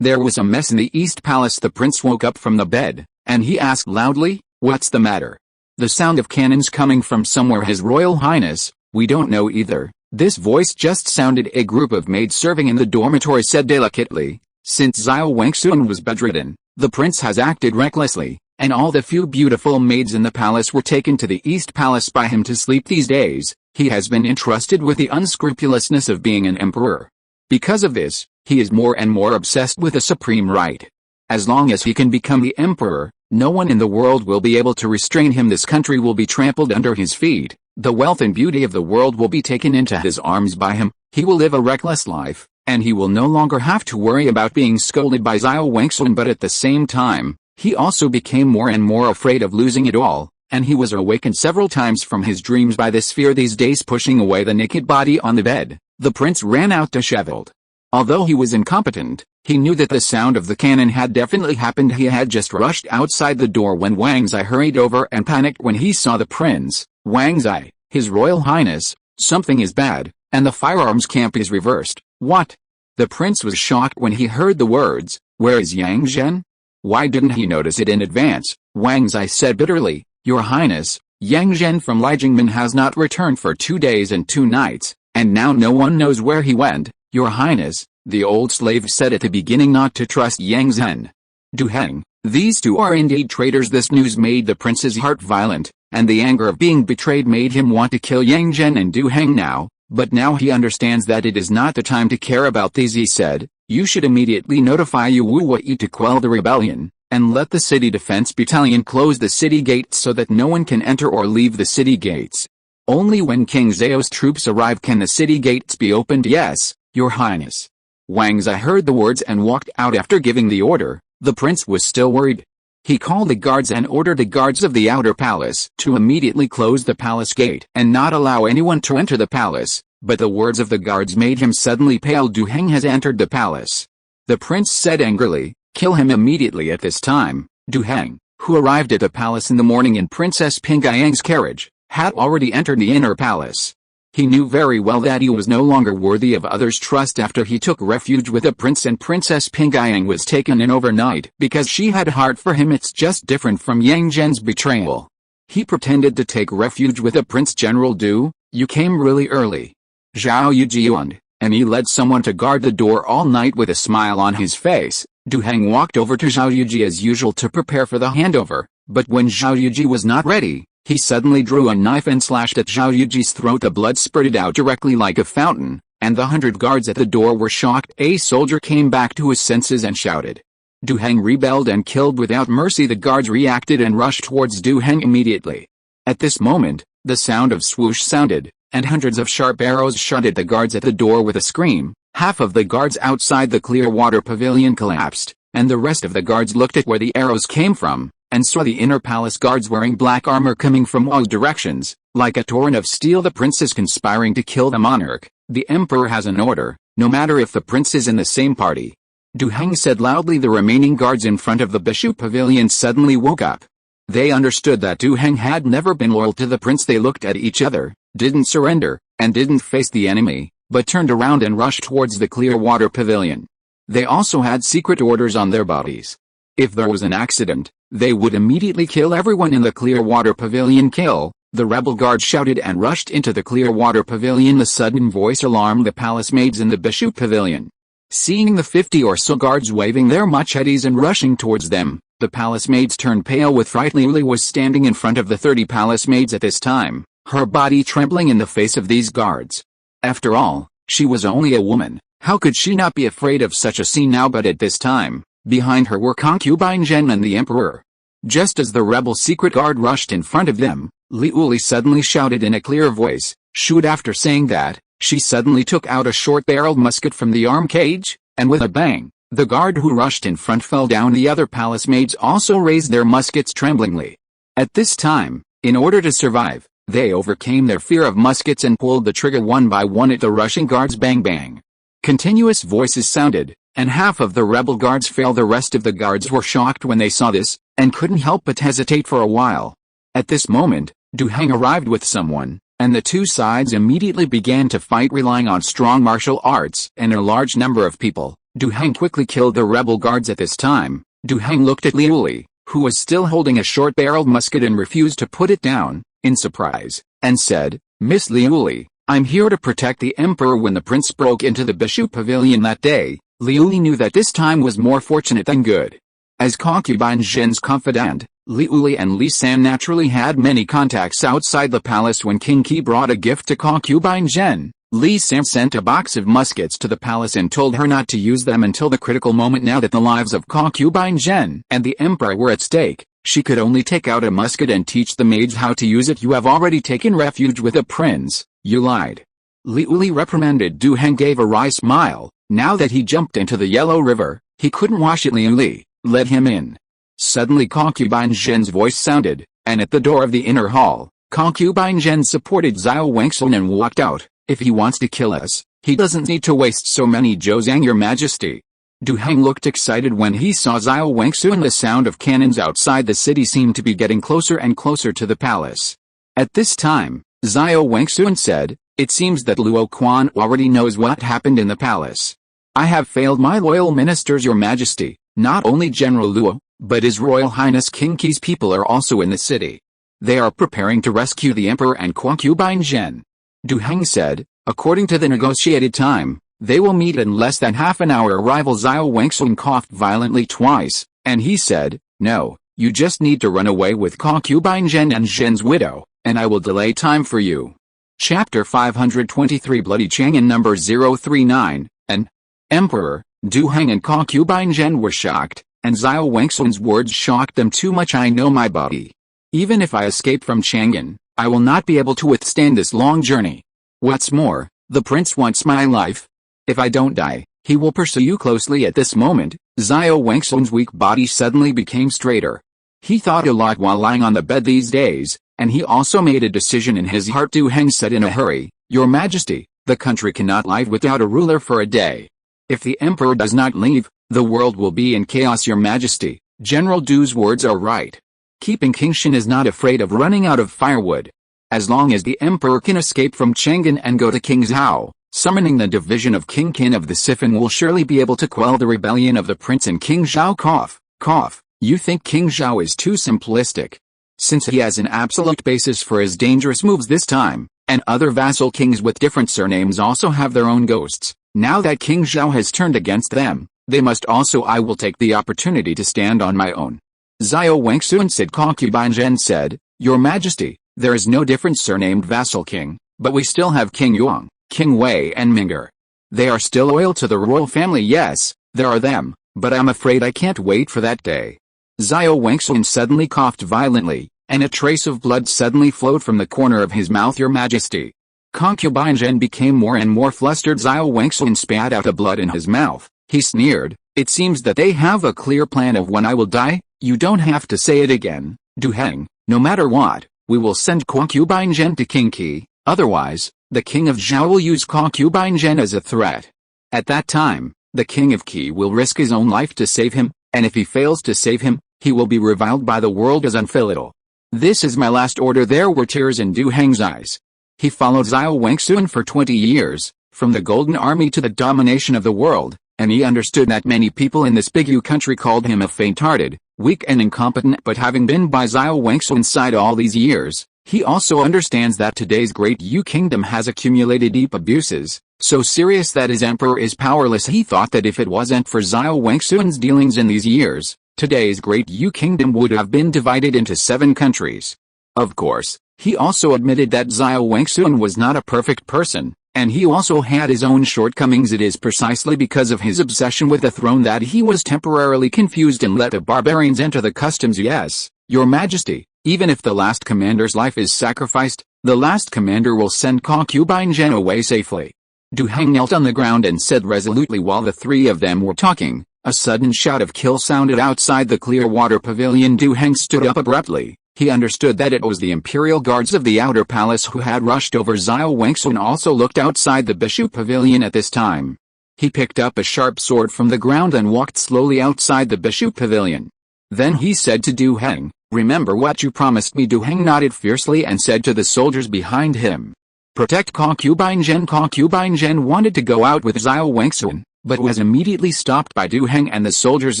there was a mess in the East Palace. The prince woke up from the bed, and he asked loudly, what's the matter? The sound of cannons coming from somewhere. His Royal Highness, we don't know either. This voice just sounded. A group of maids serving in the dormitory said delicately, since Zhao Wengsun was bedridden, the prince has acted recklessly, and all the few beautiful maids in the palace were taken to the East Palace by him to sleep. These days, he has been entrusted with the unscrupulousness of being an emperor. Because of this, he is more and more obsessed with the supreme right. As long as he can become the emperor, no one in the world will be able to restrain him. This country will be trampled under his feet. The wealth and beauty of the world will be taken into his arms by him. He will live a reckless life, and he will no longer have to worry about being scolded by Zhao Wengsun. But at the same time, he also became more and more afraid of losing it all, and he was awakened several times from his dreams by this fear. These days, pushing away the naked body on the bed, the prince ran out disheveled. Although he was incompetent, he knew that the sound of the cannon had definitely happened. He had just rushed outside the door when Wang Zai hurried over and panicked when he saw the prince. Wang Zai, His Royal Highness, Something is bad, and the firearms camp is reversed. What? The prince was shocked when he heard the words, "Where is Yang Zhen?" Why didn't he notice it in advance? Wang Zai said bitterly, "Your Highness, Yang Zhen from Lijiangmen has not returned for 2 days and 2 nights, and now no one knows where he went. Your Highness," the old slave said at the beginning not to trust Yang Zhen. Du Heng, these two are indeed traitors. This news made the prince's heart violent, and the anger of being betrayed made him want to kill Yang Zhen and Du Heng now, but now he understands that it is not the time to care about these. He said, "You should immediately notify Yu Wuyi to quell the rebellion, and let the city defense battalion close the city gates so that no one can enter or leave the city gates. Only when King Zhao's troops arrive can the city gates be opened." "Yes, Your Highness." Wang Zai heard the words and walked out after giving the order. The prince was still worried. He called the guards and ordered the guards of the outer palace to immediately close the palace gate and not allow anyone to enter the palace, but the words of the guards made him suddenly pale. "Du Heng has entered the palace." The prince said angrily, "Kill him immediately." At this time, Du Heng, who arrived at the palace in the morning in Princess Pingyang's carriage, had already entered the inner palace. He knew very well that he was no longer worthy of others' trust after he took refuge with the prince and Princess Pingyang was taken in overnight because she had a heart for him. It's just different from Yang Zhen's betrayal. He pretended to take refuge with the prince. "General Du, you came really early." Zhao Yuji yawned, and he led someone to guard the door all night with a smile on his face. Du Heng walked over to Zhao Yuji as usual to prepare for the handover, but when Zhao Yuji was not ready, he suddenly drew a knife and slashed at Zhao Yuji's throat. The blood spurted out directly like a fountain, and the 100 guards at the door were shocked. A soldier came back to his senses and shouted. Du Heng rebelled and killed without mercy. The guards reacted and rushed towards Du Heng immediately. At this moment, the sound of swoosh sounded, and hundreds of sharp arrows shot at the guards at the door. With a scream, half of the guards outside the Clearwater Pavilion collapsed, and the rest of the guards looked at where the arrows came from, and saw the inner palace guards wearing black armor coming from all directions, like a torrent of steel. The prince is conspiring to kill the monarch. The emperor has an order, no matter if the prince is in the same party. Du Heng said loudly. The remaining guards in front of the Bishu Pavilion suddenly woke up. They understood that Du Heng had never been loyal to the prince. They looked at each other, didn't surrender, and didn't face the enemy, but turned around and rushed towards the Clearwater Pavilion. They also had secret orders on their bodies. If there was an accident, they would immediately kill everyone in the Clearwater Pavilion. "Kill!" the rebel guards shouted and rushed into the Clearwater Pavilion. The sudden voice alarmed the palace maids in the Bishu Pavilion. Seeing the 50 or so guards waving their machetes and rushing towards them, the palace maids turned pale with fright. Liuli was standing in front of the 30 palace maids at this time, her body trembling in the face of these guards. After all, she was only a woman. How could she not be afraid of such a scene now? But at this time, behind her were concubine Zhen and the emperor. Just as the rebel secret guard rushed in front of them, Liuli suddenly shouted in a clear voice, "Shoot!" After saying that, she suddenly took out a short-barreled musket from the arm cage, and with a bang, the guard who rushed in front fell down. The other palace maids also raised their muskets tremblingly. At this time, in order to survive, they overcame their fear of muskets and pulled the trigger one by one at the rushing guards. Bang bang. Continuous voices sounded, and half of the rebel guards fell. The rest of the guards were shocked when they saw this, and couldn't help but hesitate for a while. At this moment, Du Heng arrived with someone, and the two sides immediately began to fight, relying on strong martial arts and a large number of people. Du Heng quickly killed the rebel guards. At this time, Du Heng looked at Liuli, who was still holding a short-barreled musket and refused to put it down, in surprise, and said, "Miss Liuli, I'm here to protect the emperor." When the prince broke into the Bishu Pavilion that day, Liuli knew that this time was more fortunate than good. As concubine Zhen's confidant, Liuli and Li San naturally had many contacts outside the palace. When King Qi brought a gift to concubine Zhen, Li San sent a box of muskets to the palace and told her not to use them until the critical moment. Now that the lives of concubine Zhen and the emperor were at stake, she could only take out a musket and teach the maids how to use it. "You have already taken refuge with a prince, you lied." Liuli reprimanded. Du Heng gave a wry smile. Now that he jumped into the Yellow River, he couldn't wash it. Liuli, let him in. Suddenly concubine Zhen's voice sounded, and at the door of the inner hall, concubine Zhen supported Xiao Wangsun and walked out. "If he wants to kill us, he doesn't need to waste so many Zhozang, Your Majesty." Du Heng looked excited when he saw Xiao Wangsun. The sound of cannons outside the city seemed to be getting closer and closer to the palace. At this time, Xiao Wangsun said, It seems that Luo Quan already knows what happened in the palace. I have failed my loyal ministers, Your Majesty. Not only General Luo, but His Royal Highness King Qi's people are also in the city. They are preparing to rescue the Emperor and concubine Zhen. Du Heng said, according to the negotiated time, they will meet in less than half an hour. Rival Xiao Wangsun coughed violently twice, and he said, no, you just need to run away with concubine Zhen and Zhen's widow, and I will delay time for you. Chapter 523 Bloody Chang'an number 039, and Emperor, Du Heng and concubine Zhen were shocked, and Xiao Wangsun's words shocked them too much. I know my body. Even if I escape from Chang'an, I will not be able to withstand this long journey. What's more, the prince wants my life. If I don't die, he will pursue you closely. At this moment, Xiao Wangsun's weak body suddenly became straighter. He thought a lot while lying on the bed these days, and he also made a decision in his heart. Du Heng said in a hurry, Your Majesty, the country cannot live without a ruler for a day. If the emperor does not leave, the world will be in chaos. Your Majesty, General Du's words are right. Keeping King Shen is not afraid of running out of firewood. As long as the emperor can escape from Chang'an and go to King Zhao, summoning the division of King Qin of the Siphon will surely be able to quell the rebellion of the prince and King Zhao. Cough. You think King Zhao is too simplistic. Since he has an absolute basis for his dangerous moves this time, and other vassal kings with different surnames also have their own ghosts, now that King Zhao has turned against them, they must also. I will take the opportunity to stand on my own. Xiao Wangsun said. Concubine Zhen said, Your Majesty, there is no different surnamed vassal king, but we still have King Yuang, King Wei and Ming'er. They are still loyal to the royal family. Yes, there are them, but I'm afraid I can't wait for that day. Xiao Wangsun suddenly coughed violently, and a trace of blood suddenly flowed from the corner of his mouth. Your Majesty. Concubine Zhen became more and more flustered. Xiao Wangsun spat out the blood in his mouth. He sneered, It seems that they have a clear plan of when I will die. You don't have to say it again, Du Heng. No matter what, we will send concubine Zhen to King Qi, otherwise, the king of Zhao will use concubine Zhen as a threat. At that time, the king of Qi will risk his own life to save him, and if he fails to save him, he will be reviled by the world as unfilial. This is my last order. There were tears in Du Heng's eyes. He followed Xiao Wangsun for 20 years, from the Golden Army to the domination of the world, and he understood that many people in this big Yu country called him a faint-hearted, weak and incompetent. But having been by Xiao Wangsun's side all these years, he also understands that today's great Yu kingdom has accumulated deep abuses, so serious that his emperor is powerless. He thought that if it wasn't for Xiao Wangsun's dealings in these years, today's great Yu kingdom would have been divided into 7 countries. Of course, he also admitted that Xiao Wangsun was not a perfect person, and he also had his own shortcomings. It is precisely because of his obsession with the throne that he was temporarily confused and let the barbarians enter the customs. Yes, Your Majesty, even if the last commander's life is sacrificed, the last commander will send concubine Zhen away safely. Du Heng knelt on the ground and said resolutely while the 3 of them were talking. A sudden shout of kill sounded outside the Clearwater Pavilion. Du Heng stood up abruptly. He understood that it was the imperial guards of the outer palace who had rushed over. Xiao Wangsun also looked outside the Bishu Pavilion at this time. He picked up a sharp sword from the ground and walked slowly outside the Bishu Pavilion. Then he said to Du Heng, Remember what you promised me. Du Heng nodded fiercely and said to the soldiers behind him, Protect concubine Zhen. Concubine Zhen wanted to go out with Xiao Wangsun, but was immediately stopped by Du Heng and the soldiers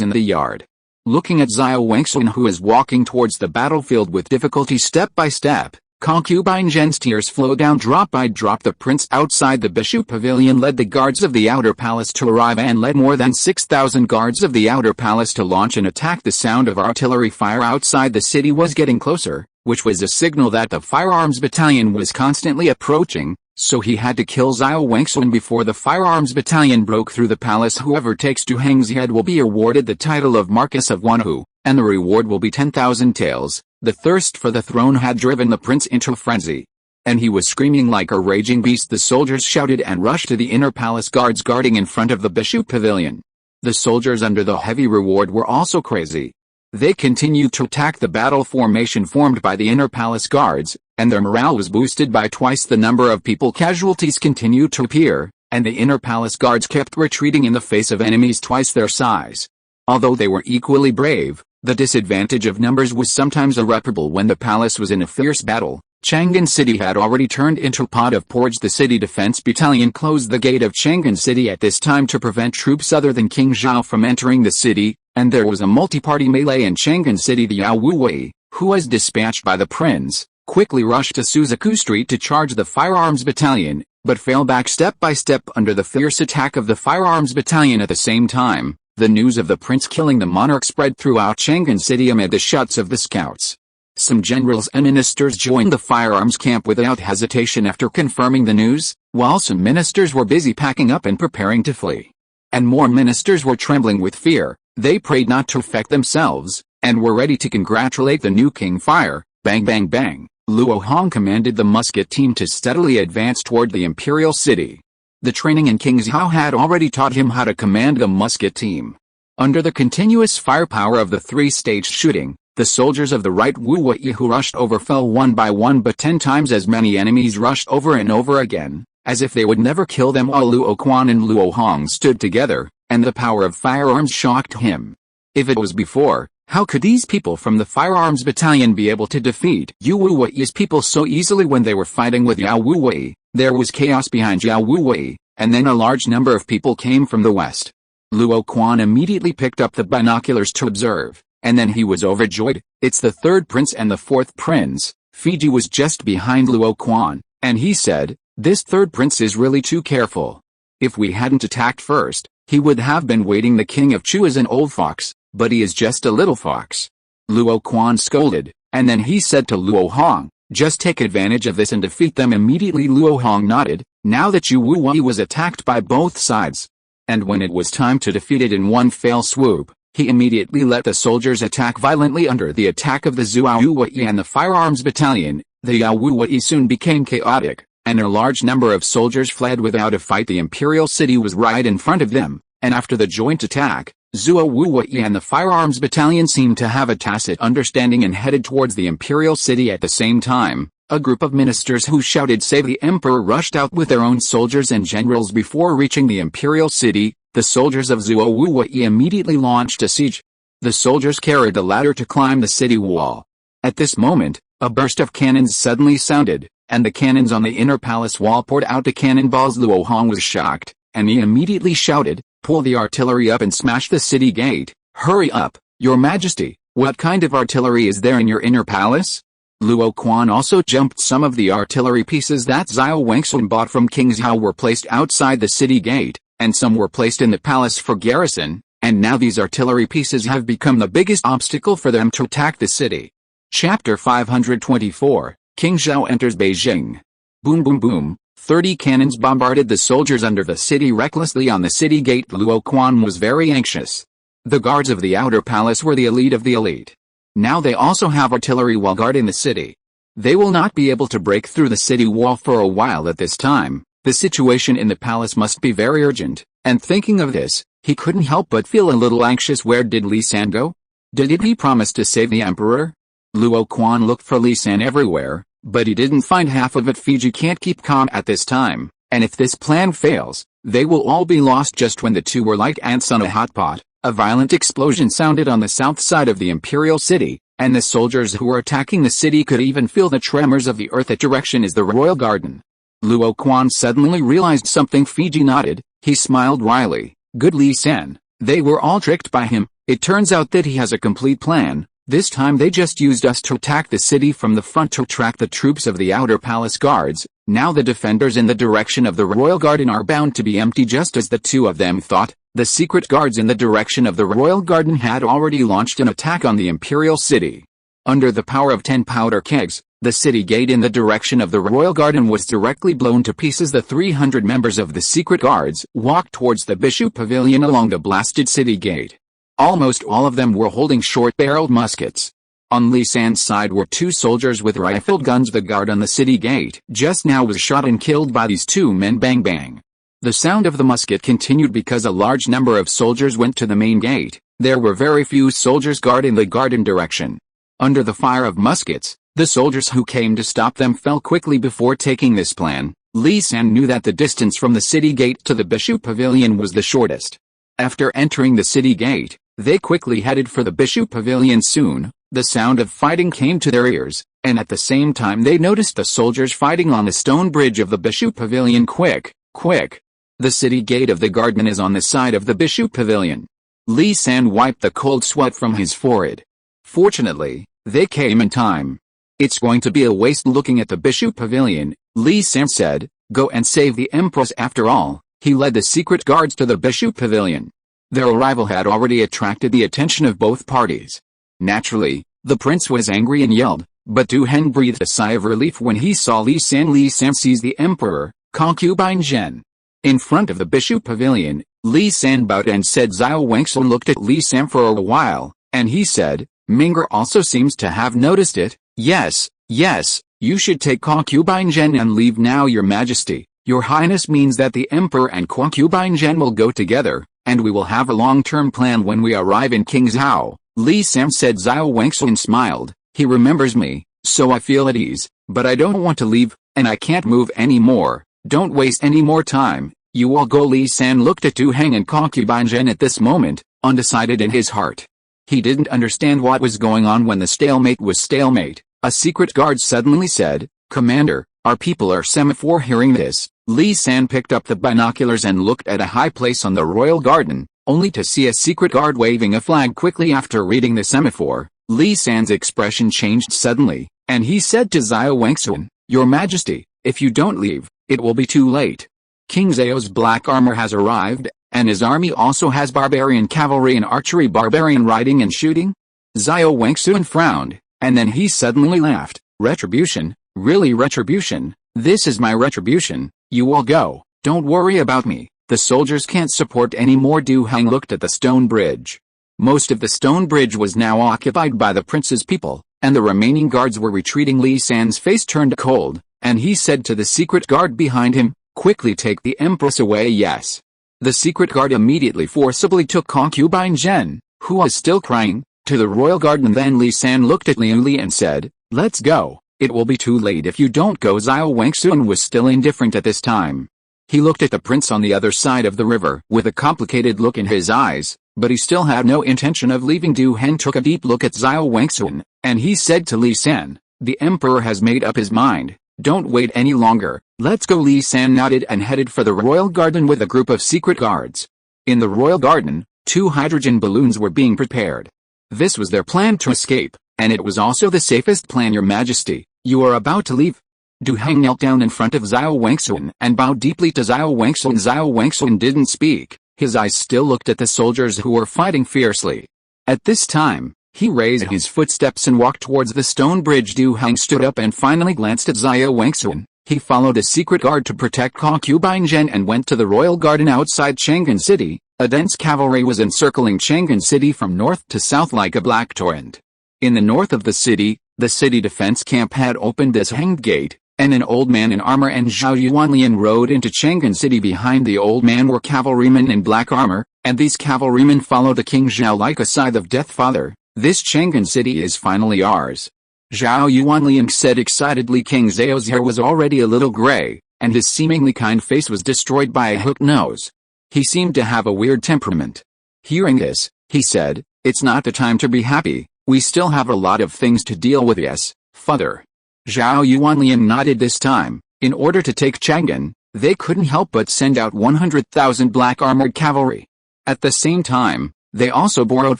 in the yard. Looking at Xiao Wangsun, who is walking towards the battlefield with difficulty step by step, concubine Zhen's tears flowed down drop by drop. The prince outside the Bishu Pavilion led the guards of the outer palace to arrive and led more than 6,000 guards of the outer palace to launch an attack. The sound of artillery fire outside the city was getting closer, which was a signal that the firearms battalion was constantly approaching, so he had to kill Xiao Wangsun before the firearms battalion broke through the palace. Whoever takes Du Heng's head will be awarded the title of Marquess of Wanhu, and the reward will be 10,000 taels. The thirst for the throne had driven the prince into a frenzy, and he was screaming like a raging beast. The soldiers shouted and rushed to the inner palace guards guarding in front of the Bishu Pavilion. The soldiers under the heavy reward were also crazy. They continued to attack the battle formation formed by the inner palace guards, and their morale was boosted by twice the number of people. Casualties continued to appear, and the inner palace guards kept retreating in the face of enemies twice their size. Although they were equally brave, the disadvantage of numbers was sometimes irreparable when the palace was in a fierce battle. Chang'an City had already turned into a pot of porridge. The city defense battalion closed the gate of Chang'an City at this time to prevent troops other than King Zhao from entering the city, and there was a multi-party melee in Chang'an City. The Yao Wuwei, who was dispatched by the prince, quickly rushed to Suzaku Street to charge the firearms battalion, but fell back step by step under the fierce attack of the firearms battalion. At the same time, the news of the prince killing the monarch spread throughout Chang'an City amid the shouts of the scouts. Some generals and ministers joined the firearms camp without hesitation after confirming the news, while some ministers were busy packing up and preparing to flee. And more ministers were trembling with fear. They prayed not to affect themselves, and were ready to congratulate the new king. Fire, bang bang bang, Luo Hong commanded the musket team to steadily advance toward the imperial city. The training in King Zhao had already taught him how to command the musket team. Under the continuous firepower of the three-stage shooting, the soldiers of the right Wuwei who rushed over fell one by one, but 10 times as many enemies rushed over and over again, as if they would never kill them all. Luo Quan and Luo Hong stood together, and the power of firearms shocked him. If it was before, how could these people from the firearms battalion be able to defeat Yu Wuwei's people so easily when they were fighting with Yao Wuwei? There was chaos behind Yao Wuwei, and then a large number of people came from the west. Luo Quan immediately picked up the binoculars to observe, and then he was overjoyed. It's the third prince and the fourth prince. Fiji was just behind Luo Quan, and he said, "This third prince is really too careful. If we hadn't attacked first, he would have been waiting. The king of Chu is an old fox, but he is just a little fox." Luo Quan scolded, and then he said to Luo Hong, "Just take advantage of this and defeat them immediately." Luo Hong nodded, now that Yu Wuwei was attacked by both sides. And when it was time to defeat it in one fell swoop, he immediately let the soldiers attack violently. Under the attack of the Zhao Wuwei and the firearms battalion, the Yao Wuwei soon became chaotic, and a large number of soldiers fled without a fight. The imperial city was right in front of them, and after the joint attack, Zhao Wuwei and the firearms battalion seemed to have a tacit understanding and headed towards the imperial city. At the same time, a group of ministers who shouted "Save the Emperor" rushed out with their own soldiers and generals. Before reaching the imperial city, the soldiers of Zhao Wuwei immediately launched a siege. The soldiers carried a ladder to climb the city wall. At this moment, a burst of cannons suddenly sounded, and the cannons on the inner palace wall poured out the cannonballs. Luo Hong was shocked, and he immediately shouted, "Pull the artillery up and smash the city gate. Hurry up, Your Majesty, what kind of artillery is there in your inner palace?" Luo Quan also jumped. Some of the artillery pieces that Zhao Wengsun bought from King Zhao were placed outside the city gate, and some were placed in the palace for garrison, and now these artillery pieces have become the biggest obstacle for them to attack the city. Chapter 524, King Zhao enters Beijing. Boom boom boom, 30 cannons bombarded the soldiers under the city recklessly on the city gate. Luo Quan was very anxious. The guards of the outer palace were the elite of the elite. Now they also have artillery while guarding the city. They will not be able to break through the city wall for a while at this time. The situation in the palace must be very urgent, and thinking of this, he couldn't help but feel a little anxious. Where did Li San go? Did he promise to save the emperor? Luo Quan looked for Li San everywhere, but he didn't find half of it. Fiji can't keep calm at this time, and if this plan fails, they will all be lost. Just when the two were like ants on a hot pot, a violent explosion sounded on the south side of the imperial city, and the soldiers who were attacking the city could even feel the tremors of the earth. That direction is the royal garden. Luo Quan suddenly realized something. Fiji nodded. He smiled wryly. Good Li San. They were all tricked by him. It turns out that he has a complete plan. This time they just used us to attack the city from the front to attract the troops of the outer palace guards. Now the defenders in the direction of the royal garden are bound to be empty, just as the two of them thought. The secret guards in the direction of the royal garden had already launched an attack on the imperial city. Under the power of 10 powder kegs, the city gate in the direction of the royal garden was directly blown to pieces. The 300 members of the secret guards walked towards the Bishu Pavilion along the blasted city gate. Almost all of them were holding short-barreled muskets. On Li San's side were 2 soldiers with rifled guns. The guard on the city gate just now was shot and killed by these 2 men. Bang bang. The sound of the musket continued because a large number of soldiers went to the main gate. There were very few soldiers guarding the garden direction. Under the fire of muskets, the soldiers who came to stop them fell quickly. Before taking this plan, Li San knew that the distance from the city gate to the Bishu Pavilion was the shortest. After entering the city gate, they quickly headed for the Bishu Pavilion. Soon, the sound of fighting came to their ears, and at the same time they noticed the soldiers fighting on the stone bridge of the Bishu Pavilion. Quick, quick! The city gate of the garden is on the side of the Bishu Pavilion. Li San wiped the cold sweat from his forehead. Fortunately, they came in time. It's going to be a waste looking at the Bishu Pavilion, Li San said. Go and save the Empress. After all, he led the secret guards to the Bishu Pavilion. Their arrival had already attracted the attention of both parties. Naturally, the prince was angry and yelled, but Du Heng breathed a sigh of relief when he saw Li San. Li San seized the emperor, concubine Zhen. In front of the Bishu Pavilion, Li San bowed and said. Xiao Wangsun looked at Li San for a while, and he said, Ming'er also seems to have noticed it. Yes, yes, you should take concubine Zhen and leave now, Your Majesty. Your Highness means that the emperor and concubine Zhen will go together, and we will have a long-term plan when we arrive in Qingzhou, Li San said. Xiao Wangsun smiled. He remembers me, so I feel at ease, but I don't want to leave, and I can't move anymore. Don't waste any more time, you all go. Li San looked at Du Heng and concubine Zhen at this moment, undecided in his heart. He didn't understand what was going on when the stalemate was stalemate. A secret guard suddenly said, Commander, our people are semaphore. Hearing this, Li San picked up the binoculars and looked at a high place on the royal garden, only to see a secret guard waving a flag. Quickly after reading the semaphore, Li San's expression changed suddenly, and he said to Xiao Wangsun, Your Majesty, if you don't leave, it will be too late. King Zhao's black armor has arrived, and his army also has barbarian cavalry and archery, barbarian riding and shooting. Xiao Wangsun frowned, and then he suddenly laughed. Retribution? Really, retribution? This is my retribution. You all go. Don't worry about me. The soldiers can't support any more. Du Heng looked at the stone bridge. Most of the stone bridge was now occupied by the prince's people, and the remaining guards were retreating. Li San's face turned cold, and he said to the secret guard behind him, Quickly take the empress away. Yes. The secret guard immediately forcibly took concubine Zhen, who was still crying, to the royal garden. Then Li San looked at Liu Li and said, Let's go. It will be too late if you don't go. Xiao Wangsun was still indifferent at this time. He looked at the prince on the other side of the river with a complicated look in his eyes, but he still had no intention of leaving. Du Heng took a deep look at Xiao Wangsun, and he said to Li San, The emperor has made up his mind. Don't wait any longer. Let's go. Li San nodded and headed for the royal garden with a group of secret guards. In the royal garden, 2 hydrogen balloons were being prepared. This was their plan to escape, and it was also the safest plan. Your Majesty, you are about to leave. Du Heng knelt down in front of Xiao Wangsun and bowed deeply to Xiao Wangsun. Xiao Wangsun didn't speak. His eyes still looked at the soldiers who were fighting fiercely. At this time, he raised his footsteps and walked towards the stone bridge. Du Heng stood up and finally glanced at Xiao Wangsun. He followed a secret guard to protect concubine Zhen and went to the royal garden outside Chang'an City. A dense cavalry was encircling Chang'an City from north to south like a black torrent. In the north of the city defense camp had opened its hanged gate, and an old man in armor and Zhao Yuanlian rode into Chang'an City. Behind the old man were cavalrymen in black armor, and these cavalrymen followed the King Zhao like a scythe of death. Father, this Chang'an City is finally ours. Zhao Yuanlian said excitedly. King Zhao's hair was already a little gray, and his seemingly kind face was destroyed by a hooked nose. He seemed to have a weird temperament. Hearing this, he said, It's not the time to be happy. We still have a lot of things to deal with. Yes, Father. Zhao Yuanlian nodded. This time, in order to take Chang'an, they couldn't help but send out 100,000 black armored cavalry. At the same time, they also borrowed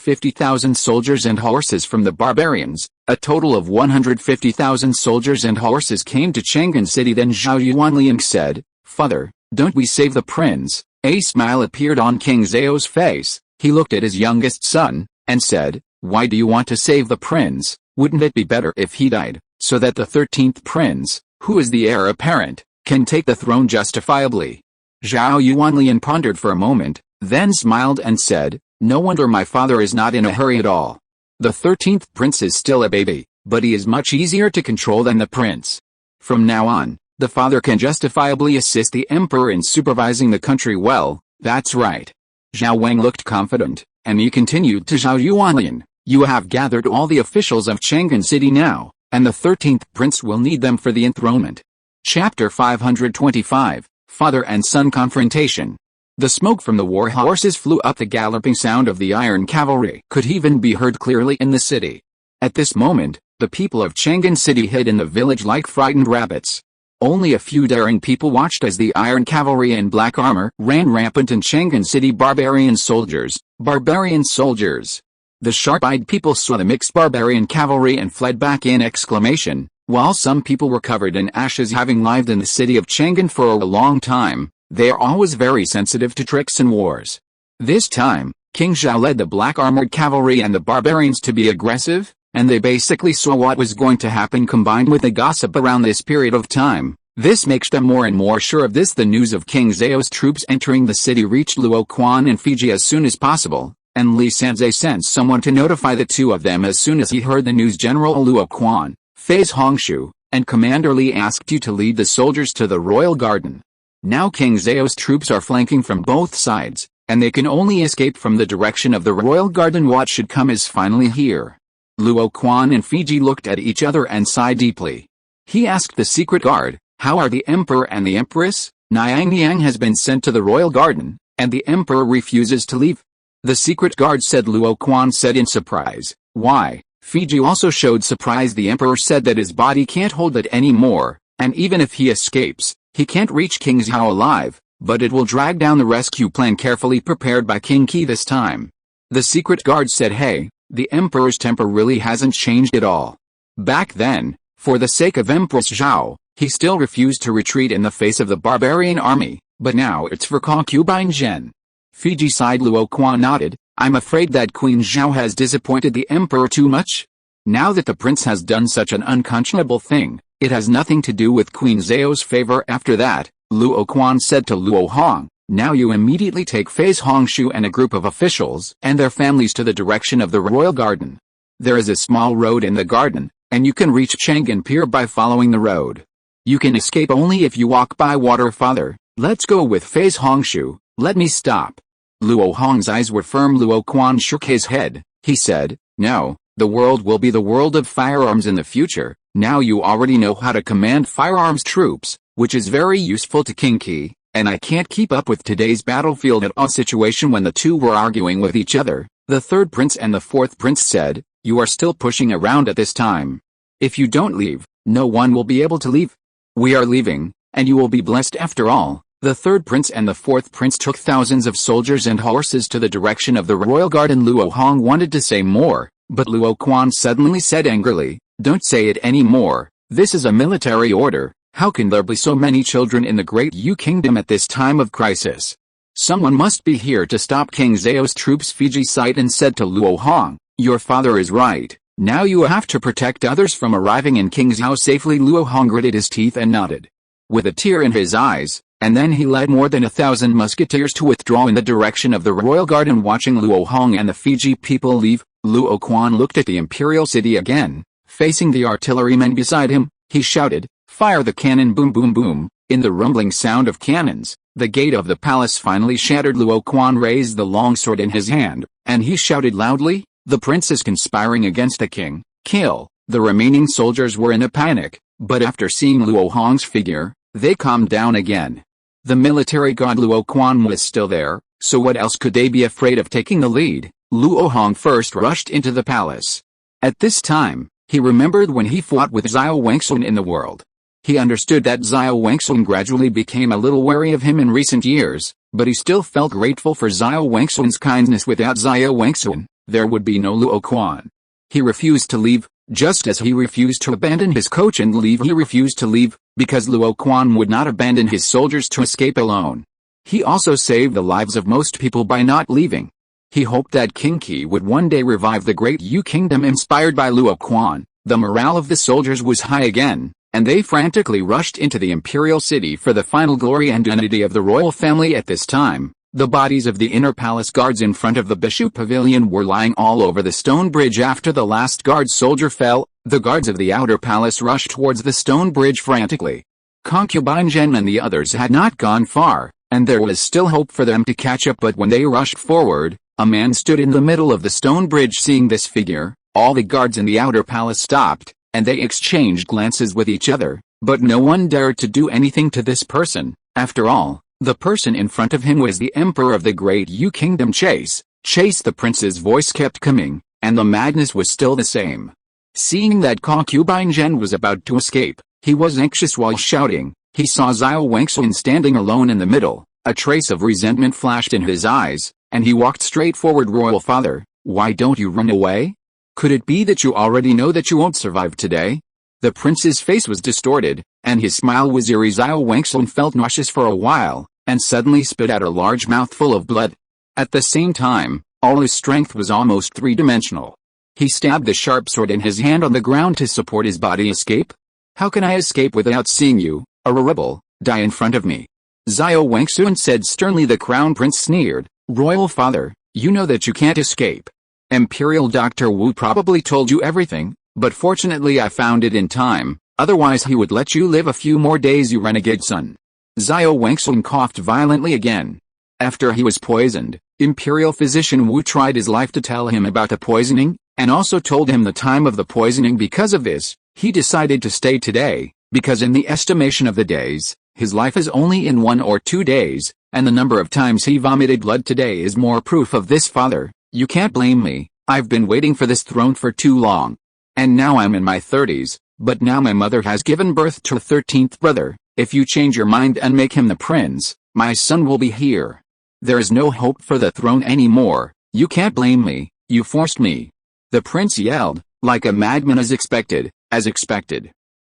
50,000 soldiers and horses from the barbarians. A total of 150,000 soldiers and horses came to Chang'an City. Then Zhao Yuanlian said, Father, don't we save the prince? A smile appeared on King Zhao's face. He looked at his youngest son, and said, Why do you want to save the prince? Wouldn't it be better if he died, so that the 13th prince, who is the heir apparent, can take the throne justifiably? Zhao Yuanlian pondered for a moment, then smiled and said, No wonder my father is not in a hurry at all. The 13th prince is still a baby, but he is much easier to control than the prince. From now on, the father can justifiably assist the emperor in supervising the country well. That's right. Zhao Wang looked confident, and he continued to Zhao Yuanlian, You have gathered all the officials of Chang'an City now, and the 13th prince will need them for the enthronement. Chapter 525, Father and Son Confrontation. The smoke from the war horses flew up. The galloping sound of the iron cavalry could even be heard clearly in the city. At this moment, The people of Chang'an City hid in the village like frightened rabbits. Only a few daring people watched as the iron cavalry in black armor ran rampant in Chang'an City. Barbarian soldiers, barbarian soldiers. The sharp-eyed people saw the mixed barbarian cavalry and fled back in exclamation. While some people were covered in ashes, having lived in the city of Chang'an for a long time, they are always very sensitive to tricks and wars. This time, King Zhao led the black armored cavalry and the barbarians to be aggressive, and they basically saw what was going to happen. Combined with the gossip around this period of time, this makes them more and more sure of this. The news of King Zhao's troops entering the city reached Luo Quan and Fiji as soon as possible, and Li Sanzai sent someone to notify the two of them as soon as he heard the news. General Luo Quan, Phase Hongshu, and Commander Li asked you to lead the soldiers to the royal garden. Now King Zhao's troops are flanking from both sides, and they can only escape from the direction of the royal garden. What should come is finally here. Luo Quan and Fiji looked at each other and sighed deeply. He asked the secret guard, how are the emperor and the empress? Niang Niang has been sent to the royal garden, and the emperor refuses to leave. The secret guard said. Luo Quan said in surprise, why? Fiji also showed surprise. The emperor said that his body can't hold it anymore, and even if he escapes, he can't reach King Zhao alive, but it will drag down the rescue plan carefully prepared by King Qi this time. The secret guard said, hey, the emperor's temper really hasn't changed at all. Back then, for the sake of Empress Zhao, he still refused to retreat in the face of the barbarian army, but now it's for concubine Zhen. Fiji sighed. Luo Quan nodded, I'm afraid that Queen Zhao has disappointed the emperor too much. Now that the prince has done such an unconscionable thing, it has nothing to do with Queen Zhao's favor. After that, Luo Quan said to Luo Hong, now you immediately take Phase Hongshu and a group of officials and their families to the direction of the royal garden. There is a small road in the garden, and you can reach Chang'an Pier by following the road. You can escape only if you walk by water. Father, let's go with Phase Hongshu, let me stop. Luo Hong's eyes were firm. Luo Quan shook his head. He said, no, the world will be the world of firearms in the future. Now you already know how to command firearms troops, which is very useful to King Qi, and I can't keep up with today's battlefield at all situation. When the two were arguing with each other, the third prince and the fourth prince said, you are still pushing around at this time. If you don't leave, no one will be able to leave. We are leaving, and you will be blessed after all. The third prince and the fourth prince took thousands of soldiers and horses to the direction of the royal garden. Luo Hong wanted to say more, but Luo Quan suddenly said angrily, don't say it anymore. This is a military order. How can there be so many children in the Great Yu Kingdom at this time of crisis? Someone must be here to stop King Zhao's troops. Fiji sighed and said to Luo Hong, your father is right. Now you have to protect others from arriving in King Zhao safely. Luo Hong gritted his teeth and nodded, with a tear in his eyes, and then he led more than 1,000 musketeers to withdraw in the direction of the royal garden. Watching Luo Hong and the Fiji people leave, Luo Quan looked at the imperial city again. Facing the artillerymen beside him, he shouted, fire the cannon. Boom boom boom. In the rumbling sound of cannons, the gate of the palace finally shattered. Luo Quan raised the longsword in his hand, and he shouted loudly, the prince is conspiring against the king. Kill. The remaining soldiers were in a panic, but after seeing Luo Hong's figure, they calmed down again. The military god Luo Quan was still there, so what else could they be afraid of? Taking the lead, Luo Hong first rushed into the palace. At this time, he remembered when he fought with Xiao Wangsun in the world. He understood that Xiao Wangsun gradually became a little wary of him in recent years, but he still felt grateful for Xiao Wangsun's kindness. Without Xiao Wangsun, there would be no Luo Quan. He refused to leave, just as he refused to abandon his coach and leave. He refused to leave, because Luo Quan would not abandon his soldiers to escape alone. He also saved the lives of most people by not leaving. He hoped that King Qi would one day revive the Great Yu Kingdom. Inspired by Luo Quan, the morale of the soldiers was high again, and they frantically rushed into the imperial city for the final glory and unity of the royal family. At this time, the bodies of the inner palace guards in front of the Bishu Pavilion were lying all over the stone bridge. After the last guard soldier fell, the guards of the outer palace rushed towards the stone bridge frantically. Concubine Zhen and the others had not gone far, and there was still hope for them to catch up. But when they rushed forward, a man stood in the middle of the stone bridge. Seeing this figure, all the guards in the outer palace stopped, and they exchanged glances with each other, but no one dared to do anything to this person. After all, the person in front of him was the emperor of the Great Yu Kingdom. Chase, Chase. The prince's voice kept coming, and the madness was still the same. Seeing that concubine Zhen was about to escape, he was anxious while shouting. He saw Xiao Wangsun standing alone in the middle. A trace of resentment flashed in his eyes, and he walked straight forward. Royal father, why don't you run away? Could it be that you already know that you won't survive today? The prince's face was distorted, and his smile was eerie. Xiao Wangsun felt nauseous for a while, and suddenly spit out a large mouthful of blood. At the same time, all his strength was almost three-dimensional. He stabbed the sharp sword in his hand on the ground to support his body. Escape? How can I escape without seeing you, a rebel, die in front of me? Xiao Wangsun said sternly. The crown prince sneered. Royal father, you know that you can't escape. Imperial Dr. Wu probably told you everything, but fortunately I found it in time, otherwise he would let you live a few more days, you renegade son. Xiao Wangsun coughed violently again. After he was poisoned, Imperial physician Wu tried his life to tell him about the poisoning, and also told him the time of the poisoning. Because of this, he decided to stay today, because in the estimation of the days, his life is only in 1 or 2 days, and the number of times he vomited blood today is more proof of this. Father, you can't blame me, I've been waiting for this throne for too long. And now I'm in my 30s, but now my mother has given birth to a 13th brother. If you change your mind and make him the prince, my son will be here. There is no hope for the throne anymore. You can't blame me, you forced me. The prince yelled, like a madman. As expected.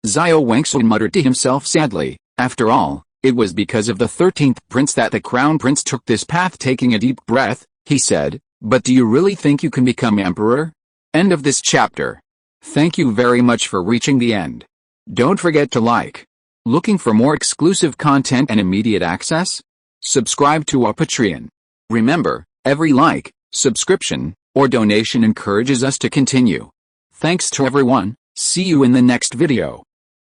Xiao Wangsun muttered to himself sadly. After all, it was because of the 13th prince that the crown prince took this path. Taking a deep breath, he said, but do you really think you can become emperor? End of this chapter. Thank you very much for reaching the end. Don't forget to like. Looking for more exclusive content and immediate access? Subscribe to our Patreon. Remember, every like, subscription, or donation encourages us to continue. Thanks to everyone. See you in the next video.